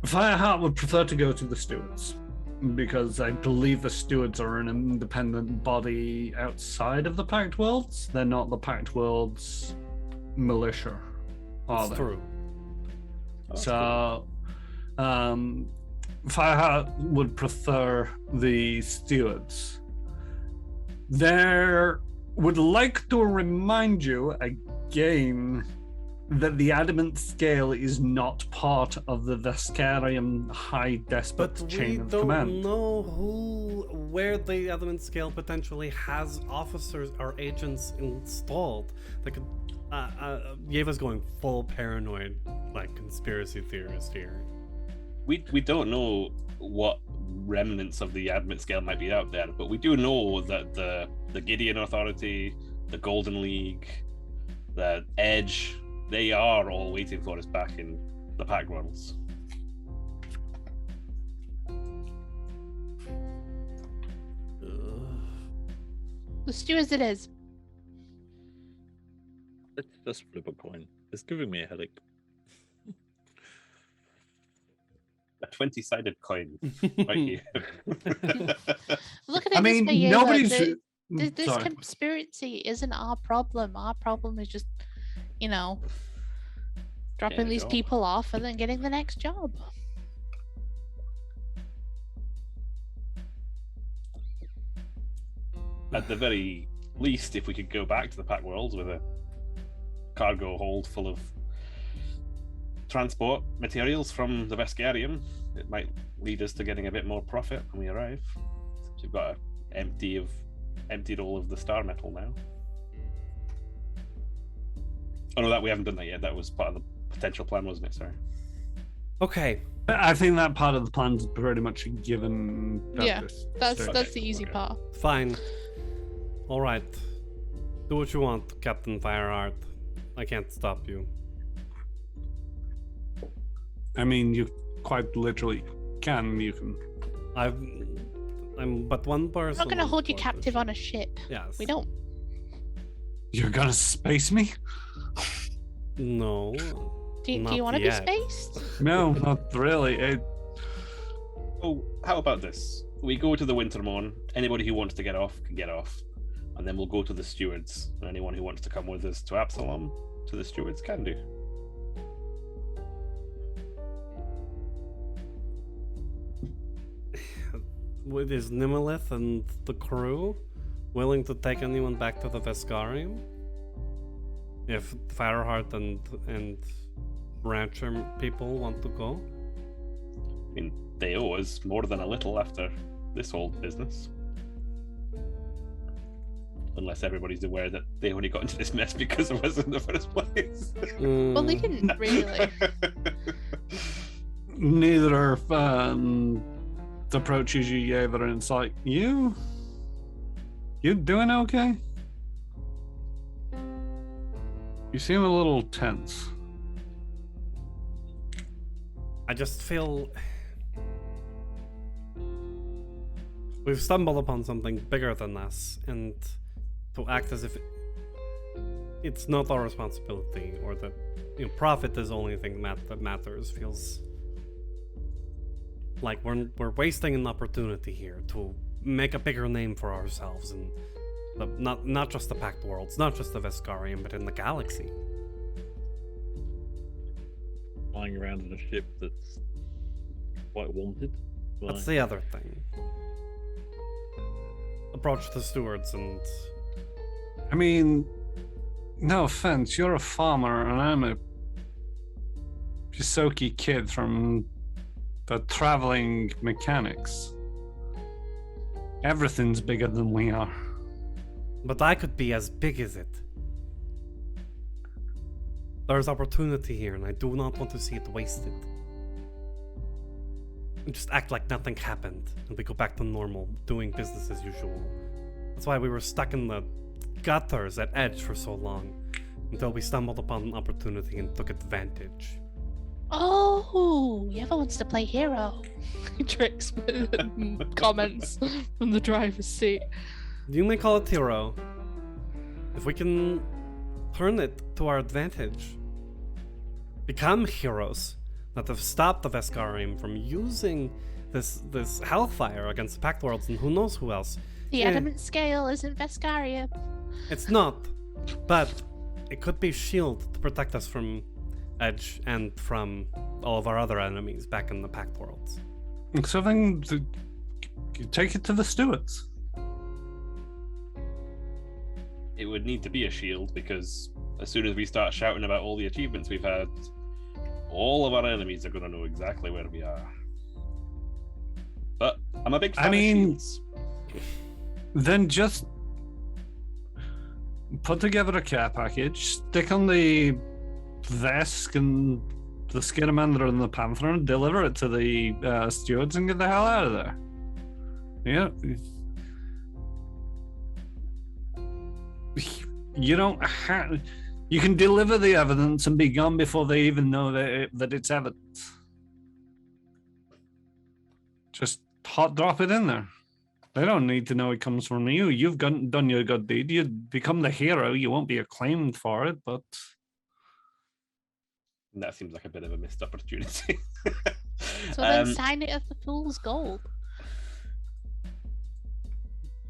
Fireheart would prefer to go to the stewards, because I believe the stewards are an independent body outside of the Pact Worlds. They're not the Pact Worlds militia, are
It's
they?
true.
So, Fireheart would prefer the stewards. There would like to remind you again that the adamant scale is not part of the Veskarium High Despot
But we
chain of
don't
command.
know where the adamant scale potentially has officers or agents installed. That could. Yeva's going full paranoid, like conspiracy theorist here.
We don't know what remnants of the admit scale might be out there, but we do know that the Gideon Authority, the Golden League, the Edge, they are all waiting for us back in the Pact Worlds.
The stewards it is.
Let's just flip a coin. It's giving me a headache.
A 20-sided coin right here.
Look at it
I mean,
this way, Yeva,
nobody's.
This
Sorry.
conspiracy isn't our problem. Our problem is just, dropping
Getting a
these
job.
people off and then getting the next job.
At the very least, if we could go back to the Pact Worlds with a cargo hold full of transport materials from the Veskarium, it might lead us to getting a bit more profit when we arrive. Since we've got emptied all of the star metal now. Oh no, that we haven't done that yet. That was part of the potential plan, wasn't it? Sorry.
Okay,
I think that part of the plan's pretty much a given.
Yeah,
purpose.
That's
So-
the easy
okay.
part.
fine. All right. Do what you want, Captain Fireheart. I can't stop you.
I mean, you quite literally can. You can.
I'm but one person.
We're not going to
on
hold you
board the
captive
ship.
on a ship.
Yes.
We don't.
You're gonna space me?
No.
Do you
Not
want to be
yet.
spaced?
No, not really.
Oh, how about this? We go to the Wintermorn. Anybody who wants to get off can get off, and then we'll go to the stewards. And anyone who wants to come with us to Absalom, to the stewards, can do.
Is Nimilith and the crew willing to take anyone back to the Veskarium? If Fireheart and Rancher people want to go?
I mean, they owe us more than a little after this whole business. Unless everybody's aware that they only got into this mess because of us in the first place.
Well, they
Mm,
didn't really.
Neither approaches you, Yeva, and it's like, you doing okay? You seem a little tense.
I just feel we've stumbled upon something bigger than us, and to act as if it's not our responsibility, or that profit is the only thing that matters, feels like we're wasting an opportunity here to make a bigger name for ourselves, and not just the Pact Worlds, not just the Veskarium, but in the galaxy.
Flying around in a ship that's quite wanted.
That's the other thing. Approach the stewards and
I mean, No offense, you're a farmer and I'm a Pisoki kid from the traveling mechanics. Everything's bigger than we are.
But I could be as big as it. There's opportunity here, and I do not want to see it wasted. And just act like nothing happened, and we go back to normal, doing business as usual. That's why we were stuck in the gutters at Edge for so long, until we stumbled upon an opportunity and took advantage.
Oh, Yeva wants to play hero. Tricks comments from the driver's seat.
You may call it hero. If we can turn it to our advantage, become heroes that have stopped the Veskarium from using this hellfire against the Pact Worlds and who knows who else.
The adamant scale isn't Veskarium.
It's not, but it could be shield to protect us from Edge and from all of our other enemies back in the Pact Worlds.
So then, take it to the stewards.
It would need to be a shield because as soon as we start shouting about all the achievements we've had, all of our enemies are going to know exactly where we are. But I'm a big fan of shields.
Then just put together a care package, stick on the Vesk and the Skidamander and the Panther and deliver it to the stewards and get the hell out of there. Yeah. You don't have... You can deliver the evidence and be gone before they even know that it's evidence. Just hot drop it in there. They don't need to know it comes from you. You've done your good deed. You become the hero. You won't be acclaimed for it, but...
That seems like a bit of a missed opportunity.
So then sign it as the fool's gold.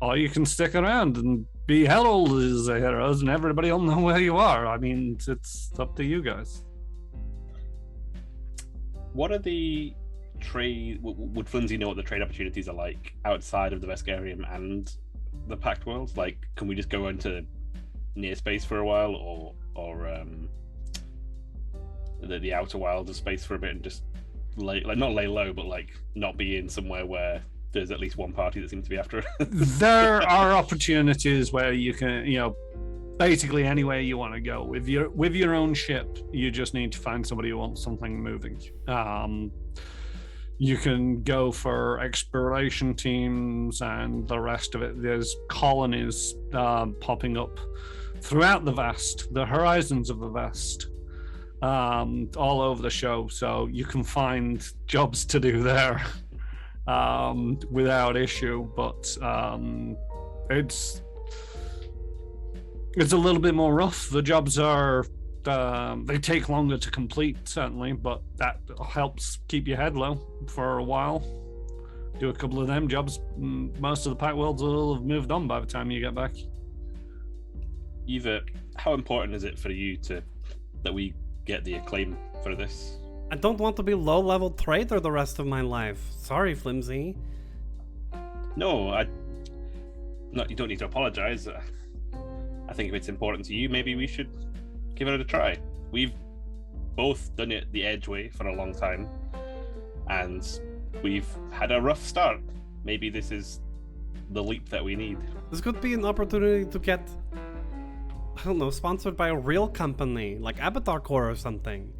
Or you can stick around and be heralded as the heroes and everybody will know where you are. I mean, it's up to you guys.
What are the trade... Would Flimsy know what the trade opportunities are like outside of the Veskarium and the Pact Worlds? Like, can we just go into near space for a while or the outer wilds of space for a bit and just not lay low, but like not be in somewhere where there's at least one party that seems to be after it?
There are opportunities where you can, basically anywhere you want to go with your own ship. You just need to find somebody who wants something moving. You can go for exploration teams and the rest of it. There's colonies popping up throughout the horizons of the vast, all over the show. So you can find jobs to do there without issue, but it's a little bit more rough. The jobs are they take longer to complete, certainly, but that helps keep your head low for a while. Do a couple of them jobs, most of the Pact Worlds will have moved on by the time you get back.
Eva, how important is it for you that we get the acclaim for this?
I don't want to be low-level trader the rest of my life. Sorry, Flimsy.
No, you don't need to apologize. I think if it's important to you, maybe we should give it a try. We've both done it the Edge way for a long time, and we've had a rough start. Maybe this is the leap that we need.
This could be an opportunity to get, I don't know, sponsored by a real company, like Avatar Corps or something.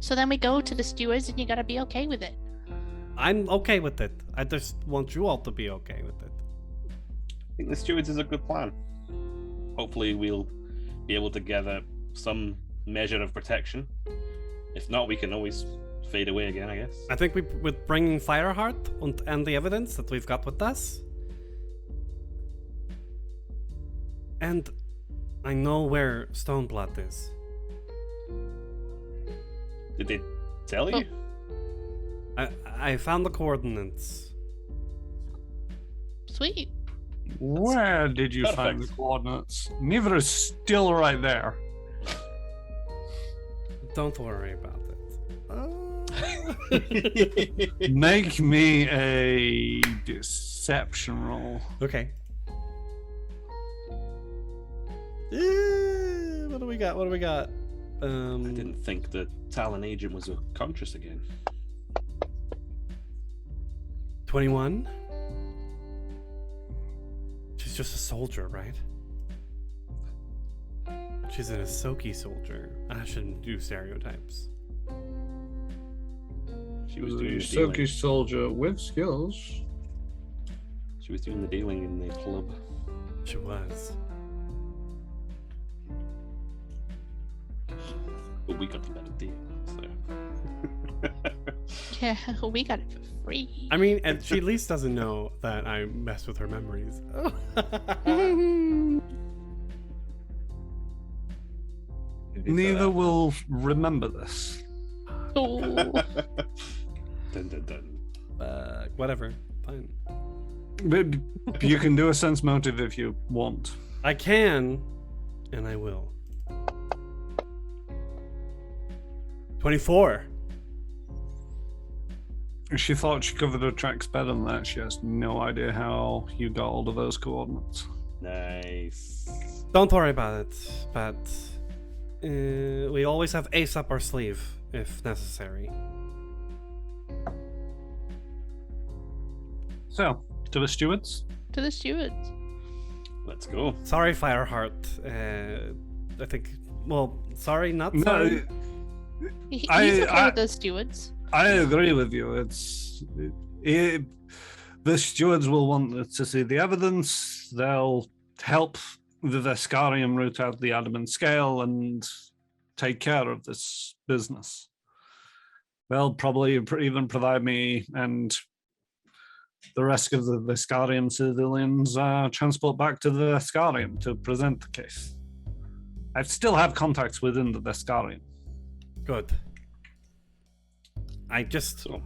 So then we go to the stewards and you gotta be okay with it.
I'm okay with it. I just want you all to be okay with it.
I think the stewards is a good plan. Hopefully we'll be able to gather some measure of protection. If not, we can always fade away again, I guess.
I think with bringing Fireheart and the evidence that we've got with us, and I know where Stoneblood is.
Did they tell you?
I found the coordinates.
Sweet.
Where did you find the coordinates? Neither is still right there.
Don't worry about it.
Make me a deception roll.
Okay. What do we got?
I didn't think the Talon agent was conscious again.
21. She's just a soldier, right? She's an Ahsoki soldier. I shouldn't do stereotypes.
She was doing the
Soki
dealing.
soldier with skills.
She was doing the dealing in the club.
She was.
But we got the better deal, so.
Yeah, we got it for free.
I mean, and she at least doesn't know that I mess with her memories.
Neither will remember this.
Oh.
Dun, dun, dun.
Whatever. Fine.
But you can do a sense motive if you want.
I can, and I will. 24.
She thought she covered her tracks better than that. She has no idea how you got all of those coordinates.
Nice.
Don't worry about it, but we always have ace up our sleeve if necessary.
So, to the stewards.
To the stewards.
Let's go.
Sorry, Fireheart. I think. Well, sorry, not
No,
sorry.
He's
I-
okay with the stewards.
I agree with you. The stewards will want to see the evidence. They'll help the Veskarium root out the adamant scale and take care of this business. They'll probably even provide me and the rest of the Veskarium civilians transport back to the Veskarium to present the case. I still have contacts within the Veskarium.
Good. I just.
So,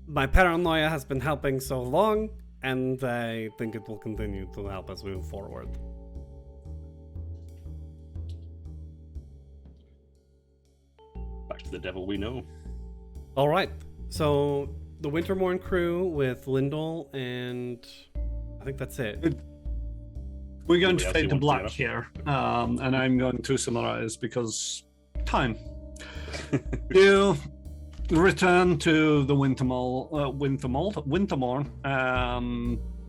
My paranoia has been helping so long, and I think it will continue to help us move forward.
back to the devil we know.
All right. So the Wintermorn crew with Lyndall, and I think that's it.
We're going
Anybody
to
else
fade
you
to
want
black
to
here, and I'm going to summarize because time. You return to the Wintermorn.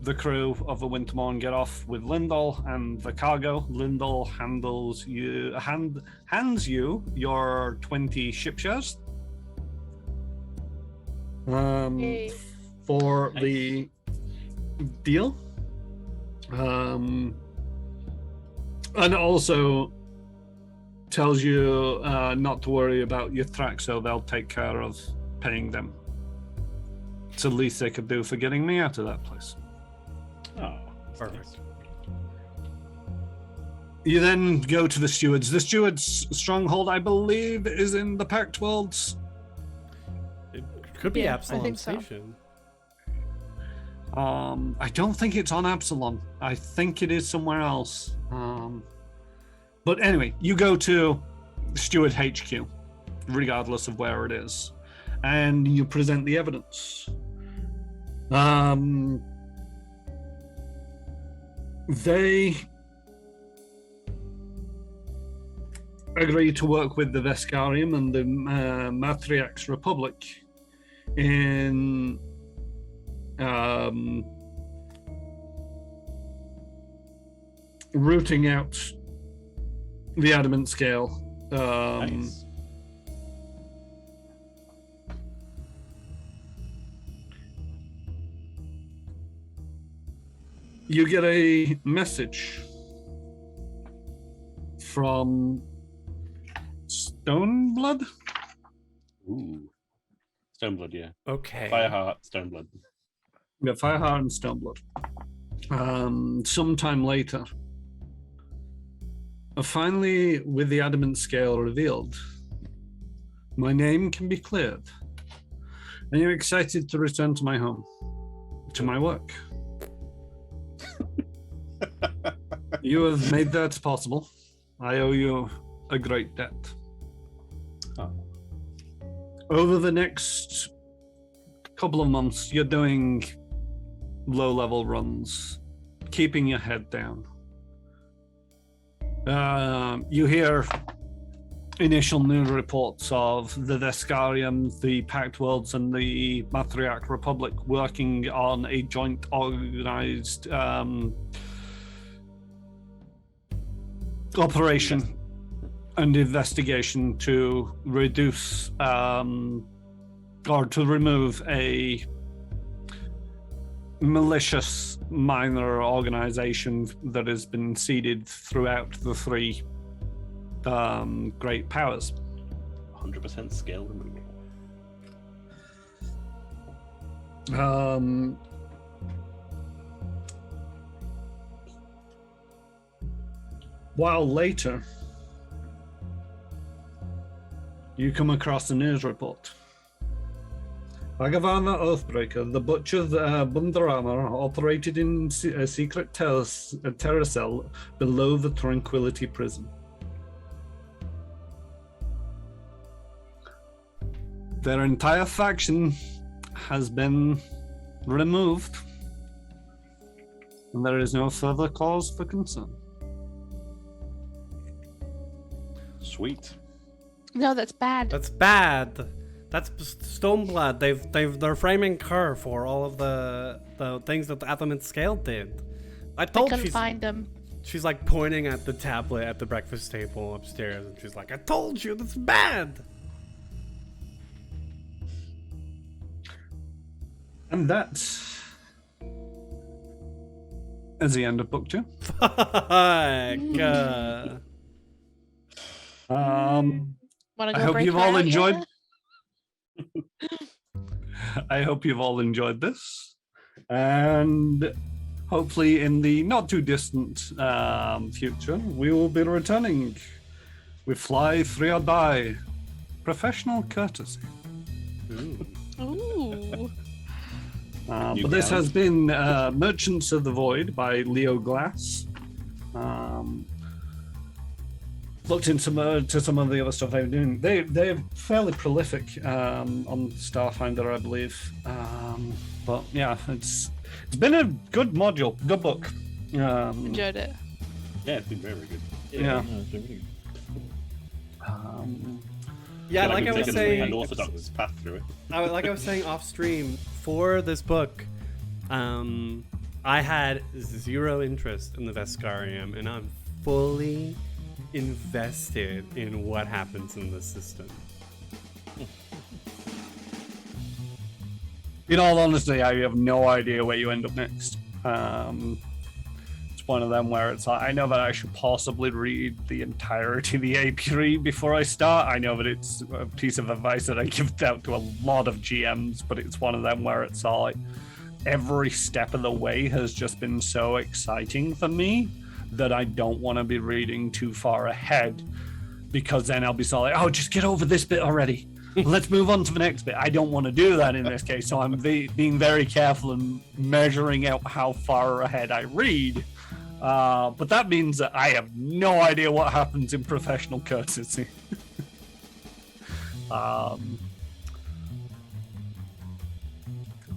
The crew of the Wintermorn get off with Lyndall and the cargo. Lyndall hands you your 20 ship shares
Yay.
for
Nice.
the deal. And also tells you not to worry about your track, so they'll take care of paying them. It's the least they could do for getting me out of that place.
Oh,
Perfect.
You then go to the stewards. The stewards' stronghold, I believe, is in the Pact Worlds.
It could be
Yeah, I
Absalom
think so.
Station.
I don't think it's on Absalom. I think it is somewhere else. But anyway, you go to Steward HQ, regardless of where it is, and you present the evidence. They agree to work with the Veskarium and the Matriarch's Republic in rooting out the adamant scale.
nice.
You get a message from Stoneblood.
Ooh. Stoneblood, yeah.
Okay.
Fireheart, Stoneblood.
Yeah, Fireheart and Stoneblood. Sometime later, finally, with the adamant scale revealed, my name can be cleared. And you're excited to return to my home, to my work. You have made that possible. I owe you a great debt.
Oh.
Over the next couple of months, you're doing low-level runs, keeping your head down. You hear initial news reports of the Veskarium, the Pact Worlds, and the Matriarch Republic working on a joint organized operation and investigation to reduce or to remove a malicious minor organization that has been seeded throughout the three great powers.
100% scale removal.
While later, you come across a news report. Agavana Oathbreaker, the Butcher Bundarama, operated in a secret terror cell below the Tranquility Prison. Their entire faction has been removed, and there is no further cause for concern.
Sweet.
No, that's bad.
That's bad. That's Stoneblood. They're framing her for all of the things that the Atomid Scale did. I
I
told
couldn't find them.
she's like pointing at the tablet at the breakfast table upstairs, and she's like, "I told you, that's bad."
And that is the end of book 2.
Fuck.
Wanna
I
go
hope
break
you've
her
all
out,
enjoyed.
yeah?
I hope you've all enjoyed this, and hopefully, in the not too distant future, we will be returning with Fly 3 or Die, professional courtesy.
Ooh.
But this has been Merchants of the Void by Leo Glass. Looked into some of the other stuff they've been doing. They're fairly prolific on Starfinder, I believe. But yeah, it's been a good module, good book.
Enjoyed it.
Yeah, it's been very, very good.
Yeah.
No, it's been really good.
Yeah,
Feel
like I
we've
was
taken
saying,
an orthodox path through it.
like I was saying off stream, for this book, I had zero interest in the Veskarium, and I'm fully invested in what happens in the system.
In all honesty, I have no idea where you end up next. It's one of them where it's like, I know that I should possibly read the entirety of the AP before I start. I know that it's a piece of advice that I give out to a lot of GMs, but it's one of them where it's all like, every step of the way has just been so exciting for me that I don't want to be reading too far ahead, because then I'll be so like, oh, just get over this bit already. Let's move on to the next bit. I don't want to do that in this case, so I'm being very careful and measuring out how far ahead I read. But that means that I have no idea what happens in professional courtesy. But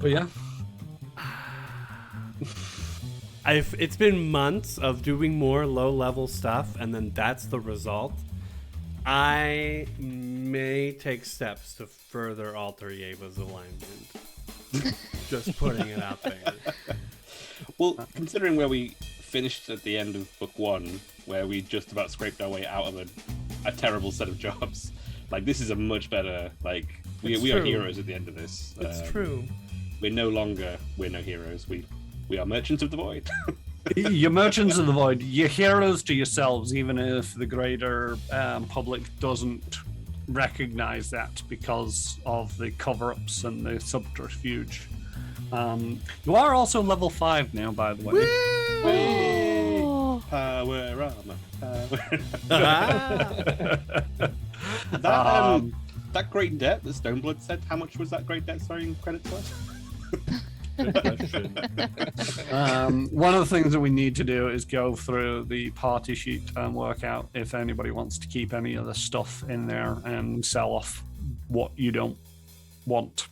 yeah.
It's been months of doing more low-level stuff, and then that's the result. I may take steps to further alter Yeva's alignment. Just putting it out there.
Well, considering where we finished at the end of book 1, where we just about scraped our way out of a terrible set of jobs, like, this is a much better, like, we are
true.
heroes at the end of this.
It's true.
We're no heroes. We are merchants of the void.
You're merchants of the void. You're heroes to yourselves, even if the greater public doesn't recognize that because of the cover-ups and the subterfuge. You are also level 5 now, by the way.
Oh.
Power armor. That great debt that Stoneblood said, how much was that great debt? Sorry, in credits worth?
Good question.
One of the things that we need to do is go through the party sheet and work out if anybody wants to keep any of the stuff in there and sell off what you don't. want.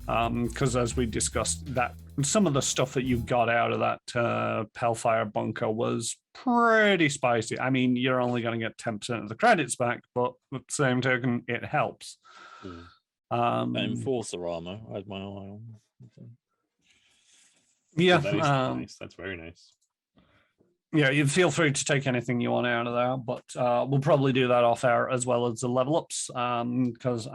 Because as we discussed, that some of the stuff that you got out of that Hellfire bunker was pretty spicy. I mean, you're only going to get 10% of the credits back, but at the same token, it helps.
Enforcer armor, I had my eye on.
Yeah,
that is nice. That's very nice.
Yeah, you feel free to take anything you want out of there, but we'll probably do that off air as well as the level ups, because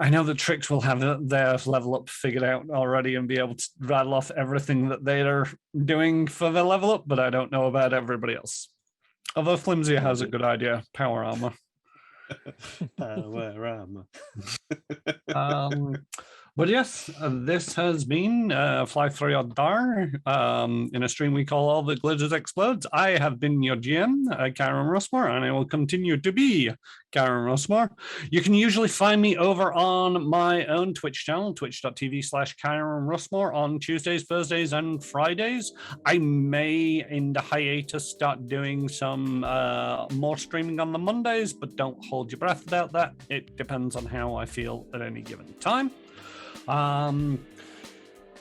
I know that Trix will have their level up figured out already and be able to rattle off everything that they're doing for the level up, but I don't know about everybody else. Although Flimsy has a good idea, power armor.
Power armor.
But yes, this has been Fly Through Your Dar. In a stream we call All the Glitters Explodes. I have been your GM, Karen Russmore, and I will continue to be Karen Russmore. You can usually find me over on my own Twitch channel, twitch.tv/Karen Russmore, on Tuesdays, Thursdays, and Fridays. I may, in the hiatus, start doing some more streaming on the Mondays, but don't hold your breath about that. It depends on how I feel at any given time.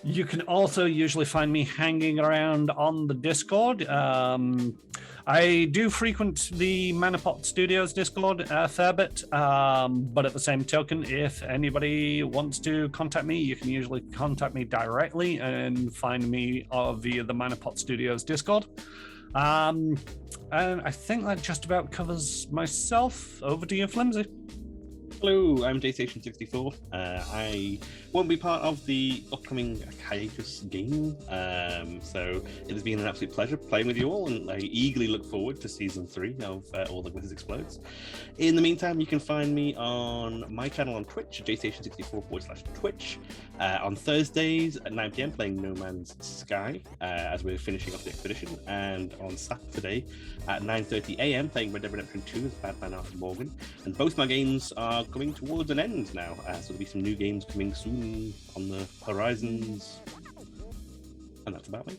You can also usually find me hanging around on the Discord. I do frequent the Manapot Studios Discord a fair bit, but at the same token, if anybody wants to contact me, you can usually contact me directly and find me via the Manapot Studios Discord. And I think that just about covers myself. Over to you, Flimsy.
Hello, I'm JStation64. I won't be part of the upcoming hiatus game, so it has been an absolute pleasure playing with you all, and I eagerly look forward to Season 3 of All the Glitters Explodes. In the meantime, you can find me on my channel on Twitch, JStation64/Twitch, on Thursdays at 9 PM playing No Man's Sky, as we're finishing off the expedition, and on Saturday at 9:30 AM playing Red Dead Redemption 2 as Batman Arthur Morgan, and both my games are coming towards an end now, so there'll be some new games coming soon on the horizons, and that's about me.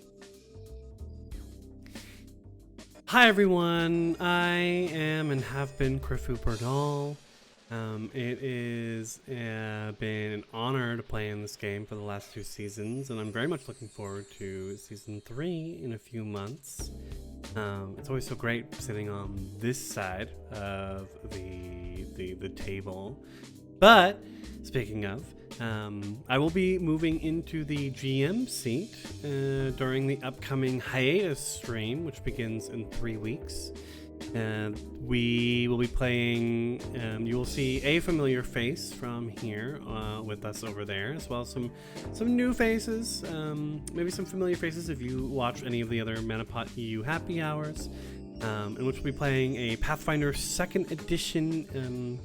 Hi everyone, I am and have been Crifu Bernal. It is been an honor to play in this game for the last 2 seasons, and I'm very much looking forward to Season 3 in a few months. It's always so great sitting on this side of the table. But speaking of, I will be moving into the GM seat during the upcoming hiatus stream, which begins in 3 weeks. We will be playing, you will see a familiar face from here with us over there, as well as some new faces, maybe some familiar faces if you watch any of the other Manapot EU happy hours, in which we'll be playing a Pathfinder 2nd edition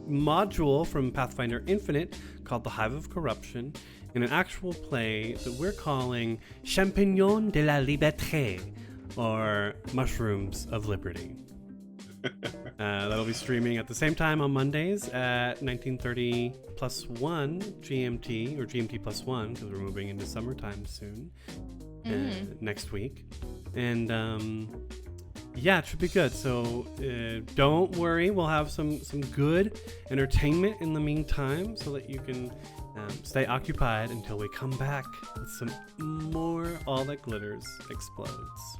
module from Pathfinder Infinite called The Hive of Corruption, in an actual play that we're calling Champignon de la Liberté, or Mushrooms of Liberty. That'll be streaming at the same time on Mondays at 19:30 +1 GMT, or GMT +1, because we're moving into summertime soon, next week. And yeah, it should be good. So don't worry, we'll have some good entertainment in the meantime, so that you can stay occupied until we come back with some more All That Glitters Explodes.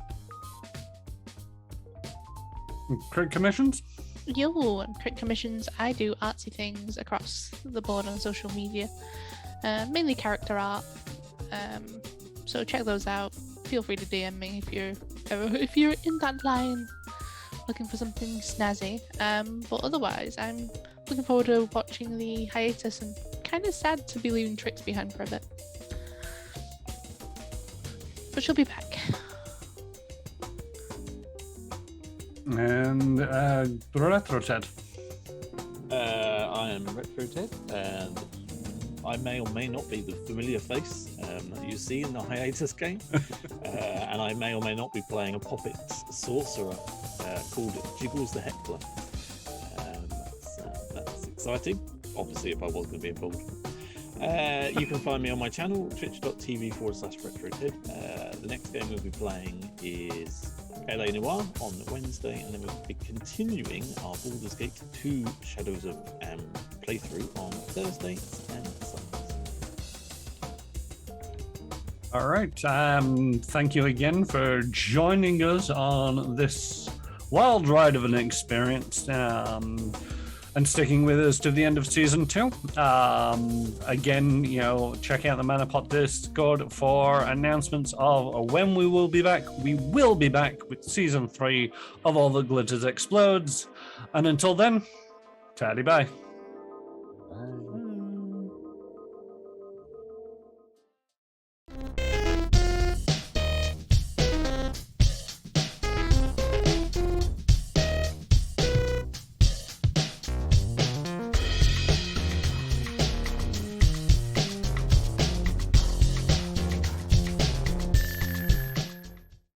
Crit commissions?
Yo, crit commissions. I do artsy things across the board on social media, mainly character art. So check those out. Feel free to DM me if you're in that line, looking for something snazzy. But otherwise, I'm looking forward to watching the hiatus, and kind of sad to be leaving Trix behind for a bit. But she'll be back.
And Retro Ted.
I am Retro Ted, and I may or may not be the familiar face that you see in the hiatus game, and I may or may not be playing a puppet sorcerer called Jiggles the Heckler. That's exciting, obviously, if I was going to be involved. You can find me on my channel, twitch.tv/RetroTed. The next game we'll be playing is LA Noir on Wednesday, and then we'll be continuing our Baldur's Gate 2 Shadows of playthrough on Thursdays and Sundays.
All right. Thank you again for joining us on this wild ride of an experience, and sticking with us to the end of season 2. Again, check out the Manapot Discord for announcements of when we will be back. We will be back with season 3 of All That Glitters Explodes. And until then, taddy bye.